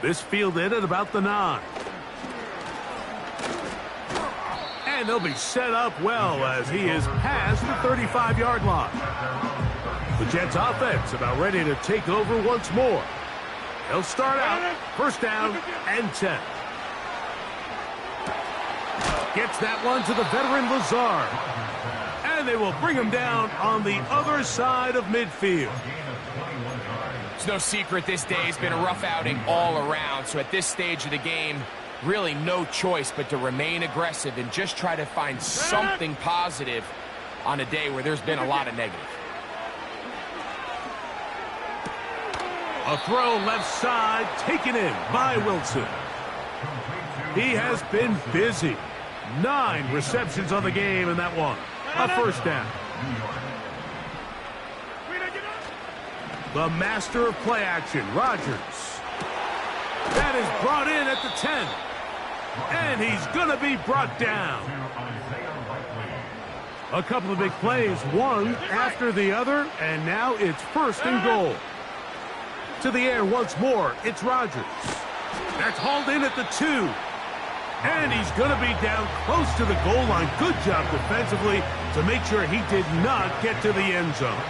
[SPEAKER 9] This fielded at about the 9. And they'll be set up well as he is past the 35-yard line. The Jets offense about ready to take over once more. They'll start out 1st down and 10. Gets that one to the veteran Lazard. And they will bring him down on the other side of midfield.
[SPEAKER 10] It's no secret this day has been a rough outing all around. So at this stage of the game, really no choice but to remain aggressive and just try to find something positive on a day where there's been a lot of negative.
[SPEAKER 9] A throw left side, taken in by Wilson. He has been busy. 9 receptions on the game in that one. A first down. The master of play action, Rodgers. That is brought in at the 10. And he's going to be brought down. A couple of big plays, one after the other, and now it's first and goal. To the air once more, it's Rodgers. That's hauled in at the 2. And he's going to be down close to the goal line. Good job defensively to make sure he did not get to the end zone.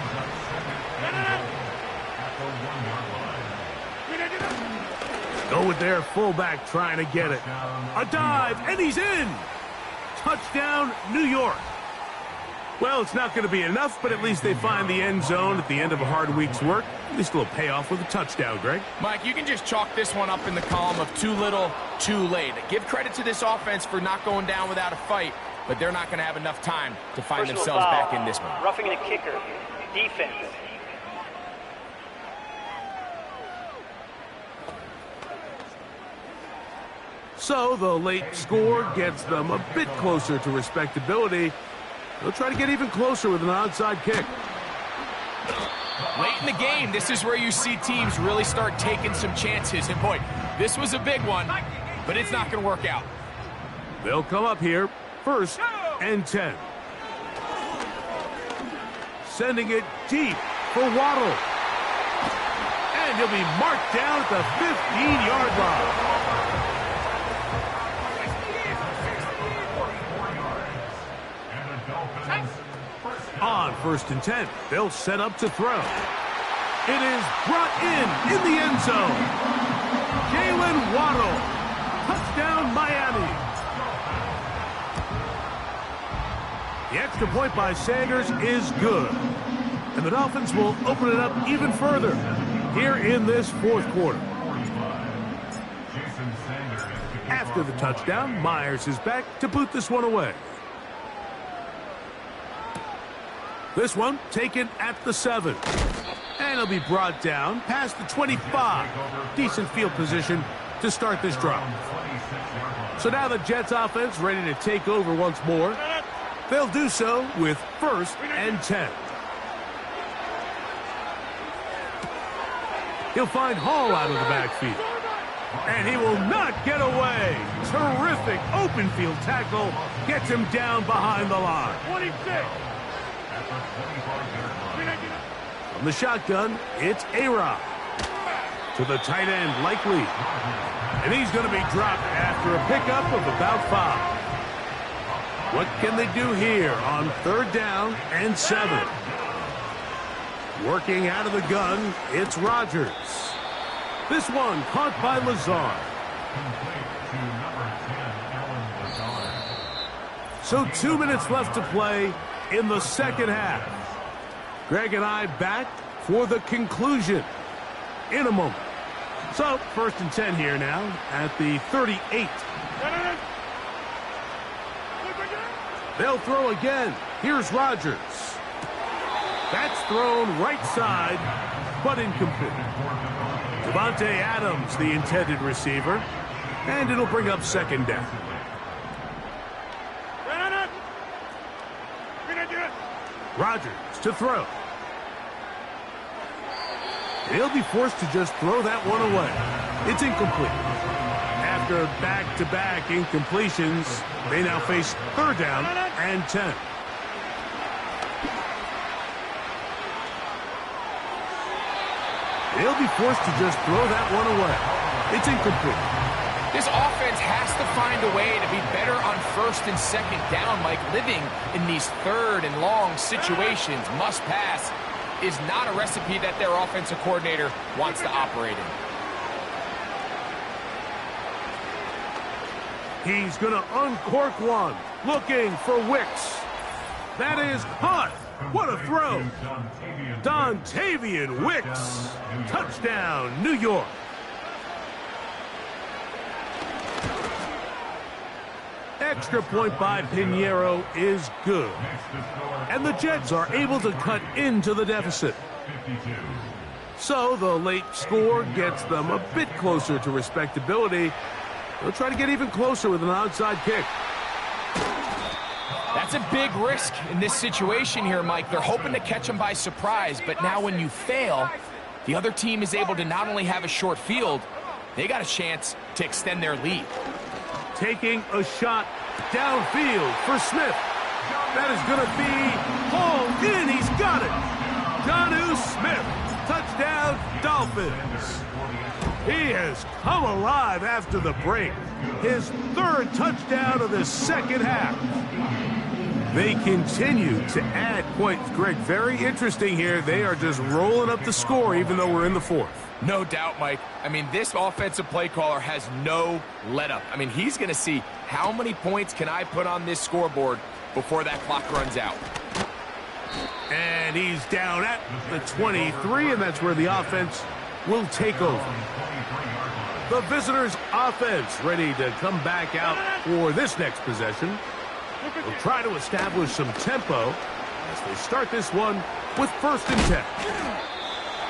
[SPEAKER 9] Go with their fullback trying to get it. A dive, and he's in. Touchdown, New York. Well, it's not going to be enough, but at least they find the end zone at the end of a hard week's work. At least a little payoff with a touchdown, Greg.
[SPEAKER 10] Mike, you can just chalk this one up in the column of too little, too late. Give credit to this offense for not going down without a fight, but they're not going to have enough time to find themselves back in this one.
[SPEAKER 11] Roughing the kicker. Defense.
[SPEAKER 9] So the late score gets them a bit closer to respectability. They'll try to get even closer with an onside kick.
[SPEAKER 10] Late in the game, this is where you see teams really start taking some chances. And boy, this was a big one, but it's not going to work out.
[SPEAKER 9] They'll come up here, first and 10. Sending it deep for Waddle. And he'll be marked down at the 15-yard line. On first and 10, they'll set up to throw. It is brought in the end zone. Jalen Waddle. Touchdown, Miami. The extra point by Sanders is good. And the Dolphins will open it up even further here in this fourth quarter. After the touchdown, Myers is back to boot this one away. This one taken at the 7. And it'll be brought down past the 25. Decent field position to start this drive. So now the Jets offense ready to take over once more. They'll do so with first and 10. He'll find Hall out of the backfield. And he will not get away. Terrific open field tackle. Gets him down behind the line. 26. From the shotgun, it's A-Rod. To the tight end, Likely. And he's going to be dropped after a pickup of about 5. What can they do here on third down and 7? Working out of the gun, it's Rodgers. This one caught by Lazard. So 2 minutes left to play in the second half. Greg and I back for the conclusion in a moment. So first and 10 here now at the 38. They'll throw again. Here's Rodgers. That's thrown right side, but incomplete. Devontae Adams, the intended receiver, and it'll bring up second down. Rodgers to throw. He'll be forced to just throw that one away. It's incomplete. After back-to-back incompletions, they now face third down and 10. They'll be forced to just throw that one away. It's incomplete.
[SPEAKER 10] This offense has to find a way to be better on first and second down, Mike. Living in these third and long situations, must pass, is not a recipe that their offensive coordinator wants to operate in.
[SPEAKER 9] He's going to uncork one, looking for Wicks. That is caught. What a throw. Dontavian Wicks. Touchdown, New York. extra point by Pinheiro is good. And the Jets are able to cut into the deficit. So the late score gets them a bit closer to respectability. They'll try to get even closer with an outside kick.
[SPEAKER 10] That's a big risk in this situation here, Mike. They're hoping to catch them by surprise, but now when you fail, the other team is able to not only have a short field, they got a chance to extend their lead.
[SPEAKER 9] Taking a shot downfield for Smith. That is going to be hauled in. He's got it. Jonnu Smith. Touchdown, Dolphins. He has come alive after the break. His third touchdown of the second half. They continue to add points. Greg, very interesting here. They are just rolling up the score even though we're in the fourth.
[SPEAKER 10] No doubt, Mike. I mean, this offensive play caller has no let-up. I mean, he's going to see how many points can I put on this scoreboard before that clock runs out.
[SPEAKER 9] And he's down at the 23, and that's where the offense will take over. The visitors' offense ready to come back out for this next possession. They'll try to establish some tempo as they start this one with 1st and 10.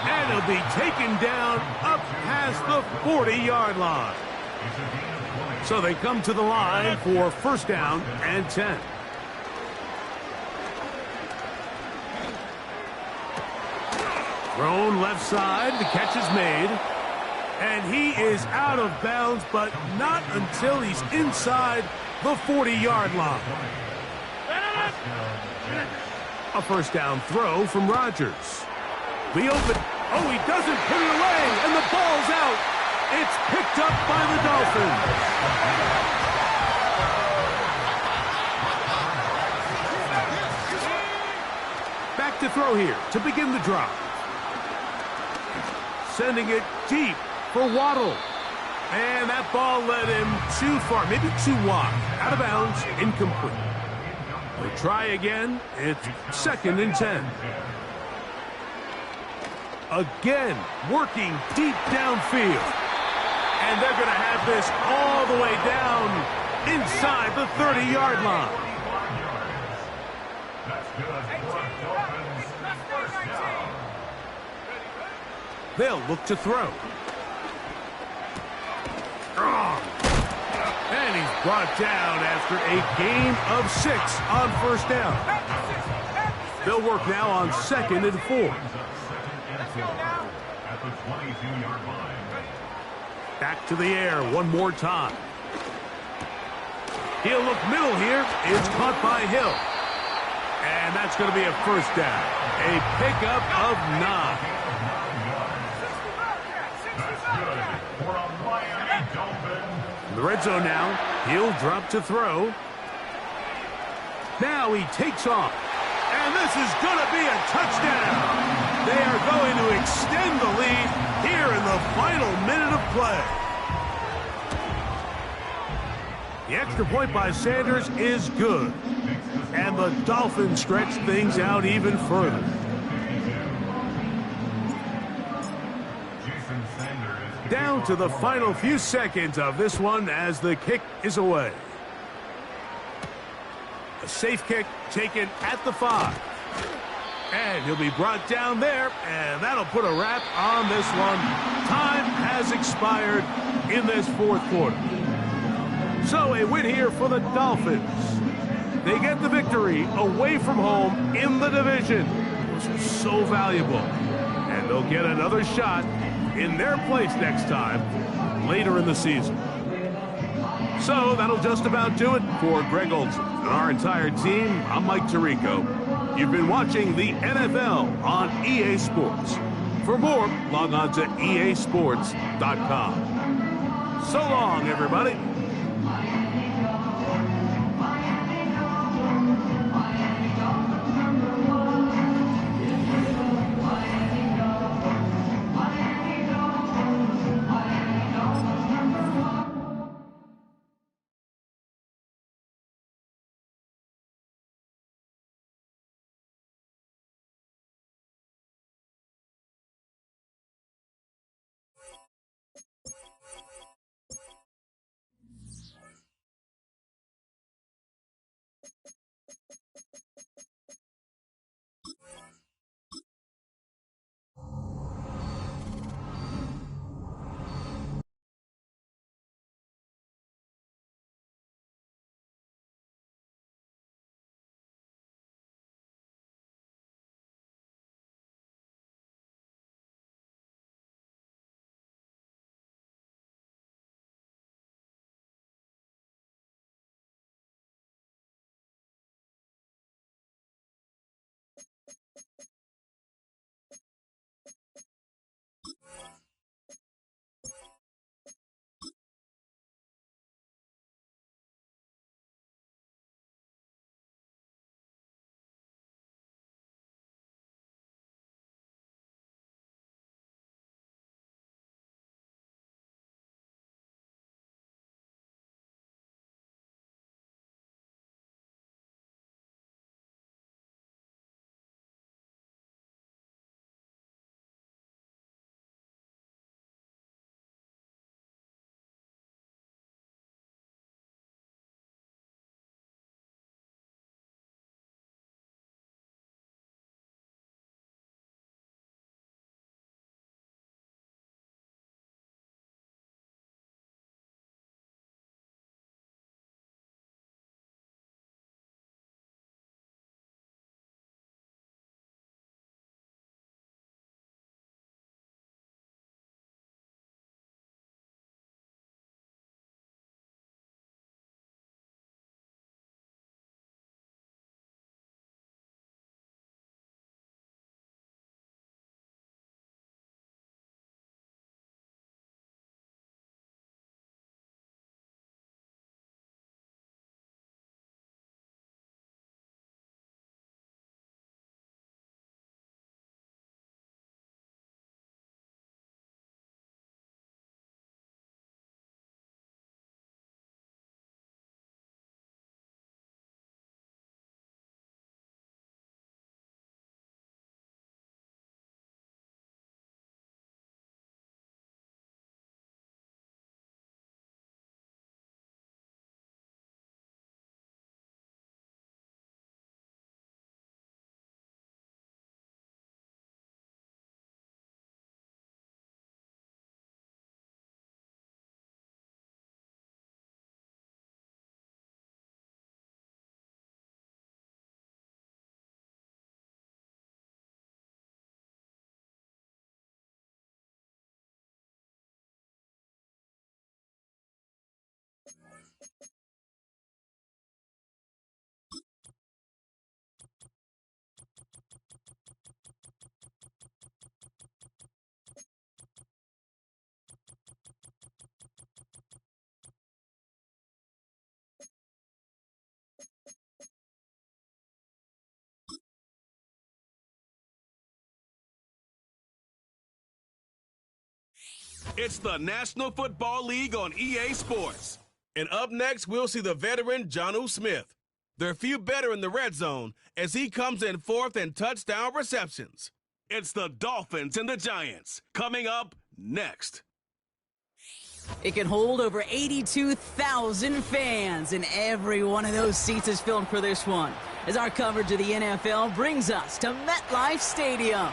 [SPEAKER 9] And he'll be taken down up past the 40-yard line. So they come to the line for 1st down and 10. Thrown left side, the catch is made. And he is out of bounds, but not until he's inside the 40-yard line. A 1st down throw from Rodgers. The open, he doesn't put it away, and the ball's out. It's picked up by the Dolphins. Back to throw here to begin the drive. Sending it deep for Waddle. And that ball led him too far, maybe too wide. Out of bounds, incomplete. They'll try again. It's 2nd and 10. Again, working deep downfield. And they're going to have this all the way down inside the 30-yard line. They'll look to throw. And he's brought down after a gain of 6 on 1st down. They'll work now on 2nd and 4. Back to the air one more time. He'll look middle here. It's caught by Hill. And that's going to be a 1st down. A pickup of 9. In the red zone now, he'll drop to throw. Now he takes off. And this is going to be a touchdown. They are going to extend the lead here in the final minute of play. The extra point by Sanders is good. And the Dolphins stretch things out even further. Down to the final few seconds of this one as the kick is away. A safe kick taken at the 5. And he'll be brought down there, and that'll put a wrap on this one. Time has expired in this 4th quarter. So a win here for the Dolphins. They get the victory away from home in the division. This was so valuable. And they'll get another shot in their place next time later in the season. So that'll just about do it for Greg Olson and our entire team. I'm Mike Tirico. You've been watching the NFL on EA Sports. For more, log on to easports.com. So long, everybody.
[SPEAKER 1] It's the National Football League on EA Sports. And up next, we'll see the veteran Jonnu Smith. There are few better in the red zone as he comes in fourth in touchdown receptions. It's the Dolphins and the Giants coming up next.
[SPEAKER 12] It can hold over 82,000 fans, and every one of those seats is filled for this one, as our coverage of the NFL brings us to MetLife Stadium.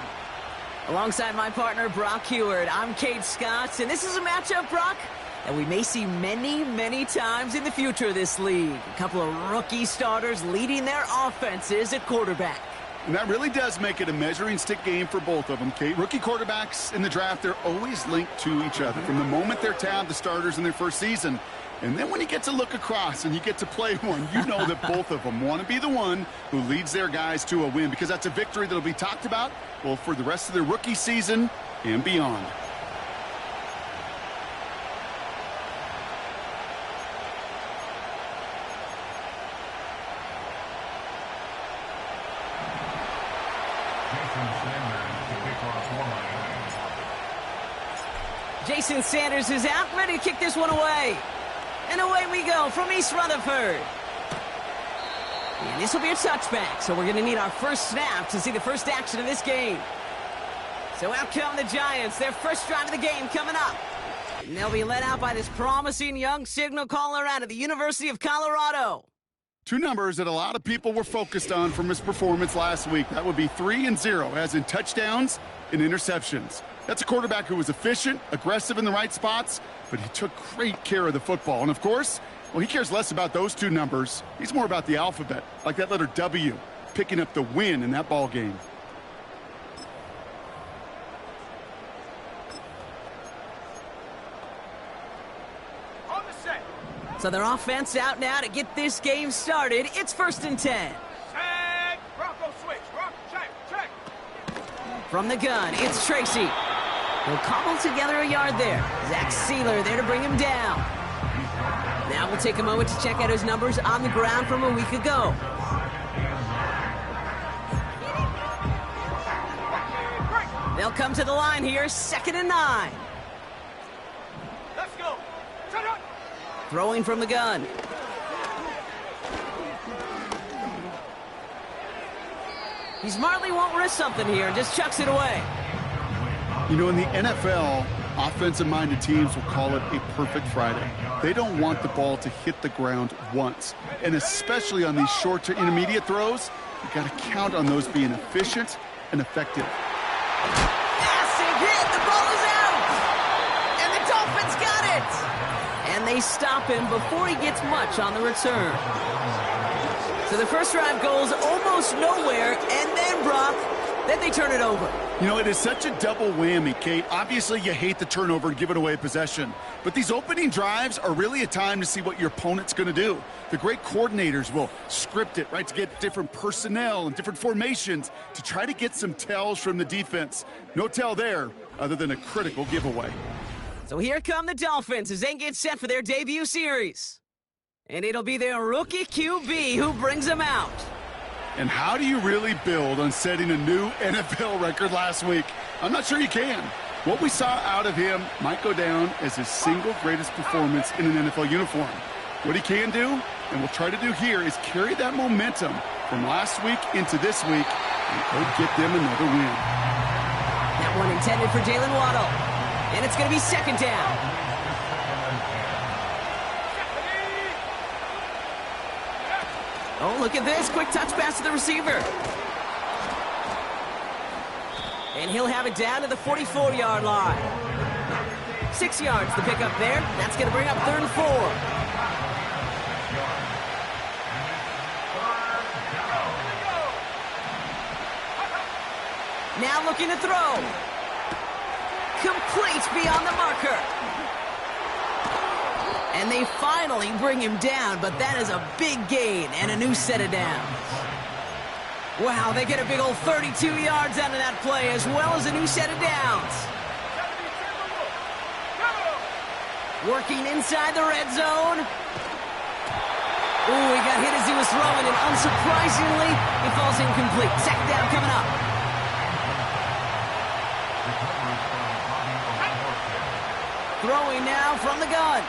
[SPEAKER 12] Alongside my partner, Brock Heward, I'm Kate Scott, and this is a matchup, Brock, that we may see many, many times in the future of this league. A couple of rookie starters leading their offenses at quarterback.
[SPEAKER 13] And that really does make it a measuring stick game for both of them, Kate. Rookie quarterbacks in the draft, they're always linked to each other from the moment they're tabbed the starters in their first season. And then when you get to look across and you get to play one, you know that both of them want to be the one who leads their guys to a win, because that's a victory that will be talked about, well, for the rest of their rookie season and beyond.
[SPEAKER 12] Jason Sanders is out, ready to kick this one away. And away we go from East Rutherford. And this will be a touchback, so we're going to need our first snap to see the first action of this game. So out come the Giants, their first drive of the game coming up. And they'll be led out by this promising young signal caller out of the University of Colorado.
[SPEAKER 13] Two numbers that a lot of people were focused on from his performance last week. That would be 3 and 0, as in touchdowns and interceptions. That's a quarterback who was efficient, aggressive in the right spots, but he took great care of the football. And, of course, well, he cares less about those two numbers. He's more about the alphabet, like that letter W, picking up the win in that ball game.
[SPEAKER 4] On the set.
[SPEAKER 12] So their offense out now to get this game started. It's 1st and 10.
[SPEAKER 4] Set. Bronco switch. Bronco check.
[SPEAKER 12] From the gun, it's Tracy. He'll cobble together a yard there. Zach Sealer there to bring him down. Now we'll take a moment to check out his numbers on the ground from a week ago. They'll come to the line here, 2nd and 9.
[SPEAKER 4] Let's go. Shut up.
[SPEAKER 12] Throwing from the gun. He smartly won't risk something here, just chucks it away.
[SPEAKER 13] You know, in the NFL, offensive-minded teams will call it a perfect Friday. They don't want the ball to hit the ground once. And especially on these short to intermediate throws, you got to count on those being efficient and effective.
[SPEAKER 12] Massive hit! The ball is out! And the Dolphins got it! And they stop him before he gets much on the return. So the first drive goes almost nowhere, and then, Brock, then they turn it over.
[SPEAKER 13] You know, it is such a double whammy, Kate. Obviously, you hate the turnover and giving away possession. But these opening drives are really a time to see what your opponent's going to do. The great coordinators will script it, right, to get different personnel and different formations to try to get some tells from the defense. No tell there other than a critical giveaway.
[SPEAKER 12] So here come the Dolphins as they get set for their debut series. And it'll be their rookie QB who brings them out.
[SPEAKER 13] And how do you really build on setting a new NFL record last week? I'm not sure you can. What we saw out of him might go down as his single greatest performance in an NFL uniform. What he can do, and we'll try to do here, is carry that momentum from last week into this week and go get them another win.
[SPEAKER 12] That one intended for Jalen Waddle. And it's going to be 2nd down. Oh, look at this. Quick touch pass to the receiver. And he'll have it down to the 44-yard line. 6 yards to pick up there. That's going to bring up 3rd and 4. Now looking to throw. Complete beyond the marker. And they finally bring him down, but that is a big gain and a new set of downs. Wow, they get a big old 32 yards out of that play, as well as a new set of downs. Working inside the red zone. Ooh, he got hit as he was throwing, and unsurprisingly, he falls incomplete. 2nd down coming up. throwing now from the gun.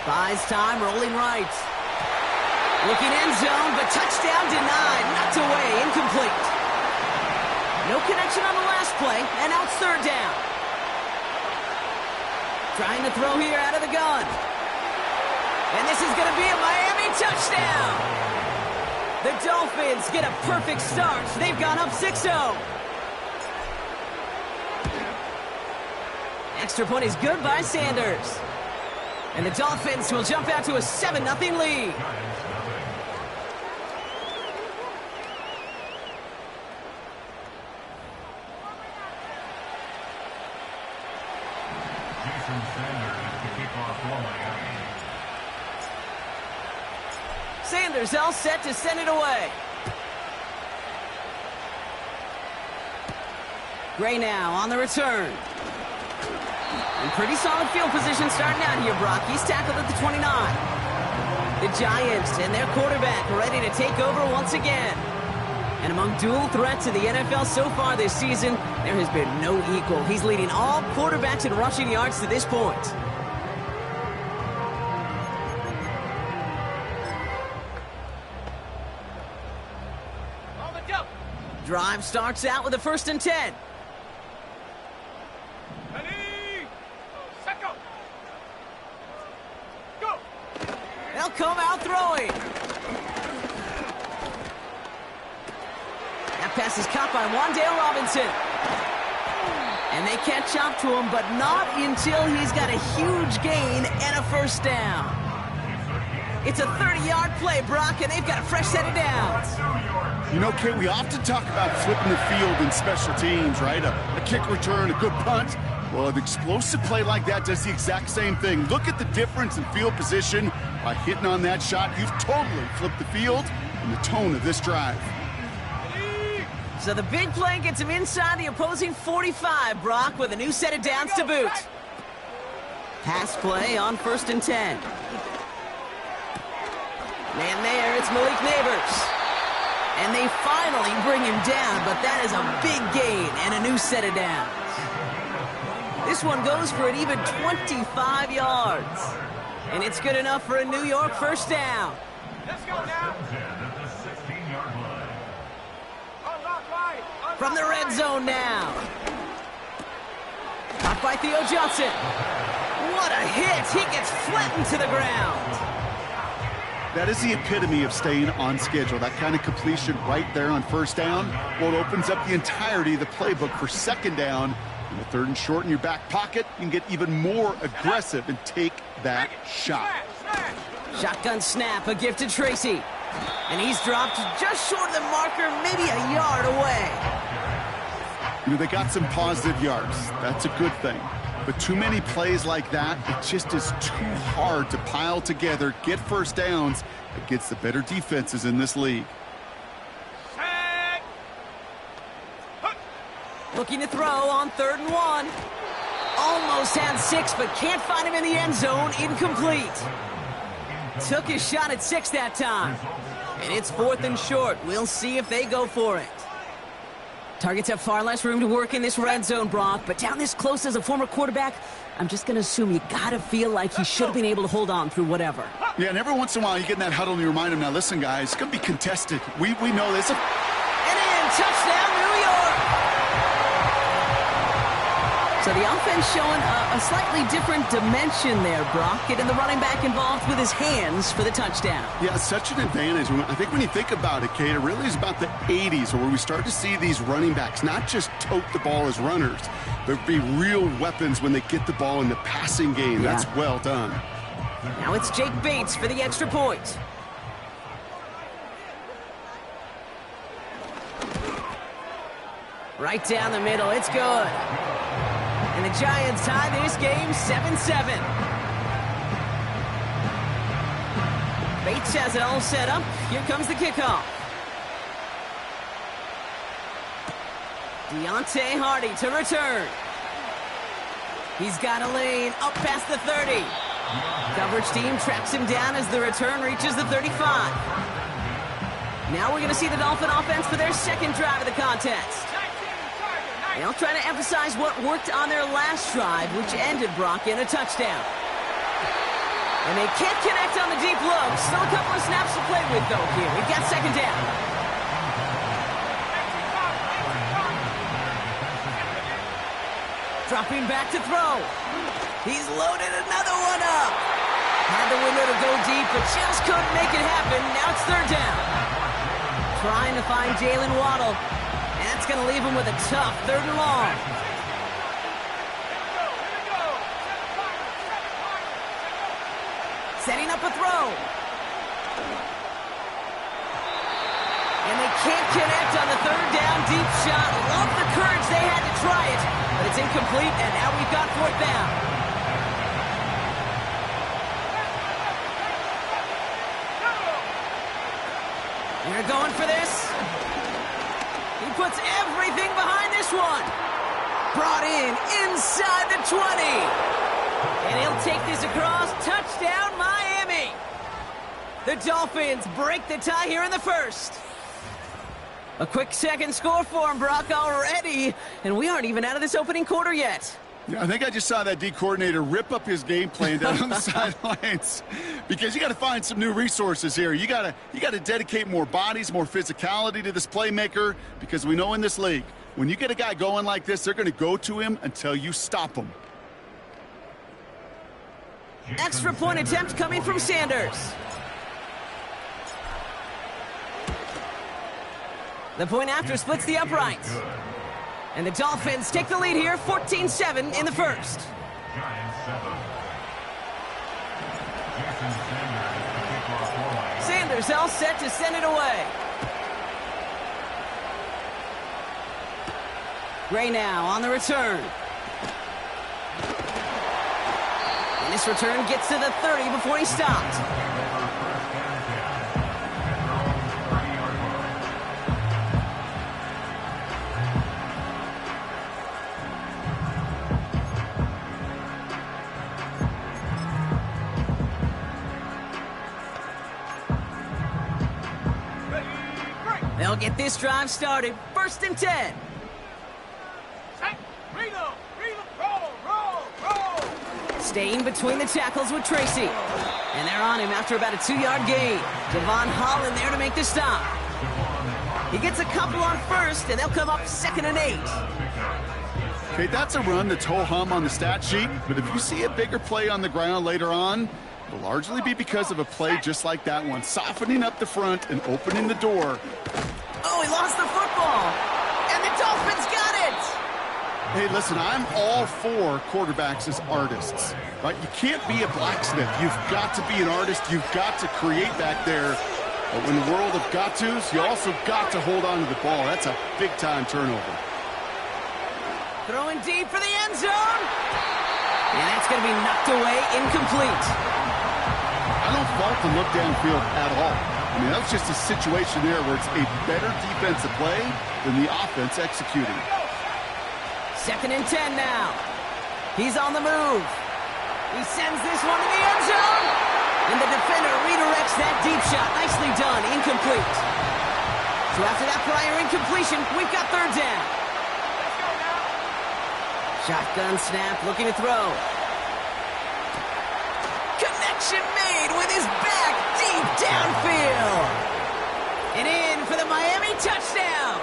[SPEAKER 12] Buys time, rolling right. Looking end zone, but touchdown denied. Knocked away, incomplete. No connection on the last play, and now it's third down. Trying to throw here out of the gun. And this is going to be a Miami touchdown. The Dolphins get a perfect start. They've gone up 6-0. Extra point is good by Sanders. And the Dolphins will jump out to a 7-0 lead. Sanders all set to send it away. Gray now on the return. And pretty solid field position starting out here, Brock. He's tackled at the 29. The Giants and their quarterback ready to take over once again. And among dual threats in the NFL so far this season, there has been no equal. He's leading all quarterbacks in rushing yards to this point. Drive starts out with a 1st and 10. They'll come out throwing. That pass is caught by Wan'Dale Robinson. And they catch up to him, but not until he's got a huge gain and a 1st down. It's a 30-yard play, Brock, and they've got a fresh set of downs.
[SPEAKER 13] You know, Kate, we often talk about flipping the field in special teams, right? A kick return, a good punt. Well, an explosive play like that does the exact same thing. Look at the difference in field position. By hitting on that shot, you've totally flipped the field and the tone of this drive.
[SPEAKER 12] So the big play gets him inside the opposing 45, Brock, with a new set of downs to boot. Pass play on 1st and 10. Man there, it's Malik Neighbors. And they finally bring him down, but that is a big gain and a new set of downs. This one goes for an even 25 yards. And it's good enough for a New York 1st down.
[SPEAKER 4] Let's go now.
[SPEAKER 12] From the red zone now. Caught by Theo Johnson. What a hit. He gets flattened to the ground.
[SPEAKER 13] That is the epitome of staying on schedule. That kind of completion right there on 1st down. Well, it opens up the entirety of the playbook for 2nd down. And the 3rd and short in your back pocket, you can get even more aggressive and take that shot.
[SPEAKER 12] Shotgun snap, a gift to Tracy. And he's dropped just short of the marker, maybe a yard away.
[SPEAKER 13] You know, they got some positive yards. That's a good thing. But too many plays like that, it just is too hard to pile together, get 1st downs against the better defenses in this league.
[SPEAKER 12] Looking to throw on 3rd and 1. Almost had 6, but can't find him in the end zone. Incomplete. Took his shot at 6 that time. And it's 4th and short. We'll see if they go for it. Targets have far less room to work in this red zone, Brock, but down this close as a former quarterback, I'm just going to assume you got to feel like he should have been able to hold on through whatever.
[SPEAKER 13] Yeah, and every once in a while you get in that huddle and you remind him, now listen, guys, it's going to be contested. We know this.
[SPEAKER 12] And in, touchdown, New York! So the offense showing a slightly different dimension there, Brock, getting the running back involved with his hands for the touchdown.
[SPEAKER 13] Yeah, such an advantage. I think when you think about it, Kate, it really is about the 80s where we start to see these running backs not just tote the ball as runners, but be real weapons when they get the ball in the passing game. Yeah. That's well done.
[SPEAKER 12] Now it's Jake Bates for the extra point. Right down the middle, it's good. And the Giants tie this game 7-7. Bates has it all set up. Here comes the kickoff. Deontay Hardy to return. He's got a lane up past the 30. Coverage team tracks him down as the return reaches the 35. Now we're going to see the Dolphin offense for their 2nd drive of the contest. They'll try to emphasize what worked on their last drive, which ended, Brock, in a touchdown. And they can't connect on the deep low. Still a couple of snaps to play with, though, here. We've got second down. Dropping back to throw. He's loaded another one up. Had the window to go deep, but just couldn't make it happen. Now it's third down. Trying to find Jalen Waddle. And that's going to leave him with a tough third and long. Setting up a throw. And they can't connect on the third down deep shot. Love the courage they had to try it, but it's incomplete, and now we've got fourth down. We're going for this. He puts everything behind this one. Brought in inside the 20. And he'll take this across. Touchdown, Miami. The Dolphins break the tie here in the first. A quick second score for him, Brock, already. And we aren't even out of this opening quarter yet.
[SPEAKER 13] Yeah, I think I just saw that D coordinator rip up his game plan down on the sidelines, because you got to find some new resources here. You got to dedicate more bodies, more physicality to this playmaker, because we know in this league, when you get a guy going like this, they're going to go to him until you stop him.
[SPEAKER 12] Extra point attempt coming from Sanders. The point after splits the uprights. And the Dolphins take the lead here, 14-7 in the first. Sanders all set to send it away. Gray now on the return. And this return gets to the 30 before he stopped. They'll get this drive started. First and 10. Staying between the tackles with Tracy. And they're on him after about a 2-yard gain. Devon Holland there to make the stop. He gets a couple on first, and they'll come up 2nd and 8.
[SPEAKER 13] Okay, that's a run that's ho-hum on the stat sheet, but if you see a bigger play on the ground later on, it'll largely be because of a play just like that one, softening up the front and opening the door.
[SPEAKER 12] Oh, he lost the football, and the Dolphins got it!
[SPEAKER 13] Hey, listen, I'm all for quarterbacks as artists, right? You can't be a blacksmith. You've got to be an artist. You've got to create back there. But in the world of got-tos, you also got to hold on to the ball. That's a big-time turnover.
[SPEAKER 12] Throwing deep for the end zone. And that's going to be knocked away, incomplete.
[SPEAKER 13] I don't fault the look downfield at all. I mean, that was just a situation there where it's a better defensive play than the offense executing.
[SPEAKER 12] 2nd and 10 now. He's on the move. He sends this one to the end zone. And the defender redirects that deep shot. Nicely done. Incomplete. So after that prior incompletion, we've got third down. Shotgun snap, looking to throw. Connection made with his back deep downfield. And in for the Miami touchdown.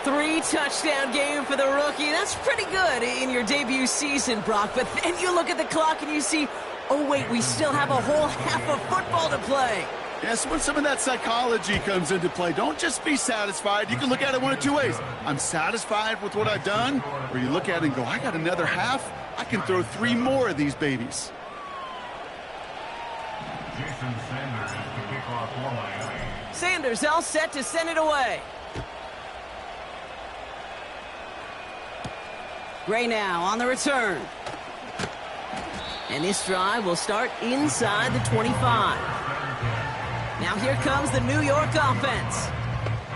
[SPEAKER 12] 3-touchdown game for the rookie. That's pretty good in your debut season, Brock. But then you look at the clock and you see, oh, wait, we still have a whole half of football to play.
[SPEAKER 13] Yes, when some of that psychology comes into play, don't just be satisfied. You can look at it one of two ways. I'm satisfied with what I've done, or you look at it and go, I got another half. I can throw 3 more of these babies.
[SPEAKER 12] Sanders all set to send it away. Gray now on the return. And this drive will start inside the 25. Now here comes the New York offense.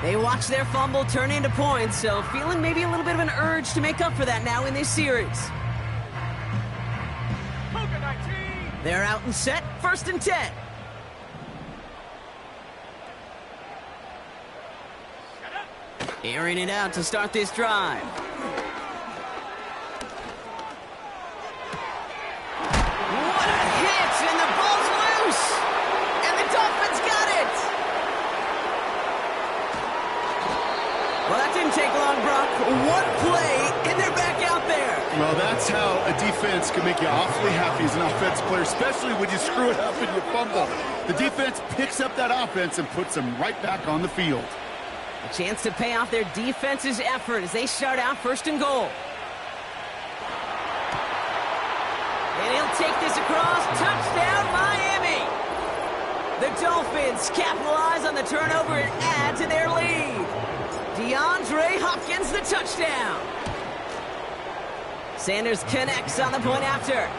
[SPEAKER 12] They watch their fumble turn into points, so feeling maybe a little bit of an urge to make up for that now in this series. They're out and set, 1st and 10. Airing it out to start this drive. What a hit, and the ball's loose. And the Dolphins got it. Well, that didn't take long, Brock. One play, and they're back out there.
[SPEAKER 13] Well, that's how a defense can make you awfully happy as an offensive player, especially when you screw it up and you fumble. The defense picks up that offense and puts them right back on the field.
[SPEAKER 12] A chance to pay off their defense's effort as they start out 1st and goal. And he'll take this across. Touchdown, Miami! The Dolphins capitalize on the turnover and add to their lead. DeAndre Hopkins, the touchdown. Sanders connects on the point after.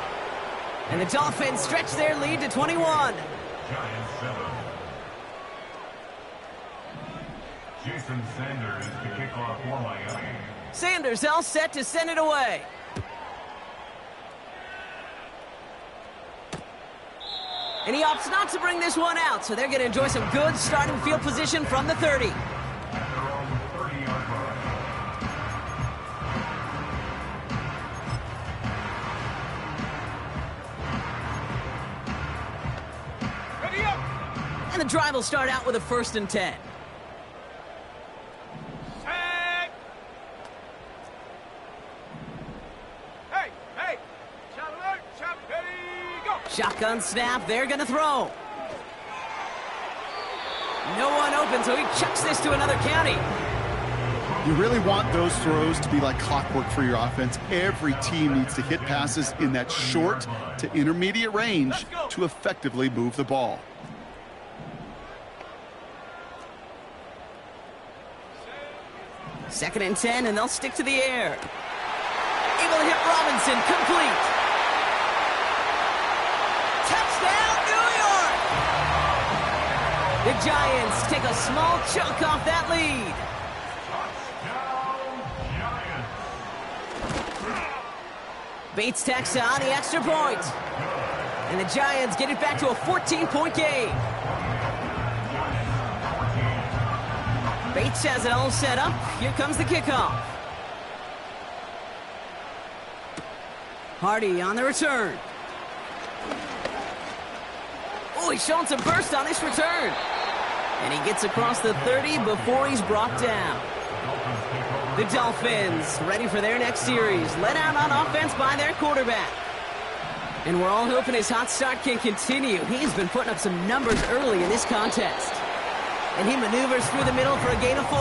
[SPEAKER 12] And the Dolphins stretch their lead to 21.
[SPEAKER 6] Giants 7. Jason Sanders to kick off for Miami.
[SPEAKER 12] Sanders all set to send it away. And he opts not to bring this one out, so they're going to enjoy some good starting field position from the 30.
[SPEAKER 6] At their own 30-yard line.
[SPEAKER 4] Ready up.
[SPEAKER 12] And the drive will start out with a 1st and 10.
[SPEAKER 4] Set. Hey, hey. Shot alert. Shot ready. Go.
[SPEAKER 12] Shotgun snap, they're going to throw. No one open, so he chucks this to another county.
[SPEAKER 13] You really want those throws to be like clockwork for your offense. Every team needs to hit passes in that short to intermediate range to effectively move the ball.
[SPEAKER 12] Second and 10, and they'll stick to the air. Able to hit Robinson, complete. Touchdown, New York! The Giants take a small chunk off that lead. Bates tacks on the extra point. And the Giants get it back to a 14-point game. Bates has it all set up. Here comes the kickoff. Hardy on the return. Oh, he's showing some burst on this return. And he gets across the 30 before he's brought down. The Dolphins ready for their next series. Let out on offense by their quarterback. And we're all hoping his hot start can continue. He's been putting up some numbers early in this contest. And he maneuvers through the middle for a gain of 4.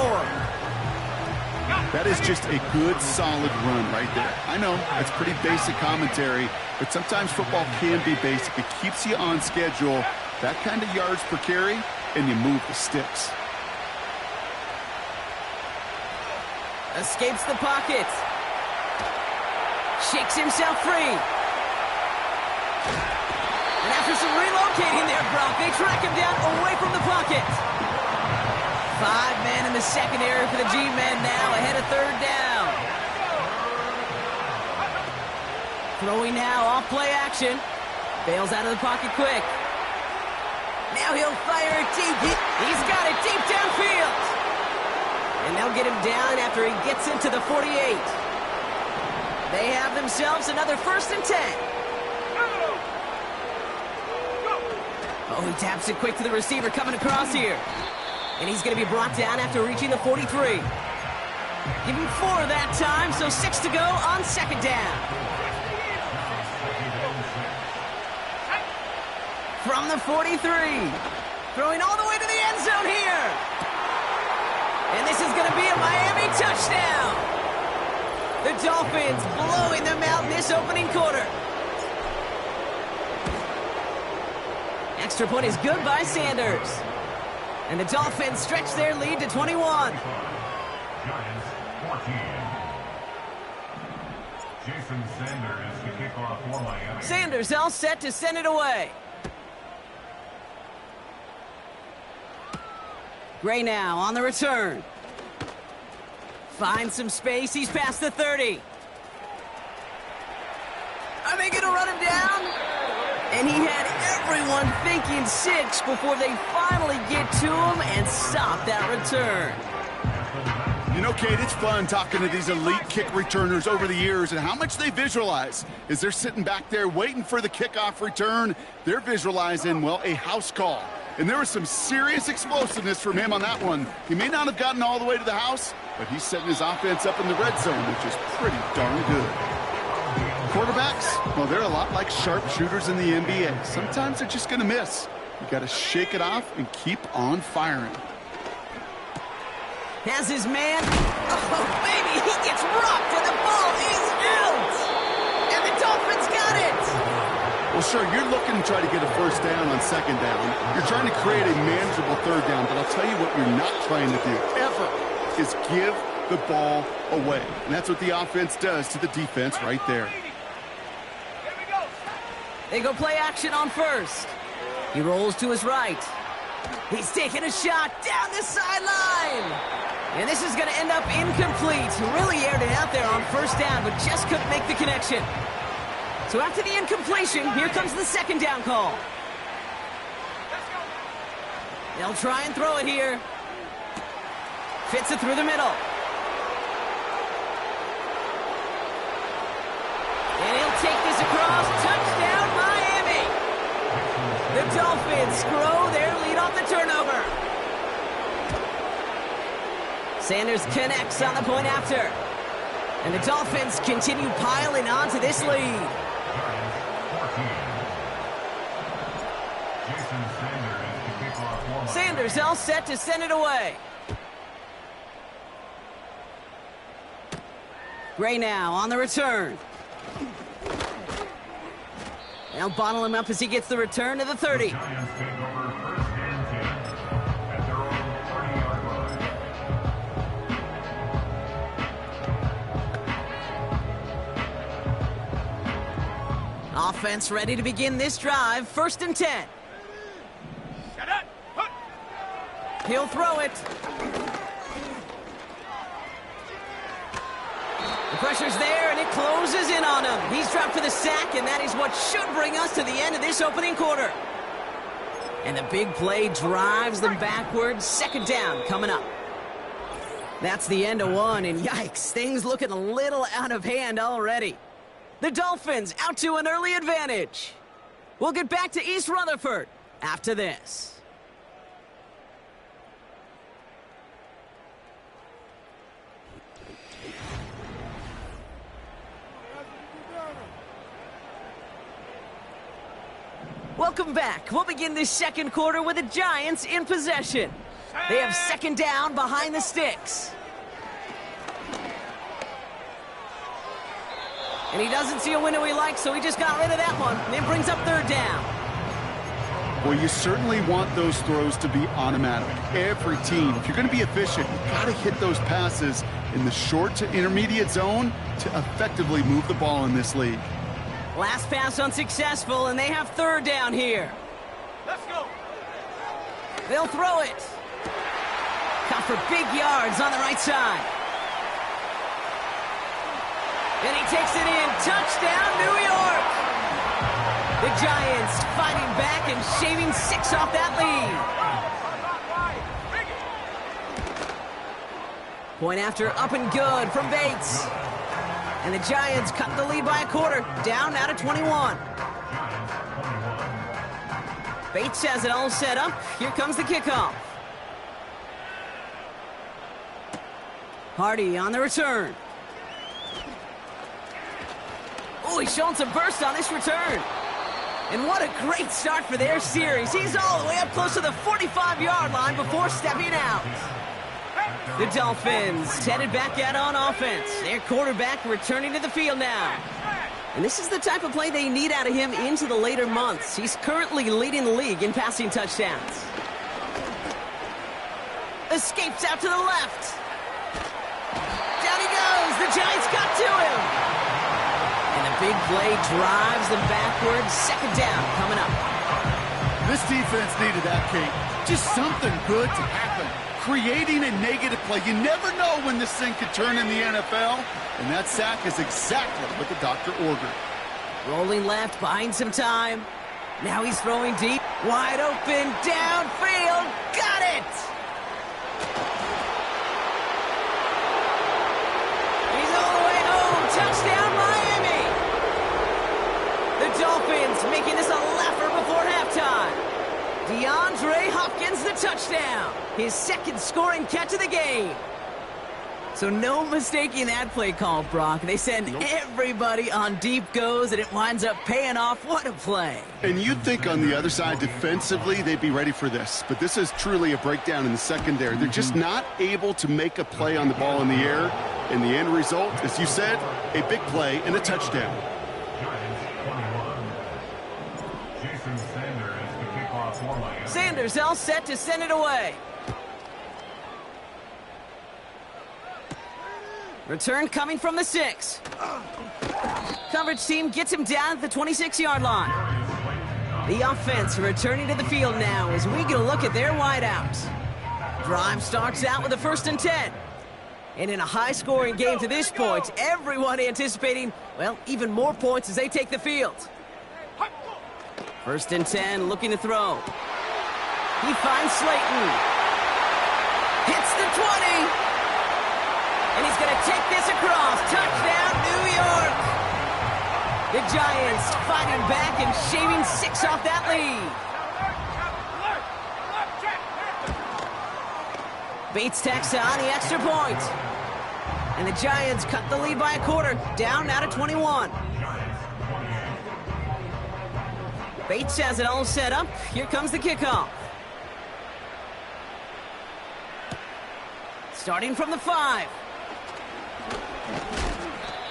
[SPEAKER 13] That is just a good, solid run right there. I know, it's pretty basic commentary, but sometimes football can be basic. It keeps you on schedule, that kind of yards per carry, and you move the sticks.
[SPEAKER 12] Escapes the pocket. Shakes himself free. And after some relocating there, Brock, they track him down away from the pocket. 5 men in the secondary for the G-men now, ahead of 3rd down. Throwing now, off play action. Bails out of the pocket quick. Now he'll fire it deep. He's got it deep downfield. And they'll get him down after he gets into the 48. They have themselves another 1st and 10. Oh, he taps it quick to the receiver coming across here. And he's going to be brought down after reaching the 43. Give him 4 that time, so 6 to go on 2nd down. From the 43. Throwing all the way to the end zone here. And this is going to be a Miami touchdown. The Dolphins blowing them out in this opening quarter. Extra point is good by Sanders. And the Dolphins stretch their lead to 21.
[SPEAKER 6] Giants 14. Jason Sanders to kick off for Miami.
[SPEAKER 12] Sanders all set to send it away. Gray now on the return. Finds some space. He's past the 30. Are they going to run him down? And he had everyone thinking 6 before they finally get to him and stop that return.
[SPEAKER 13] You know, Kate, it's fun talking to these elite kick returners over the years and how much they visualize. As they're sitting back there waiting for the kickoff return, they're visualizing, well, a house call. And there was some serious explosiveness from him on that one. He may not have gotten all the way to the house, but he's setting his offense up in the red zone, which is pretty darn good. Quarterbacks, well, they're a lot like sharpshooters in the NBA. Sometimes they're just going to miss. You got to shake it off and keep on firing.
[SPEAKER 12] Has his man. Oh, baby, he gets rocked and the ball is out. And the Dolphins got it.
[SPEAKER 13] Well, sure, you're looking to try to get a first down on second down. You're trying to create a manageable third down, but I'll tell you what you're not trying to do ever is give the ball away. And that's what the offense does to the defense right there.
[SPEAKER 12] They go play action on first. He rolls to his right. He's taking a shot down the sideline. And this is going to end up incomplete. Really aired it out there on first down, but just couldn't make the connection. So after the incompletion, here comes the second down call. They'll try and throw it here. Fits it through the middle. And he'll take this across. Touchdown, Miami. The Dolphins grow their lead off the turnover. Sanders connects on the point after. And the Dolphins continue piling onto this lead. Sanders all set to send it away. Gray now on the return. They'll bottle him up as he gets the return to the 30. Offense ready to begin this drive. 1st and 10. He'll throw it. The pressure's there, and it closes in on him. He's dropped for the sack, and that is what should bring us to the end of this opening quarter. And the big play drives them backwards. 2nd down coming up. That's the end of one, and yikes, things looking a little out of hand already. The Dolphins out to an early advantage. We'll get back to East Rutherford after this. Welcome back. We'll begin this second quarter with the Giants in possession. They have 2nd down behind the sticks. And he doesn't see a window he likes, so he just got rid of that one. And it brings up 3rd down.
[SPEAKER 13] Well, you certainly want those throws to be automatic. Every team, if you're going to be efficient, you've got to hit those passes in the short to intermediate zone to effectively move the ball in this league.
[SPEAKER 12] Last pass unsuccessful, and they have 3rd down here.
[SPEAKER 4] Let's go.
[SPEAKER 12] They'll throw it. Caught for big yards on the right side. And he takes it in. Touchdown, New York. The Giants fighting back and shaving 6 off that lead. Point after up and good from Bates. And the Giants cut the lead by a quarter. Down now to 21. Bates has it all set up. Here comes the kickoff. Hardy on the return. Oh, he's showing some burst on this return. And what a great start for their series. He's all the way up close to the 45-yard line before stepping out. The Dolphins headed back out on offense. Their quarterback returning to the field now. And this is the type of play they need out of him into the later months. He's currently leading the league in passing touchdowns. Escapes out to the left. Down he goes. The Giants got to him. And the big play drives them backwards. 2nd down coming up.
[SPEAKER 13] This defense needed that, Kate. Just something good to happen. Creating a negative play. You never know when this thing could turn in the NFL. And that sack is exactly what the doctor ordered.
[SPEAKER 12] Rolling left, buying some time. Now he's throwing deep. Wide open, downfield. Got it! Touchdown, Miami! The Dolphins making this a laugher before halftime. DeAndre Hopkins, the touchdown. His second scoring catch of the game. So no mistaking that play call, Brock. They send everybody on deep goes, and it winds up paying off. What a play.
[SPEAKER 13] And you'd think on the other side, defensively, they'd be ready for this. But this is truly a breakdown in the secondary. They're just not able to make a play on the ball in the air. And the end result, as you said, a big play and a touchdown.
[SPEAKER 12] Sanders all set to send it away. Return coming from the 6. Coverage team gets him down at the 26-yard line. The offense returning to the field now as we get a look at their wideouts. Drive starts out with a 1st and 10. And in a high-scoring game to this point, everyone anticipating, well, even more points as they take the field. 1st and 10, looking to throw. He finds Slayton. Hits the 20. And he's going to take this across. Touchdown, New York. The Giants fighting back and shaving 6 off that lead. Bates tacks on the extra point. And the Giants cut the lead by a quarter. Down now to 21. Bates has it all set up. Here comes the kickoff. Starting from the 5.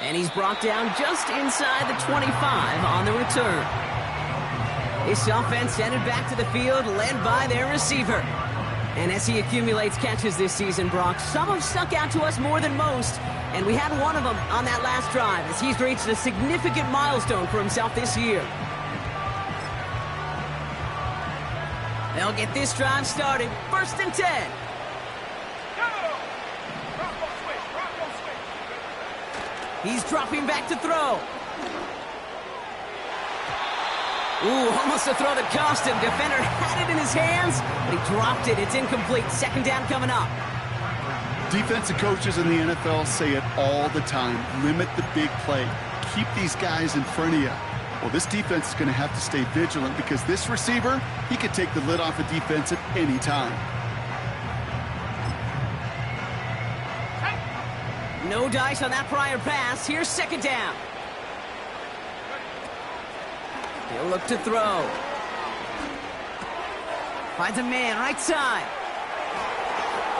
[SPEAKER 12] And he's brought down just inside the 25 on the return. This offense headed back to the field, led by their receiver. And as he accumulates catches this season, Brock, some have stuck out to us more than most. And we had one of them on that last drive as he's reached a significant milestone for himself this year. They'll get this drive started. 1st and 10. He's dropping back to throw. Ooh, almost a throw that cost him. Defender had it in his hands, but he dropped it. It's incomplete. 2nd down coming up.
[SPEAKER 13] Defensive coaches in the NFL say it all the time. Limit the big play. Keep these guys in front of you. Well, this defense is going to have to stay vigilant because this receiver, he could take the lid off a defense at any time.
[SPEAKER 12] No dice on that prior pass. Here's 2nd down. He'll look to throw. Finds a man right side.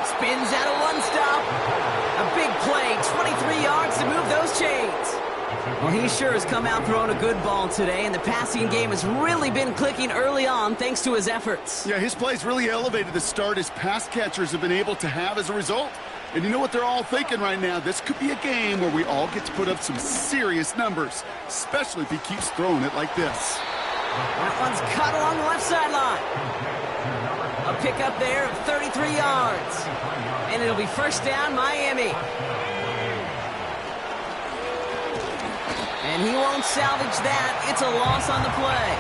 [SPEAKER 12] Spins out of one stop. A big play, 23 yards to move those chains. Well, he sure has come out throwing a good ball today, and the passing game has really been clicking early on thanks to his efforts.
[SPEAKER 13] Yeah, his plays really elevated the start his pass catchers have been able to have as a result. And you know what they're all thinking right now? This could be a game where we all get to put up some serious numbers, especially if he keeps throwing it like this.
[SPEAKER 12] That one's cut along the left sideline. A pickup there of 33 yards. And it'll be 1st down, Miami. And he won't salvage that. It's a loss on the play.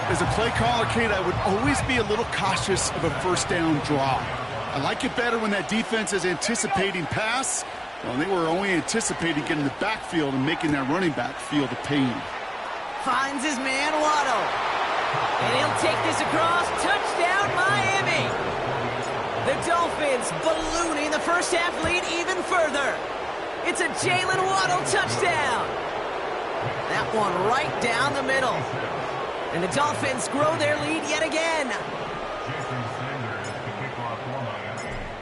[SPEAKER 13] As a play caller, Kate, I would always be a little cautious of a 1st down draw. I like it better when that defense is anticipating pass. Well, they were only anticipating getting the backfield and making that running back feel the pain.
[SPEAKER 12] Finds his man, Waddle. And he'll take this across. Touchdown, Miami. The Dolphins ballooning the 1st half lead even further. It's a Jalen Waddle touchdown. That one right down the middle. And the Dolphins grow their lead yet again.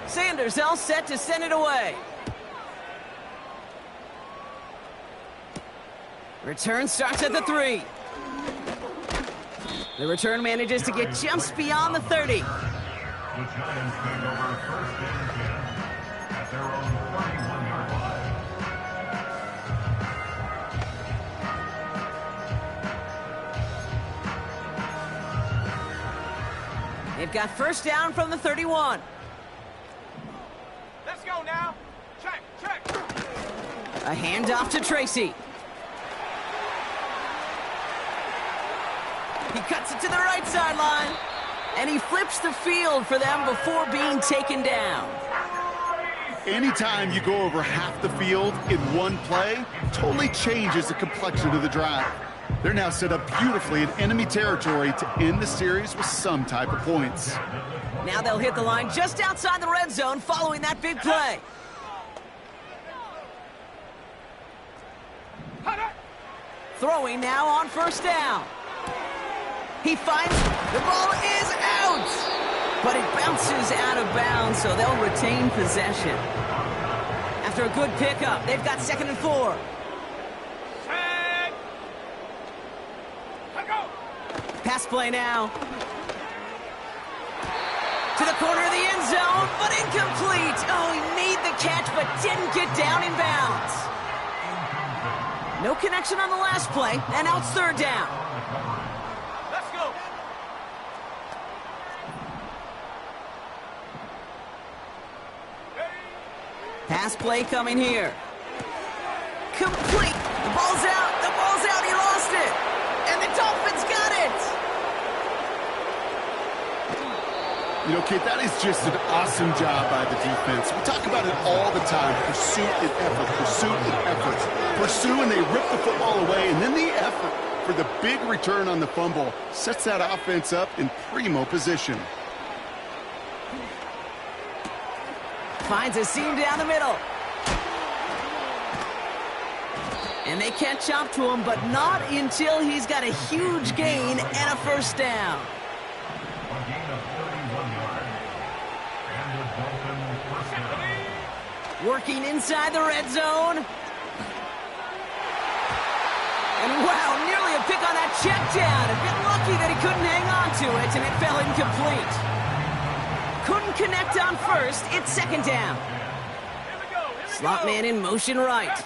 [SPEAKER 12] Sanders all set to send it away. Return starts at the 3. The return manages to get just beyond the 30.
[SPEAKER 6] The Giants take over 1st and 10 at their own 41-yard line.
[SPEAKER 12] They've got 1st down from the 31.
[SPEAKER 4] Let's go now. Check, check.
[SPEAKER 12] A handoff to Tracy. He cuts it to the right sideline. And he flips the field for them before being taken down.
[SPEAKER 13] Anytime you go over half the field in one play, totally changes the complexion of the drive. They're now set up beautifully in enemy territory to end the series with some type of points.
[SPEAKER 12] Now they'll hit the line just outside the red zone following that big play. Throwing now on first down. He finds the ball is out, but it bounces out of bounds, so they'll retain possession. After a good pickup, they've got 2nd and 4. Pass play now. To the corner of the end zone, but incomplete. Oh, he made the catch, but didn't get down in bounds. No connection on the last play, and now it's 3rd down.
[SPEAKER 4] Let's go.
[SPEAKER 12] Pass play coming here. Complete. The ball's out. The ball's out. He lost it. And the Dolphins got it.
[SPEAKER 13] You know, kid, that is just an awesome job by the defense. We talk about it all the time. Pursuit and effort, pursuit and effort. Pursue and they rip the football away, and then the effort for the big return on the fumble sets that offense up in primo position.
[SPEAKER 12] Finds a seam down the middle. And they catch up to him, but not until he's got a huge gain and a first down.
[SPEAKER 6] A gain of 31 yards. And the Dolphins first down.
[SPEAKER 12] Working inside the red zone. And wow, nearly a pick on that check down. A bit lucky that he couldn't hang on to it, and it fell incomplete. Couldn't connect on first. It's 2nd down. Slot man in motion right.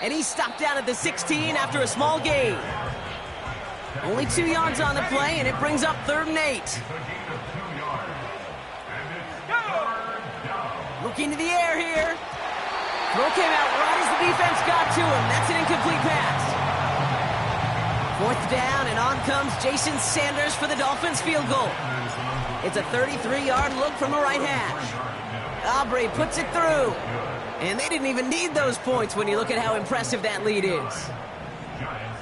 [SPEAKER 12] And he's stopped down at the 16 after a small gain. Only 2 yards on the play, and it brings up 3rd and 8. Looking to the air here. Throw came out right as the defense got to him. That's an incomplete pass. 4th down, and on comes Jason Sanders for the Dolphins field goal. It's a 33-yard look from the right hash. Aubrey puts it through. And they didn't even need those points when you look at how impressive that lead is.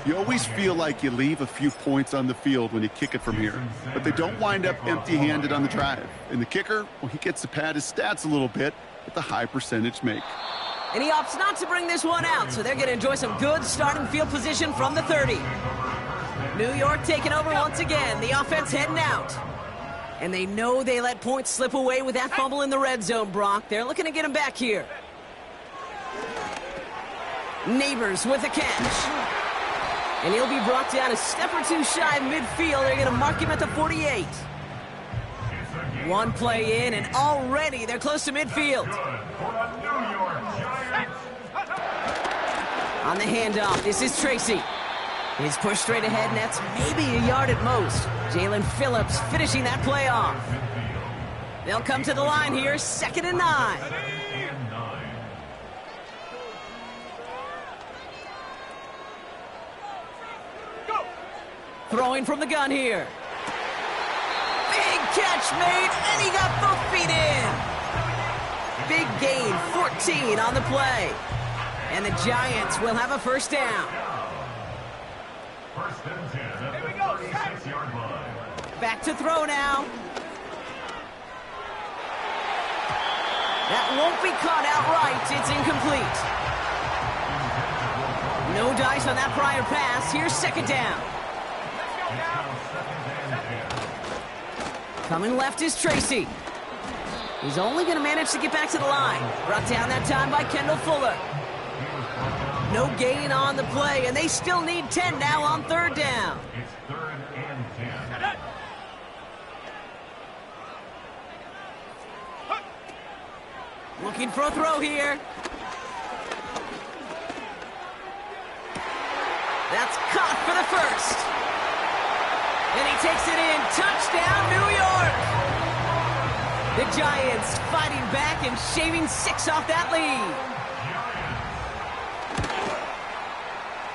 [SPEAKER 13] You always feel like you leave a few points on the field when you kick it from here, but they don't wind up empty-handed on the drive. And the kicker, well, he gets to pad his stats a little bit with a high percentage make.
[SPEAKER 12] And he opts not to bring this one out, so they're going to enjoy some good starting field position from the 30. New York taking over once again. The offense heading out. And they know they let points slip away with that fumble in the red zone, Brock. They're looking to get him back here. Neighbors with a catch. And he'll be brought down a step or two shy of midfield. They're going to mark him at the 48. One play in, and already they're close to midfield. On the handoff, this is Tracy. He's pushed straight ahead, and that's maybe a yard at most. Jalen Phillips finishing that play off. They'll come to the line here, 2nd and 9. Throwing from the gun here. Big catch made, and he got both feet in. Big gain, 14 on the play. And the Giants will have a first down.
[SPEAKER 6] First and 10 at the 36-yard line.
[SPEAKER 12] Back to throw now. That won't be caught outright. It's incomplete. No dice on that prior pass. Here's 2nd down. Coming left is Tracy. He's only going to manage to get back to the line. Brought down that time by Kendall Fuller. No gain on the play, and they still need 10 now on 3rd down.
[SPEAKER 6] It's 3rd and 10.
[SPEAKER 12] Looking for a throw here. That's caught for the first. And he takes it in. Touchdown, New York. The Giants fighting back and shaving 6 off that lead.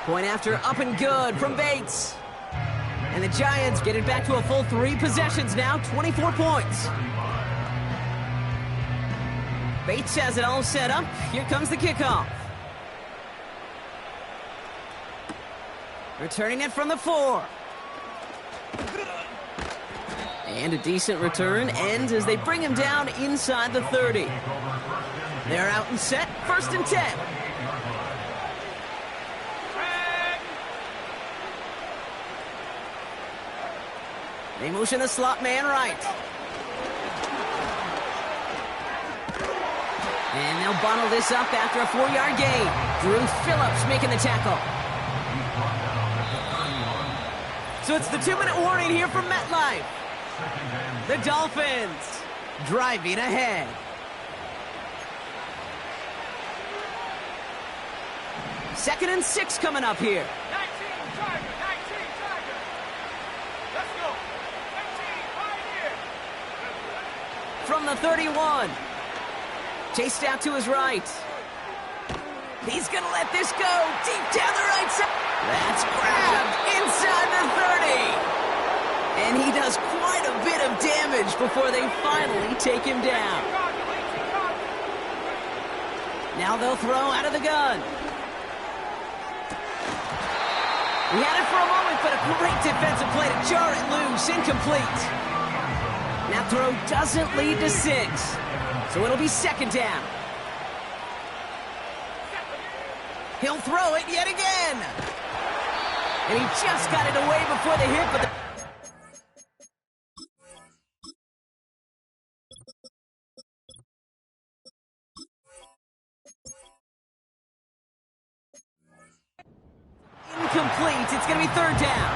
[SPEAKER 12] Point after up and good from Bates. And And the Giants get it back to a full 3 possessions now, 24 points. Bates has it all set up. Here comes the kickoff. Returning it from the 4. And a decent return ends as they bring him down inside the 30. They're out and set, 1st and 10. They motion the slot man right. And they'll bottle this up after a 4-yard gain. Drew Phillips making the tackle. So it's the 2-minute warning here from MetLife. The Dolphins driving ahead. Second and 6 coming up here.
[SPEAKER 4] 19 Tiger. Let's go. 19 Pioneer.
[SPEAKER 12] From the 31. Chased out to his right. He's going to let this go deep down the right side. That's grabbed inside the 30. And he does quite a bit of damage before they finally take him down. Now they'll throw out of the gun. He had it for a moment, but a great defensive play to jar it loose. Incomplete. That throw doesn't lead to 6. So it'll be 2nd down. He'll throw it yet again. And he just got it away before the hit, but the incomplete. It's going to be 3rd down.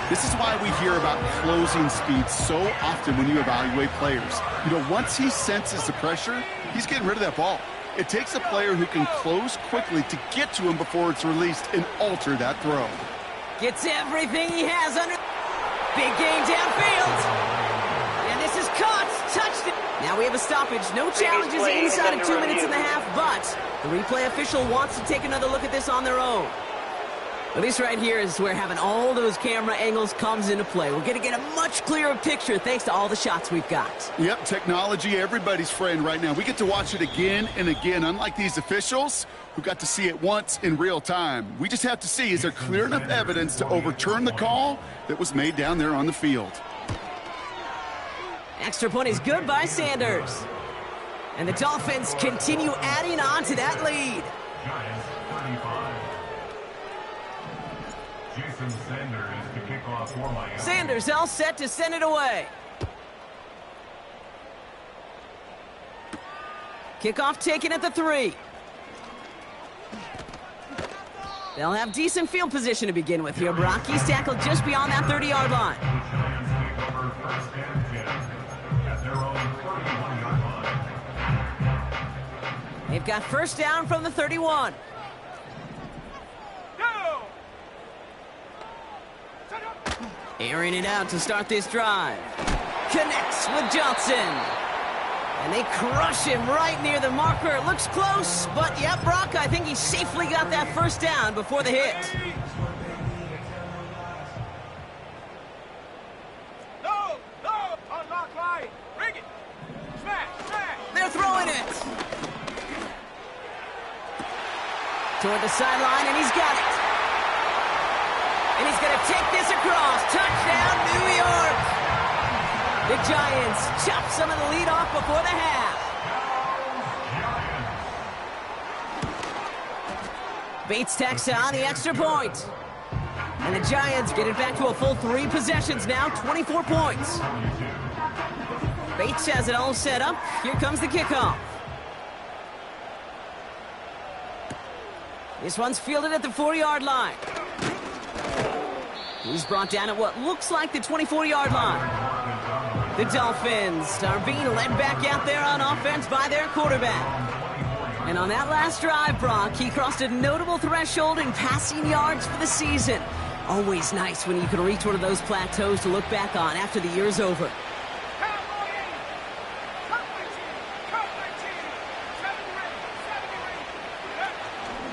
[SPEAKER 13] This is why we hear about closing speed so often when you evaluate players. You know, once he senses the pressure, he's getting rid of that ball. It takes a player who can close quickly to get to him before it's released and alter that throw.
[SPEAKER 12] Gets everything he has under. Big gain downfield. And this is caught. Touched it. Now we have a stoppage. No challenges inside of 2 minutes and a half, but the replay official wants to take another look at this on their own. Well, this right here is where having all those camera angles comes into play. We're going to get a much clearer picture thanks to all the shots we've got.
[SPEAKER 13] Yep, technology, everybody's friend right now. We get to watch it again and again, unlike these officials who got to see it once in real time. We just have to see, is there clear enough evidence to overturn the call that was made down there on the field?
[SPEAKER 12] Extra point is good by Sanders. And the Dolphins continue adding on to that lead.
[SPEAKER 6] Giants 35. Jason Sanders to kick off for Miami.
[SPEAKER 12] Sanders all set to send it away. Kickoff taken at the 3. They'll have decent field position to begin with here, Brock. He's tackled just beyond that 30-yard line.
[SPEAKER 6] The Giants take over 1st and 10 at their own 31-yard line.
[SPEAKER 12] They've got 1st down from the 31. Airing it out to start this drive. Connects with Johnson. And they crush him right near the marker. It looks close, but yeah, Brock, I think he safely got that 1st down before the hit.
[SPEAKER 4] No! Unlock line! Bring it! Smash!
[SPEAKER 12] They're throwing it! Toward the sideline, and he's got it. And he's going to take this across. Touchdown, New York! The Giants chop some of the lead off before the half. Bates tacks on the extra point. And the Giants get it back to a full 3 possessions now, 24 points. Bates has it all set up. Here comes the kickoff. This one's fielded at the 4-yard line. He's brought down at what looks like the 24-yard line. The Dolphins are being led back out there on offense by their quarterback. And on that last drive, Brock, he crossed a notable threshold in passing yards for the season. Always nice when you can reach one of those plateaus to look back on after the year's over.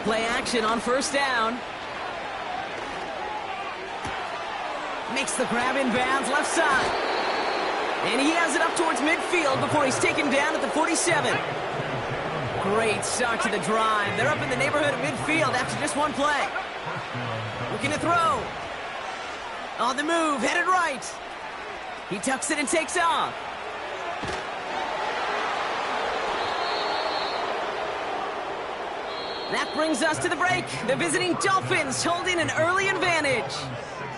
[SPEAKER 12] Play action on 1st down. Makes the grab in bounds, left side. And he has it up towards midfield before he's taken down at the 47. Great start to the drive. They're up in the neighborhood of midfield after just one play. Looking to throw. On the move, headed right. He tucks it and takes off. That brings us to the break. The visiting Dolphins holding an early advantage.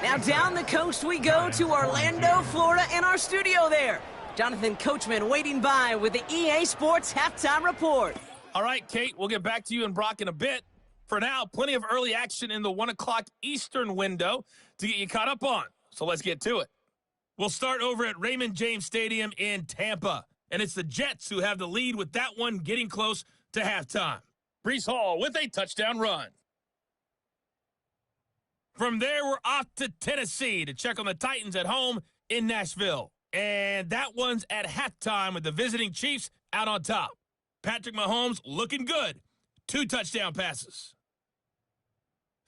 [SPEAKER 12] Now down the coast we go to Orlando, Florida, in our studio there. Jonathan Coachman waiting by with the EA Sports Halftime Report.
[SPEAKER 8] All right, Kate, we'll get back to you and Brock in a bit. For now, plenty of early action in the 1 o'clock Eastern window to get you caught up on. So let's get to it. We'll start over at Raymond James Stadium in Tampa. And it's the Jets who have the lead with that one getting close to halftime. Breece Hall with a touchdown run. From there, we're off to Tennessee to check on the Titans at home in Nashville. And that one's at halftime with the visiting Chiefs out on top. Patrick Mahomes looking good. 2 touchdown passes.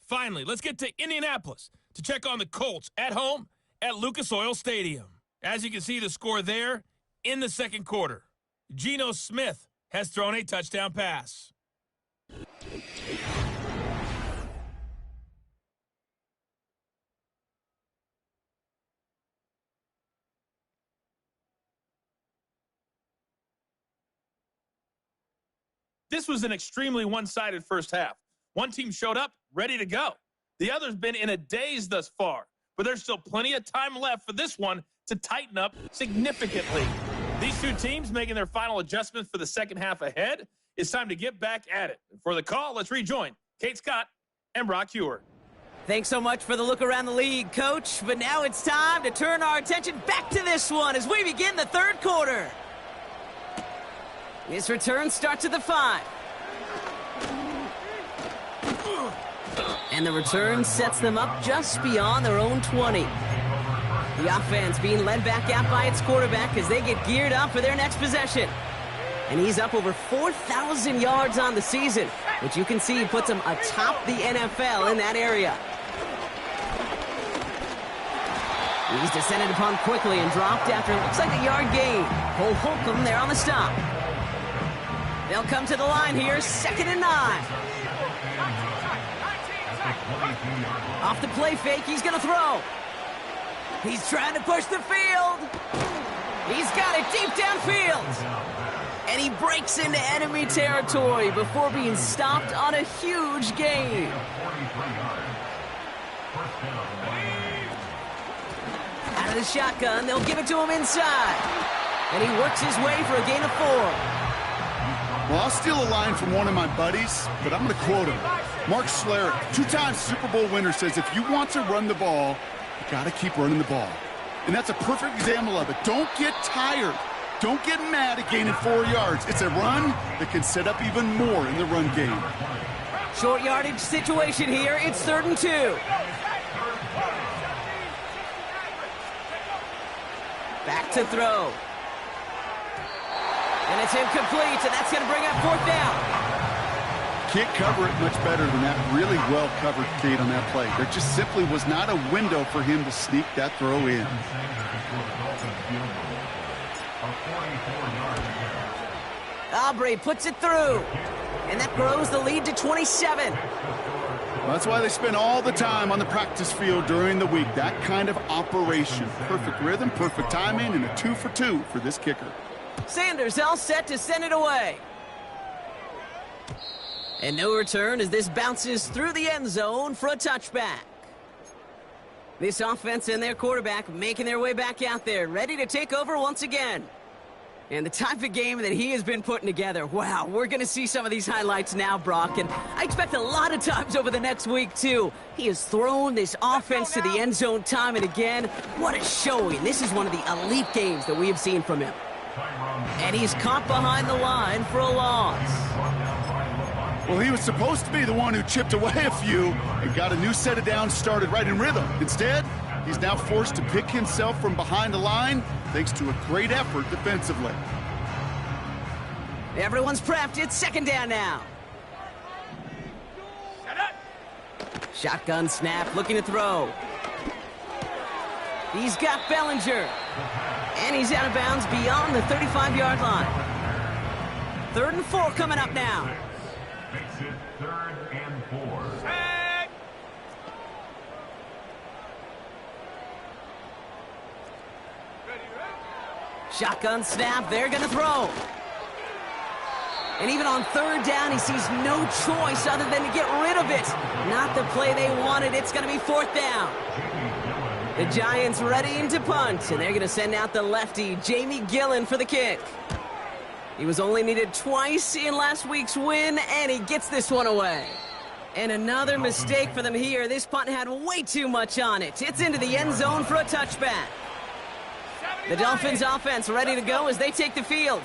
[SPEAKER 8] Finally, let's get to Indianapolis to check on the Colts at home at Lucas Oil Stadium. As you can see, the score there in the second quarter. Geno Smith has thrown a touchdown pass. This was an extremely one-sided first half. One team showed up, ready to go. The other's been in a daze thus far, but there's still plenty of time left for this one to tighten up significantly. These two teams making their final adjustments for the second half ahead. It's time to get back at it. For the call, let's rejoin Kate Scott and Brock Hewer.
[SPEAKER 12] Thanks so much for the look around the league, Coach. But now it's time to turn our attention back to this one as we begin the third quarter. This return starts at the 5. And the return sets them up just beyond their own 20. The offense being led back out by its quarterback as they get geared up for their next possession. And he's up over 4,000 yards on the season, which you can see puts him atop the NFL in that area. He's descended upon quickly and dropped after it looks like a yard gain. Cole Holcomb there on the stop. They'll come to the line here, 2nd and 9. Off the play fake, he's going to throw. He's trying to push the field. He's got it deep downfield. And he breaks into enemy territory before being stopped on a huge gain. Out of the shotgun, they'll give it to him inside. And he works his way for a gain of 4.
[SPEAKER 13] Well, I'll steal a line from one of my buddies, but I'm going to quote him. Mark Schlereth, 2-time Super Bowl winner, says if you want to run the ball, you got to keep running the ball. And that's a perfect example of it. Don't get tired. Don't get mad at gaining 4 yards. It's a run that can set up even more in the run game.
[SPEAKER 12] Short yardage situation here. It's 3rd and 2. Back to throw. And it's incomplete, and that's going to bring up 4th down.
[SPEAKER 13] Can't cover it much better than that. Really well covered, Kate, on that play. There just simply was not a window for him to sneak that throw in.
[SPEAKER 12] Aubrey puts it through, and that grows the lead to 27.
[SPEAKER 13] Well, that's why they spend all the time on the practice field during the week. That kind of operation. Perfect rhythm, perfect timing, and a 2 for 2 for this kicker.
[SPEAKER 12] Sanders all set to send it away. And no return as this bounces through the end zone for a touchback. This offense and their quarterback making their way back out there, ready to take over once again. And the type of game that he has been putting together, wow, we're going to see some of these highlights now, Brock. And I expect a lot of times over the next week, too. He has thrown this offense to the end zone time and again. What a showing. This is one of the elite games that we have seen from him. And he's caught behind the line for a loss.
[SPEAKER 13] Well, he was supposed to be the one who chipped away a few and got a new set of downs started right in rhythm. Instead, he's now forced to pick himself from behind the line thanks to a great effort defensively.
[SPEAKER 12] Everyone's prepped. It's 2nd down now. Shotgun snap, looking to throw. He's got Bellinger. And he's out of bounds beyond the 35-yard line. 3rd and 4 coming up now.
[SPEAKER 6] Makes it 3rd and 4.
[SPEAKER 12] Shotgun snap, they're going to throw. And even on 3rd down, he sees no choice other than to get rid of it. Not the play they wanted. It's going to be 4th down. The Giants ready to punt, and they're going to send out the lefty, Jamie Gillen, for the kick. He was only needed twice in last week's win, and he gets this one away. And another mistake for them here. This punt had way too much on it. It's into the end zone for a touchback. The Dolphins offense ready to go as they take the field.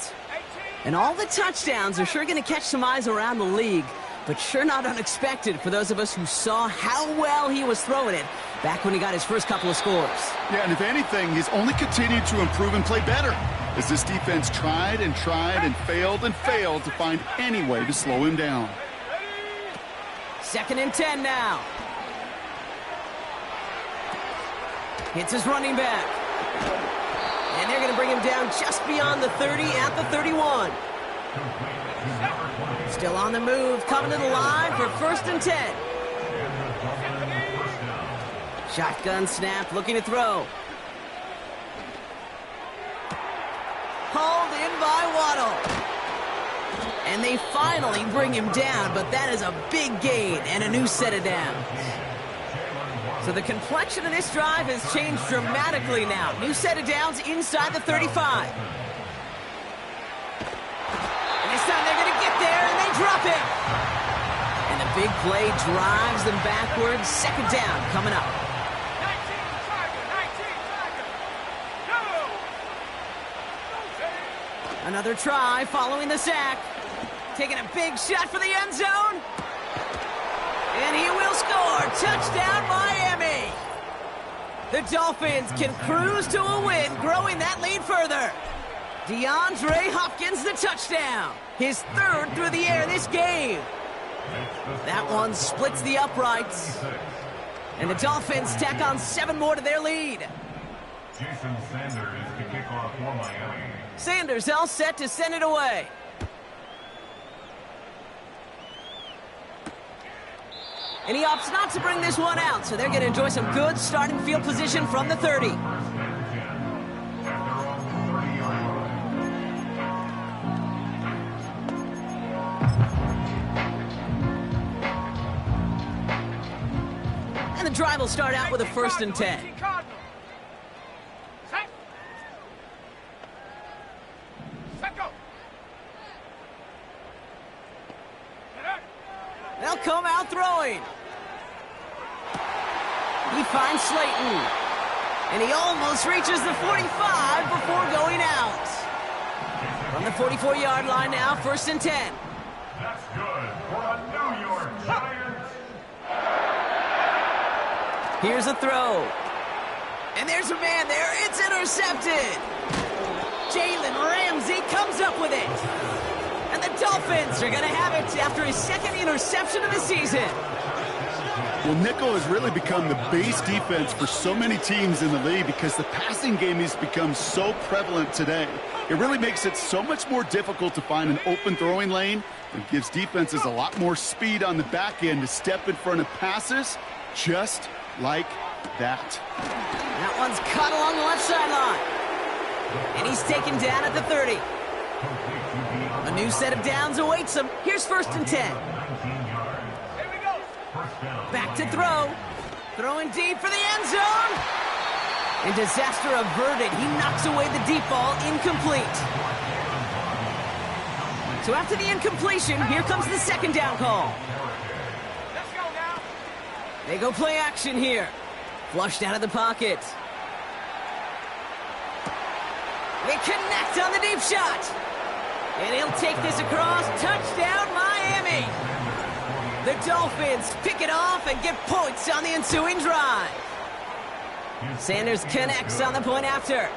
[SPEAKER 12] And all the touchdowns are sure going to catch some eyes around the league, but sure not unexpected for those of us who saw how well he was throwing it back when he got his first couple of scores.
[SPEAKER 13] Yeah, and if anything, he's only continued to improve and play better as this defense tried and failed to find any way to slow him down.
[SPEAKER 12] 2nd and 10 now. Hits his running back. And they're going to bring him down just beyond the 30 at the 31. Still on the move, coming to the line for 1st and 10. Shotgun snap, looking to throw. Hauled in by Waddle. And they finally bring him down, but that is a big gain and a new set of downs. So the complexion of this drive has changed dramatically now. New set of downs inside the 35. And this time they're going to get there, and they drop it. And the big play drives them backwards. 2nd down coming up. 19 Another try following the sack. Taking a big shot for the end zone. And he will score. Touchdown, Miami. The Dolphins can cruise to a win, growing that lead further. DeAndre Hopkins, the touchdown. His 3rd through the air this game. That one splits the uprights. And the Dolphins tack on 7 more to their lead.
[SPEAKER 6] Jason Sanders to kick off for Miami.
[SPEAKER 12] Sanders all set to send it away. And he opts not to bring this one out, so they're going to enjoy some good starting field position from the 30. And the drive will start out with a 1st and 10. They'll come out throwing. He finds Slayton. And he almost reaches the 45 before going out. From the 44-yard line now, 1st and 10.
[SPEAKER 6] That's good for a New York Giants.
[SPEAKER 12] Here's a throw. And there's a man there. It's intercepted. Jalen Ramsey comes up with it. And the Dolphins are going to have it after his 2nd interception of the season.
[SPEAKER 13] Well, nickel has really become the base defense for so many teams in the league because the passing game has become so prevalent today. It really makes it so much more difficult to find an open throwing lane. It gives defenses a lot more speed on the back end to step in front of passes just like that.
[SPEAKER 12] That one's caught along the left sideline. And he's taken down at the 30. A new set of downs awaits him. Here's 1st and 10. Back to throw. Throwing deep for the end zone. And disaster averted. He knocks away the deep ball. Incomplete. So after the incompletion, here comes the 2nd down call.
[SPEAKER 4] Let's go now.
[SPEAKER 12] They go play action here. Flushed out of the pocket. They connect on the deep shot. And he'll take this across. Touchdown, Miami. The Dolphins pick it off and get points on the ensuing drive. Sanders connects on the point after.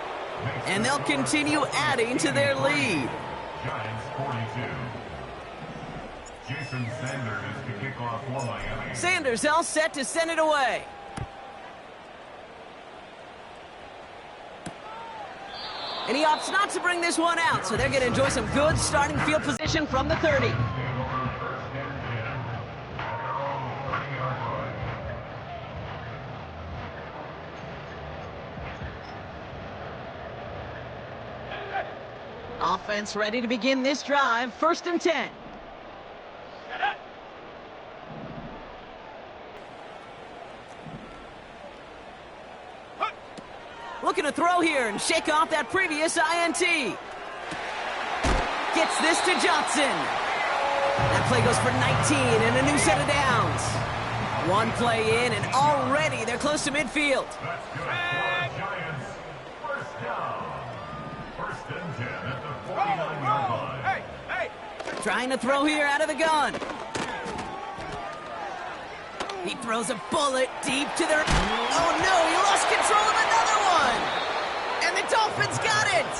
[SPEAKER 12] And they'll continue adding to their lead.
[SPEAKER 6] Giants 42. Jason Sanders to kick off for Miami.
[SPEAKER 12] Sanders all set to send it away. And he opts not to bring this one out, so they're going to enjoy some good starting field position from the 30. Offense ready to begin this drive. 1st and 10. Looking to throw here and shake off that previous INT. Gets this to Johnson. That play goes for 19 and a new set of downs. One play in and already they're close to midfield. Trying to throw here out of the gun. He throws a bullet deep to their... Oh, no, he lost control of another one. And the Dolphins got it.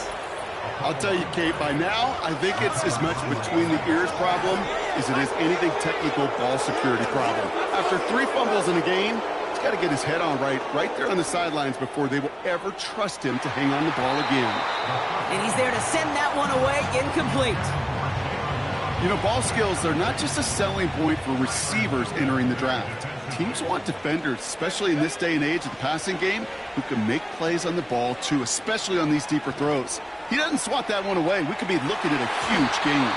[SPEAKER 13] I'll tell you, Kate, by now, I think it's as much between the ears problem as it is anything technical ball security problem. After 3 fumbles in a game, he's got to get his head on right there on the sidelines before they will ever trust him to hang on the ball again.
[SPEAKER 12] And he's there to send that one away incomplete.
[SPEAKER 13] You know, ball skills, they're not just a selling point for receivers entering the draft. Teams want defenders, especially in this day and age of the passing game, who can make plays on the ball, too, especially on these deeper throws. He doesn't swat that one away. We could be looking at a huge game.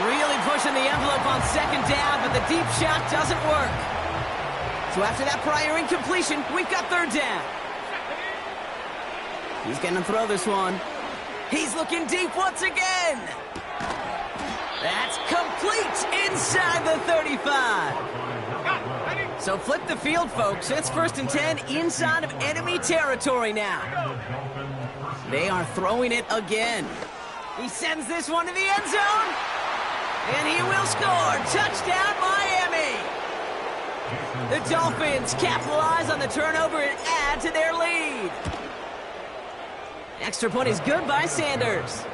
[SPEAKER 12] Really pushing the envelope on 2nd down, but the deep shot doesn't work. So after that prior incompletion, we've got 3rd down. He's going to throw this one. He's looking deep once again. That's complete inside the 35. So flip the field, folks. It's 1st and 10 inside of enemy territory now. They are throwing it again. He sends this one to the end zone. And he will score. Touchdown, Miami. The Dolphins capitalize on the turnover and add to their lead. Extra point is good by Sanders.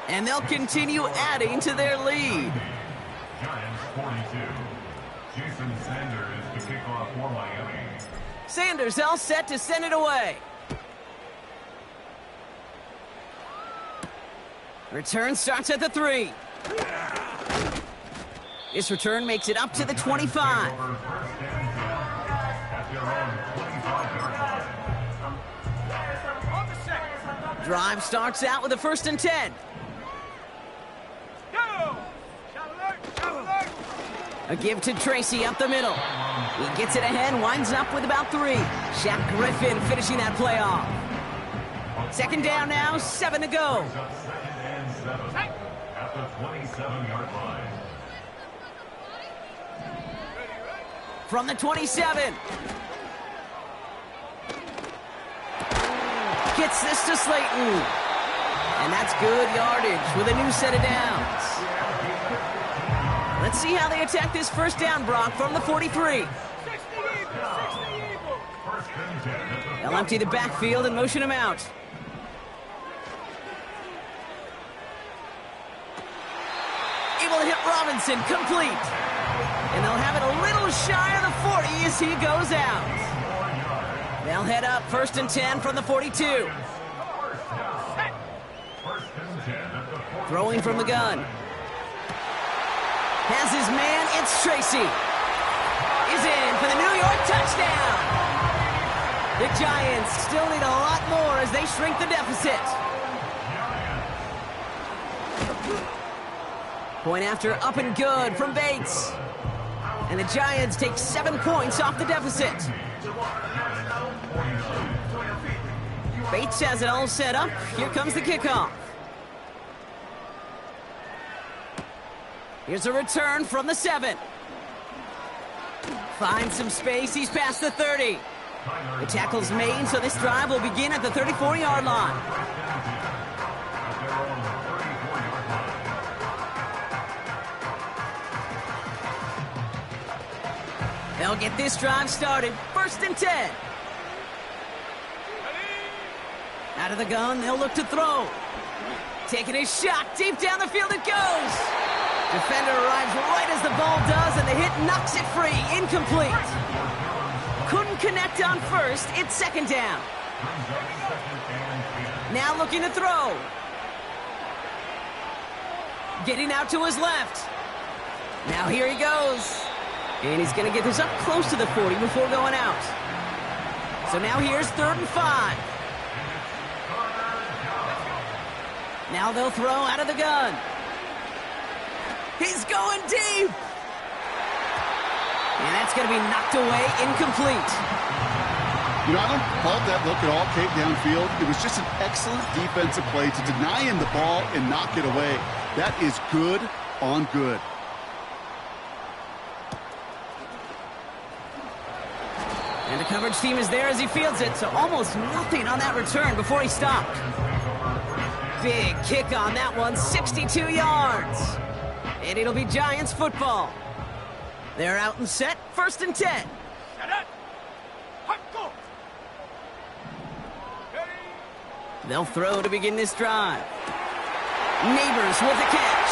[SPEAKER 12] And they'll continue adding to their lead.
[SPEAKER 6] Giants 42. Jason Sanders to kick off for Miami.
[SPEAKER 12] Sanders all set to send it away. Return starts at the 3. This return makes it up to the 25. Drive starts out with a 1st and 10. A give to Tracy up the middle. He gets it ahead, winds up with about 3. Shaq Griffin finishing that play off. 2nd down now, 7 to go.
[SPEAKER 6] At the 27-yard line.
[SPEAKER 12] From the 27. Gets this to Slayton. And that's good yardage with a new set of downs. Let's see how they attack this 1st down, Brock, from the 43. They'll empty the backfield and motion him out. Able to hit Robinson, complete. And they'll have it a little shy of the 40 as he goes out. They'll head up 1st and 10 from the 42. Throwing from the gun. Has his man, it's Tracy. He's in for the New York touchdown. The Giants still need a lot more as they shrink the deficit. Point after up and good from Bates. And the Giants take 7 points off the deficit. Bates has it all set up. Here comes the kickoff. Here's a return from the 7. Finds some space. He's past the 30. The tackle's made, so this drive will begin at the 34-yard line. They'll get this drive started. 1st and 10. Out of the gun, they'll look to throw. Taking a shot. Deep down the field it goes. Defender arrives right as the ball does, and the hit knocks it free. Incomplete. Couldn't connect on 1st. It's 2nd down. Now looking to throw. Getting out to his left. Now here he goes. And he's going to get this up close to the 40 before going out. So now here's 3rd and 5. Now they'll throw out of the gun. He's going deep. And that's going to be knocked away, incomplete.
[SPEAKER 13] You know, I don't fault that look at all, Kate, downfield. It was just an excellent defensive play to deny him the ball and knock it away. That is good on good.
[SPEAKER 12] And the coverage team is there as he fields it, so almost nothing on that return before he stopped. Big kick on that one, 62 yards. And it'll be Giants football. They're out and set, 1st and 10. They'll throw to begin this drive. Neighbors with the catch.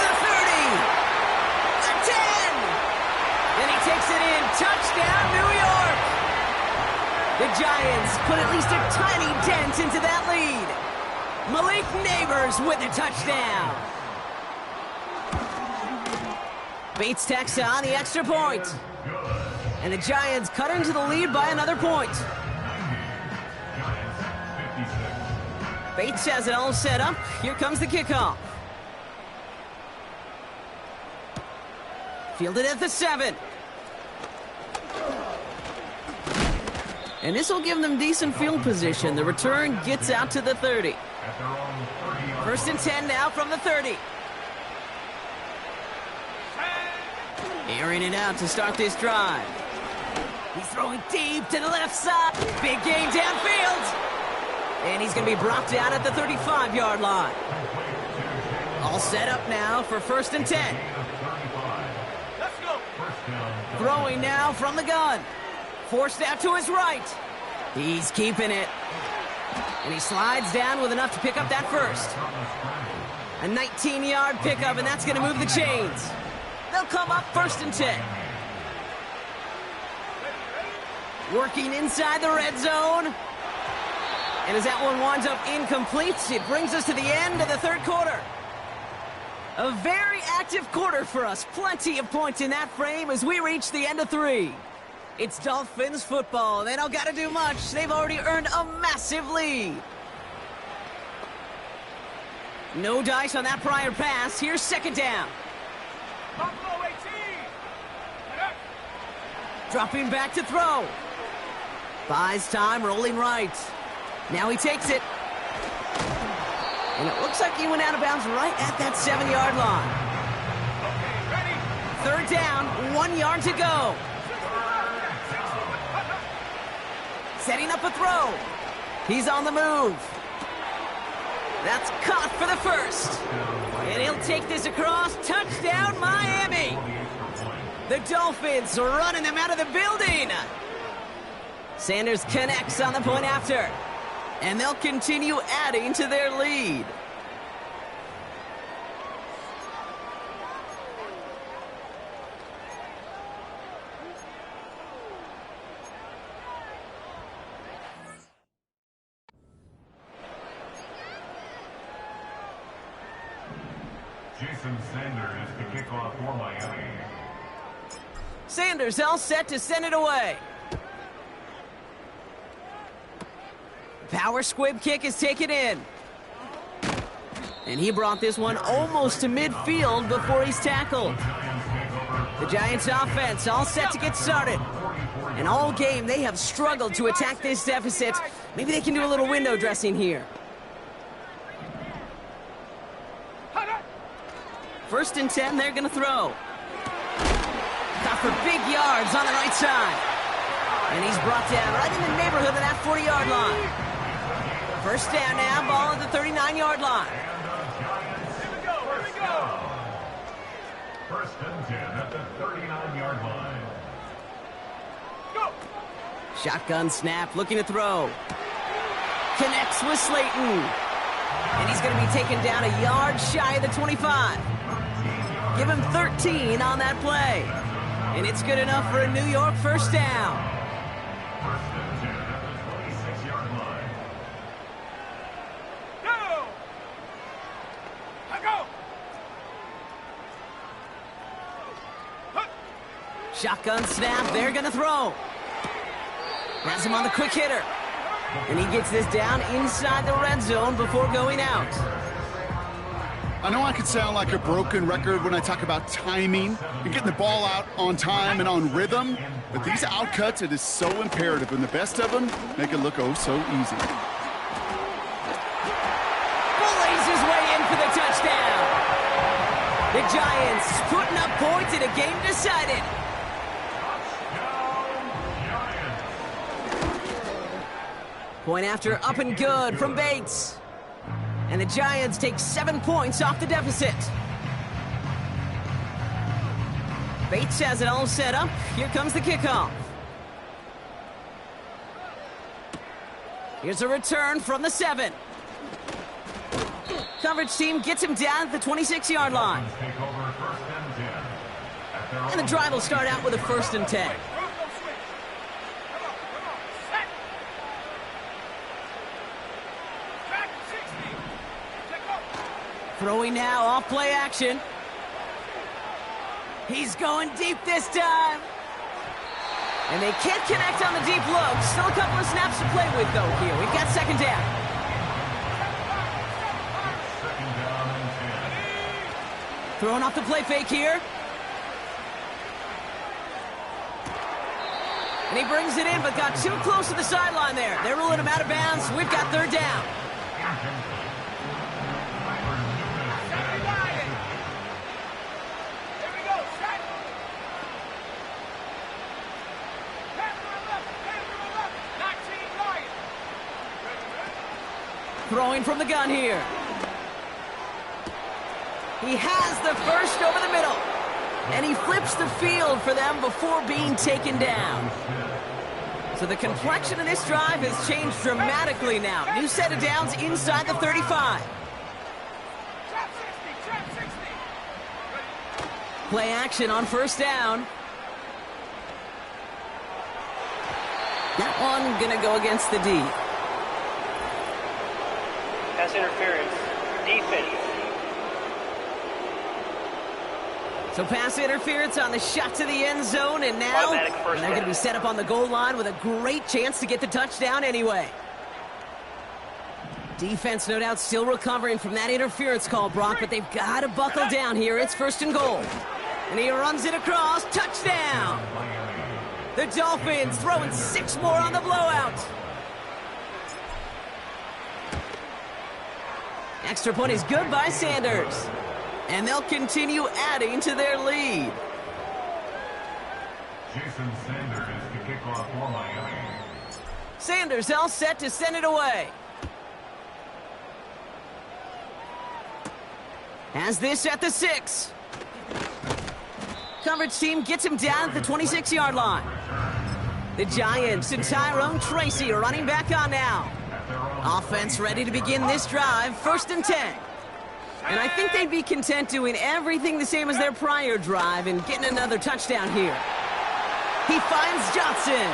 [SPEAKER 12] The 30. The 10. And he takes it in. Touchdown, New York. The Giants put at least a tiny dent into that lead. Malik Neighbors with a touchdown. Bates tacks on the extra point. And the Giants cut into the lead by another point. Bates has it all set up. Here comes the kickoff. Fielded at the 7. And this will give them decent field position. The return gets out to the 30. 1st and 10 now from the 30. Airing it out to start this drive. He's throwing deep to the left side. Big gain downfield. And he's going to be brought down at the 35-yard line. All set up now for 1st and 10.
[SPEAKER 4] Let's go.
[SPEAKER 12] Throwing now from the gun. Forced out to his right. He's keeping it. And he slides down with enough to pick up that first. A 19-yard pickup, and that's going to move the chains. They'll come up 1st and 10. Working inside the red zone. And as that one winds up incomplete, it brings us to the end of the 3rd quarter. A very active quarter for us. Plenty of points in that frame as we reach the end of 3. It's Dolphins football. They don't got to do much. They've already earned a massive lead. No dice on that prior pass. Here's 2nd down.
[SPEAKER 4] Buffalo 18.
[SPEAKER 12] Dropping back to throw. Buys time, rolling right. Now he takes it. And it looks like he went out of bounds right at that 7-yard line.
[SPEAKER 4] Okay, ready?
[SPEAKER 12] 3rd down, 1 yard to go. Setting up a throw. He's on the move. That's caught for the 1st. And he'll take this across. Touchdown, Miami. The Dolphins running them out of the building. Sanders connects on the point after. And they'll continue adding to their lead.
[SPEAKER 6] Jason Sanders to kick off for Miami.
[SPEAKER 12] Sanders all set to send it away. Power squib kick is taken in. And he brought this one almost to midfield before he's tackled. The Giants offense all set to get started. And all game they have struggled to attack this deficit. Maybe they can do a little window dressing here. 1st and 10, they're going to throw. Got for big yards on the right side. And he's brought down right in the neighborhood of that 40-yard line. 1st down now, ball at the 39-yard line.
[SPEAKER 4] Here we go.
[SPEAKER 6] 1st and 10 at the 39-yard line.
[SPEAKER 4] Go.
[SPEAKER 12] Shotgun snap, looking to throw. Connects with Slayton. And he's going to be taken down a yard shy of the 25. Give him 13 on that play. And it's good enough for a New York 1st down. Shotgun snap, they're going to throw. Has him on the quick hitter. And he gets this down inside the red zone before going out.
[SPEAKER 13] I know I could sound like a broken record when I talk about timing and getting the ball out on time and on rhythm, but these outcuts, it is so imperative, and the best of them make it look oh so easy.
[SPEAKER 12] Bullies his way in for the touchdown. The Giants putting up points in a game decided. Point after up and good from Bates. And the Giants take 7 points off the deficit. Bates has it all set up. Here comes the kickoff. Here's a return from the 7. Coverage team gets him down at the 26-yard line. And the drive will start out with a 1st and 10. Throwing now off play action. He's going deep this time. And they can't connect on the deep look. Still a couple of snaps to play with, though, here. We've got 2nd down. Throwing off the play fake here. And he brings it in, but got too close to the sideline there. They're ruling him out of bounds. We've got 3rd down. Throwing from the gun here. He has the first over the middle. And he flips the field for them before being taken down. So the complexion of this drive has changed dramatically now. New set of downs inside the 35. Play action on 1st down. That one gonna go against the D.
[SPEAKER 11] Pass interference. Defense.
[SPEAKER 12] So pass interference on the shot to the end zone, and now they're going to be set up on the goal line with a great chance to get the touchdown anyway. Defense, no doubt, still recovering from that interference call, Brock, but they've got to buckle down here. It's 1st and goal. And he runs it across. Touchdown! The Dolphins throwing 6 more on the blowout. Extra point is good by Sanders. And they'll continue adding to their lead.
[SPEAKER 6] Jason Sanders to kick off for Miami.
[SPEAKER 12] Sanders all set to send it away. Has this at the 6. Coverage team gets him down at the 26-yard line. The Giants and Tyrone Tracy are running back on now. Offense ready to begin this drive, 1st and 10. And I think they'd be content doing everything the same as their prior drive and getting another touchdown here. He finds Johnson.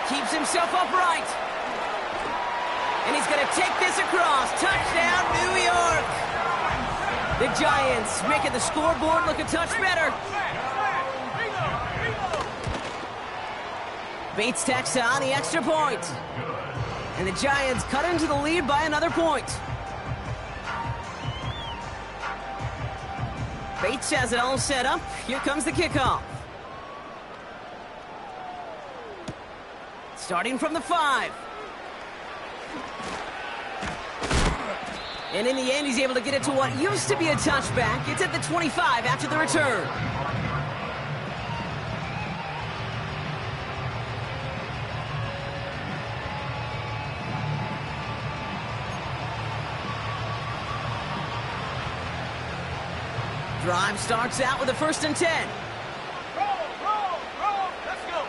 [SPEAKER 12] Keeps himself upright. And he's going to take this across. Touchdown, New York. The Giants making the scoreboard look a touch better. Bates tacks on the extra point. And the Giants cut into the lead by another point. Bates has it all set up. Here comes the kickoff. Starting from the 5. And in the end, he's able to get it to what used to be a touchback. It's at the 25 after the return. Drive starts out with a 1st and 10.
[SPEAKER 4] Roll, let's go.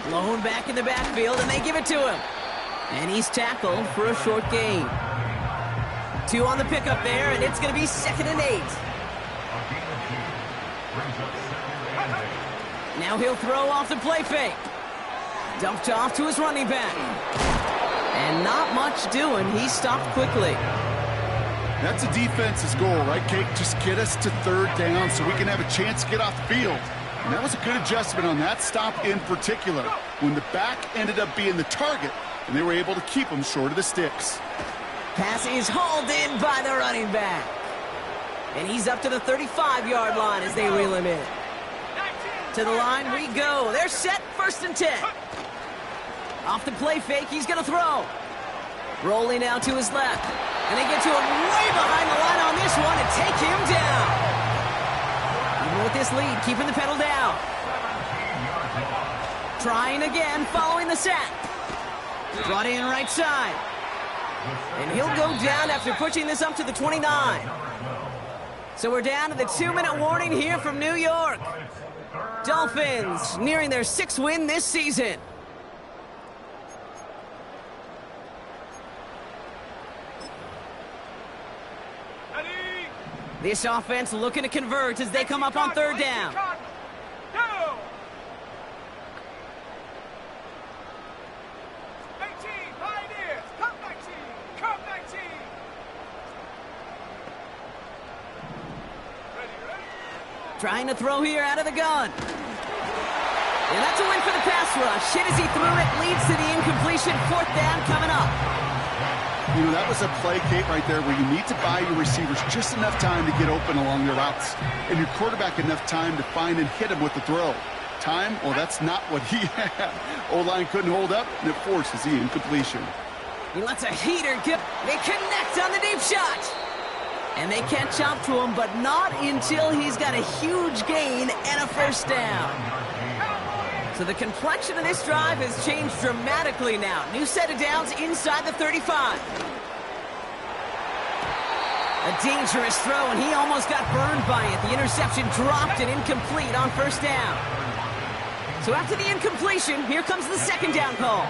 [SPEAKER 12] Blown back in the backfield, and they give it to him. And he's tackled for a short gain. 2 on the pickup there, and it's going to be 2nd and 8. Now he'll throw off the play fake. Dumped off to his running back. And not much doing. He stopped quickly.
[SPEAKER 13] That's a defense's goal, right, Kate? Just get us to third down so we can have a chance to get off the field. And that was a good adjustment on that stop in particular, when the back ended up being the target, and they were able to keep him short of the sticks.
[SPEAKER 12] Pass is hauled in by the running back. And he's up to the 35-yard line as they reel him in. To the line we go. They're set, 1st and 10. Off the play fake, he's going to throw. Rolling out to his left. And they get to him way behind the line on this one and take him down. Even with this lead, keeping the pedal down. Trying again, following the sack. Brought in right side. And he'll go down after pushing this up to the 29. So we're down to the 2-minute warning here from New York. Dolphins nearing their 6th win this season. This offense looking to convert as they come up on 3rd down. Trying to throw here out of the gun. And that's a win for the pass rush. Hit as he threw it, leads to the incompletion. 4th down coming up.
[SPEAKER 13] You know, that was a play, Kate, right there, where you need to buy your receivers just enough time to get open along their routes, and your quarterback enough time to find and hit him with the throw. Time? Well, that's not what he had. O-line couldn't hold up, and it forces the incompletion.
[SPEAKER 12] He lets a heater get. They connect on the deep shot. And they catch up to him, but not until he's got a huge gain and a 1st down. So the complexion of this drive has changed dramatically now. New set of downs inside the 35. A dangerous throw, and he almost got burned by it. The interception dropped and incomplete on 1st down. So after the incompletion, here comes the 2nd down call.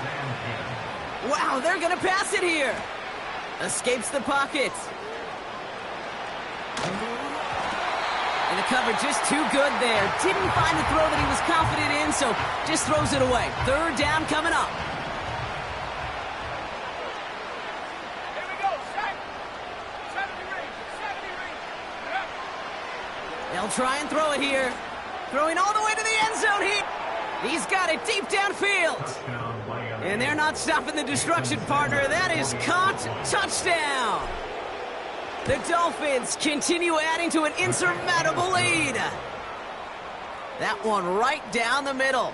[SPEAKER 12] Wow, they're going to pass it here. Escapes the pocket. And the coverage just too good there. Didn't find the throw that he was confident in, so just throws it away. 3rd down coming up.
[SPEAKER 4] Here we go, set. 70 range, 70 range. Yep.
[SPEAKER 12] They'll try and throw it here. Throwing all the way to the end zone here. He's got it deep downfield. And they're not stopping the destruction, partner. That is caught. Touchdown. The Dolphins continue adding to an insurmountable lead. That one right down the middle.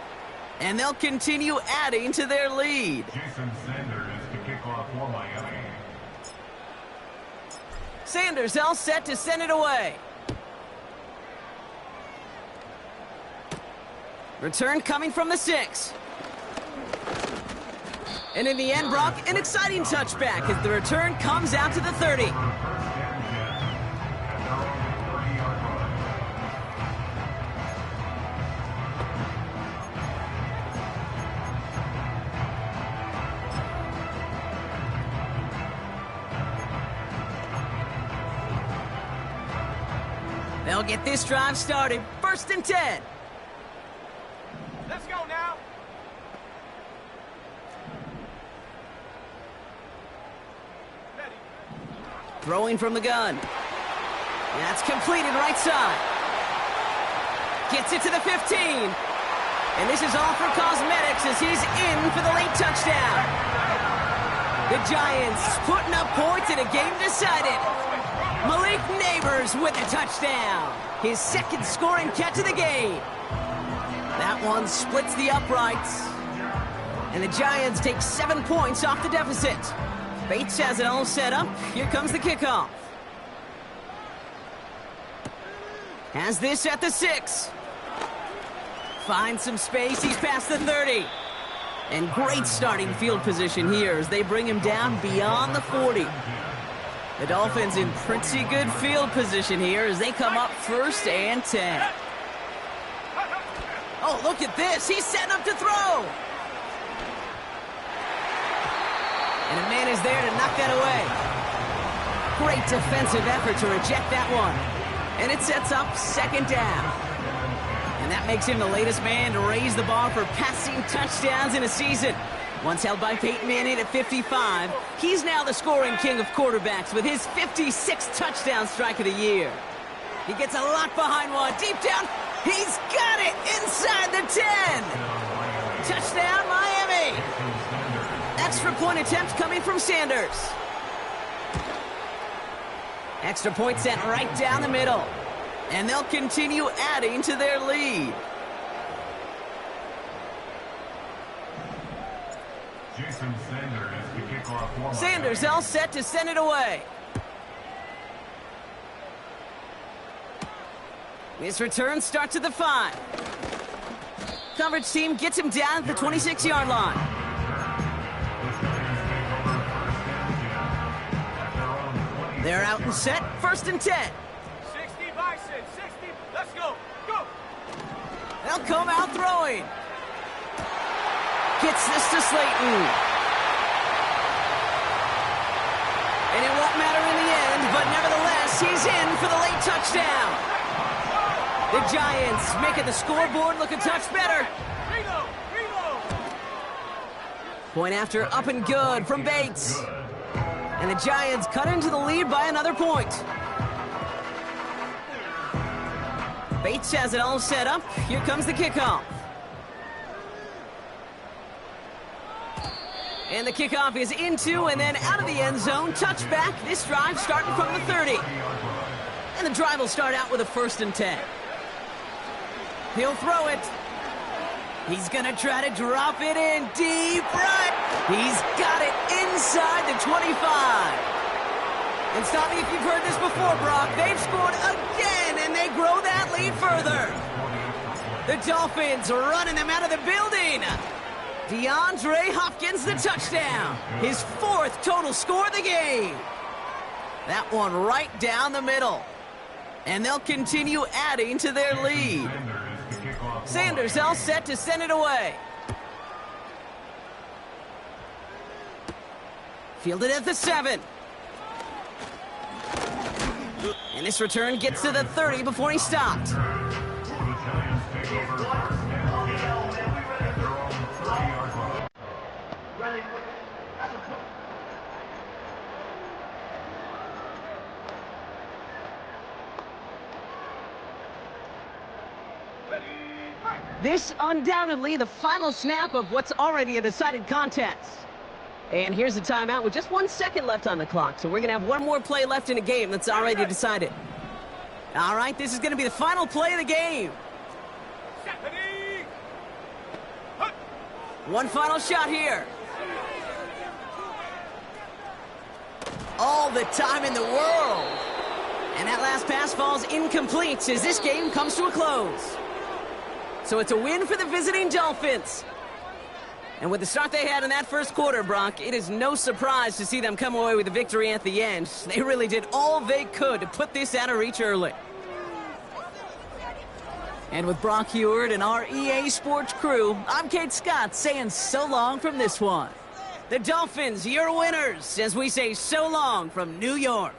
[SPEAKER 12] And they'll continue adding to their lead.
[SPEAKER 6] Jason Sanders to kick off for Miami.
[SPEAKER 12] Sanders all set to send it away. Return coming from the 6. And in the end, Brock, an exciting touchback as the return comes out to the 30. They'll get this drive started. 1st and 10.
[SPEAKER 4] Let's go now. Ready.
[SPEAKER 12] Throwing from the gun. That's completed right side. Gets it to the 15. And this is all for cosmetics as he's in for the late touchdown. The Giants putting up points in a game decided. Malik Neighbors with a touchdown. His 2nd scoring catch of the game. That one splits the uprights. And the Giants take 7 points off the deficit. Bates has it all set up. Here comes the kickoff. Has this at the 6. Finds some space. He's past the 30. And great starting field position here as they bring him down beyond the 40. The Dolphins in pretty good field position here as they come up 1st and 10. Oh, look at this. He's setting up to throw. And a man is there to knock that away. Great defensive effort to reject that one. And it sets up 2nd down. And that makes him the latest man to raise the bar for passing touchdowns in a season. Once held by Peyton Manning at 55, he's now the scoring king of quarterbacks with his 56th touchdown strike of the year. He gets a lot behind one. Deep down, he's got it inside the 10. Touchdown, Miami. Extra point attempt coming from Sanders. Extra point sent right down the middle. And they'll continue adding to their lead. Sanders all set to send it away. His return starts at the 5. Coverage team gets him down at the 26-yard line. They're out and set, 1st and 10.
[SPEAKER 4] 60 Bison, 60, let's go, go!
[SPEAKER 12] They'll come out throwing. Gets this to Slayton. And it won't matter in the end, but nevertheless, he's in for the late touchdown. The Giants making the scoreboard look a touch better. Point after up and good from Bates. And the Giants cut into the lead by another point. Bates has it all set up. Here comes the kickoff. And the kickoff is into and then out of the end zone. Touchback. This drive starting from the 30. And the drive will start out with a 1st and 10. He'll throw it. He's going to try to drop it in deep right. He's got it inside the 25. And stop me if you've heard this before, Brock. They've scored again, and they grow that lead further. The Dolphins are running them out of the building. DeAndre Hopkins the touchdown. His 4th total score of the game. That one right down the middle. And they'll continue adding to their lead. Sanders all set to send it away. Fielded at the 7. And this return gets to the 30 before he stopped. This undoubtedly the final snap of what's already a decided contest. And here's the timeout with just 1 second left on the clock. So we're going to have one more play left in a game that's already decided. All right, this is going to be the final play of the game. One final shot here. All the time in the world. And that last pass falls incomplete as this game comes to a close. So it's a win for the visiting Dolphins. And with the start they had in that first quarter, Brock, it is no surprise to see them come away with a victory at the end. They really did all they could to put this out of reach early. And with Brock Heward and our EA Sports crew, I'm Kate Scott saying so long from this one. The Dolphins, your winners, as we say so long from New York.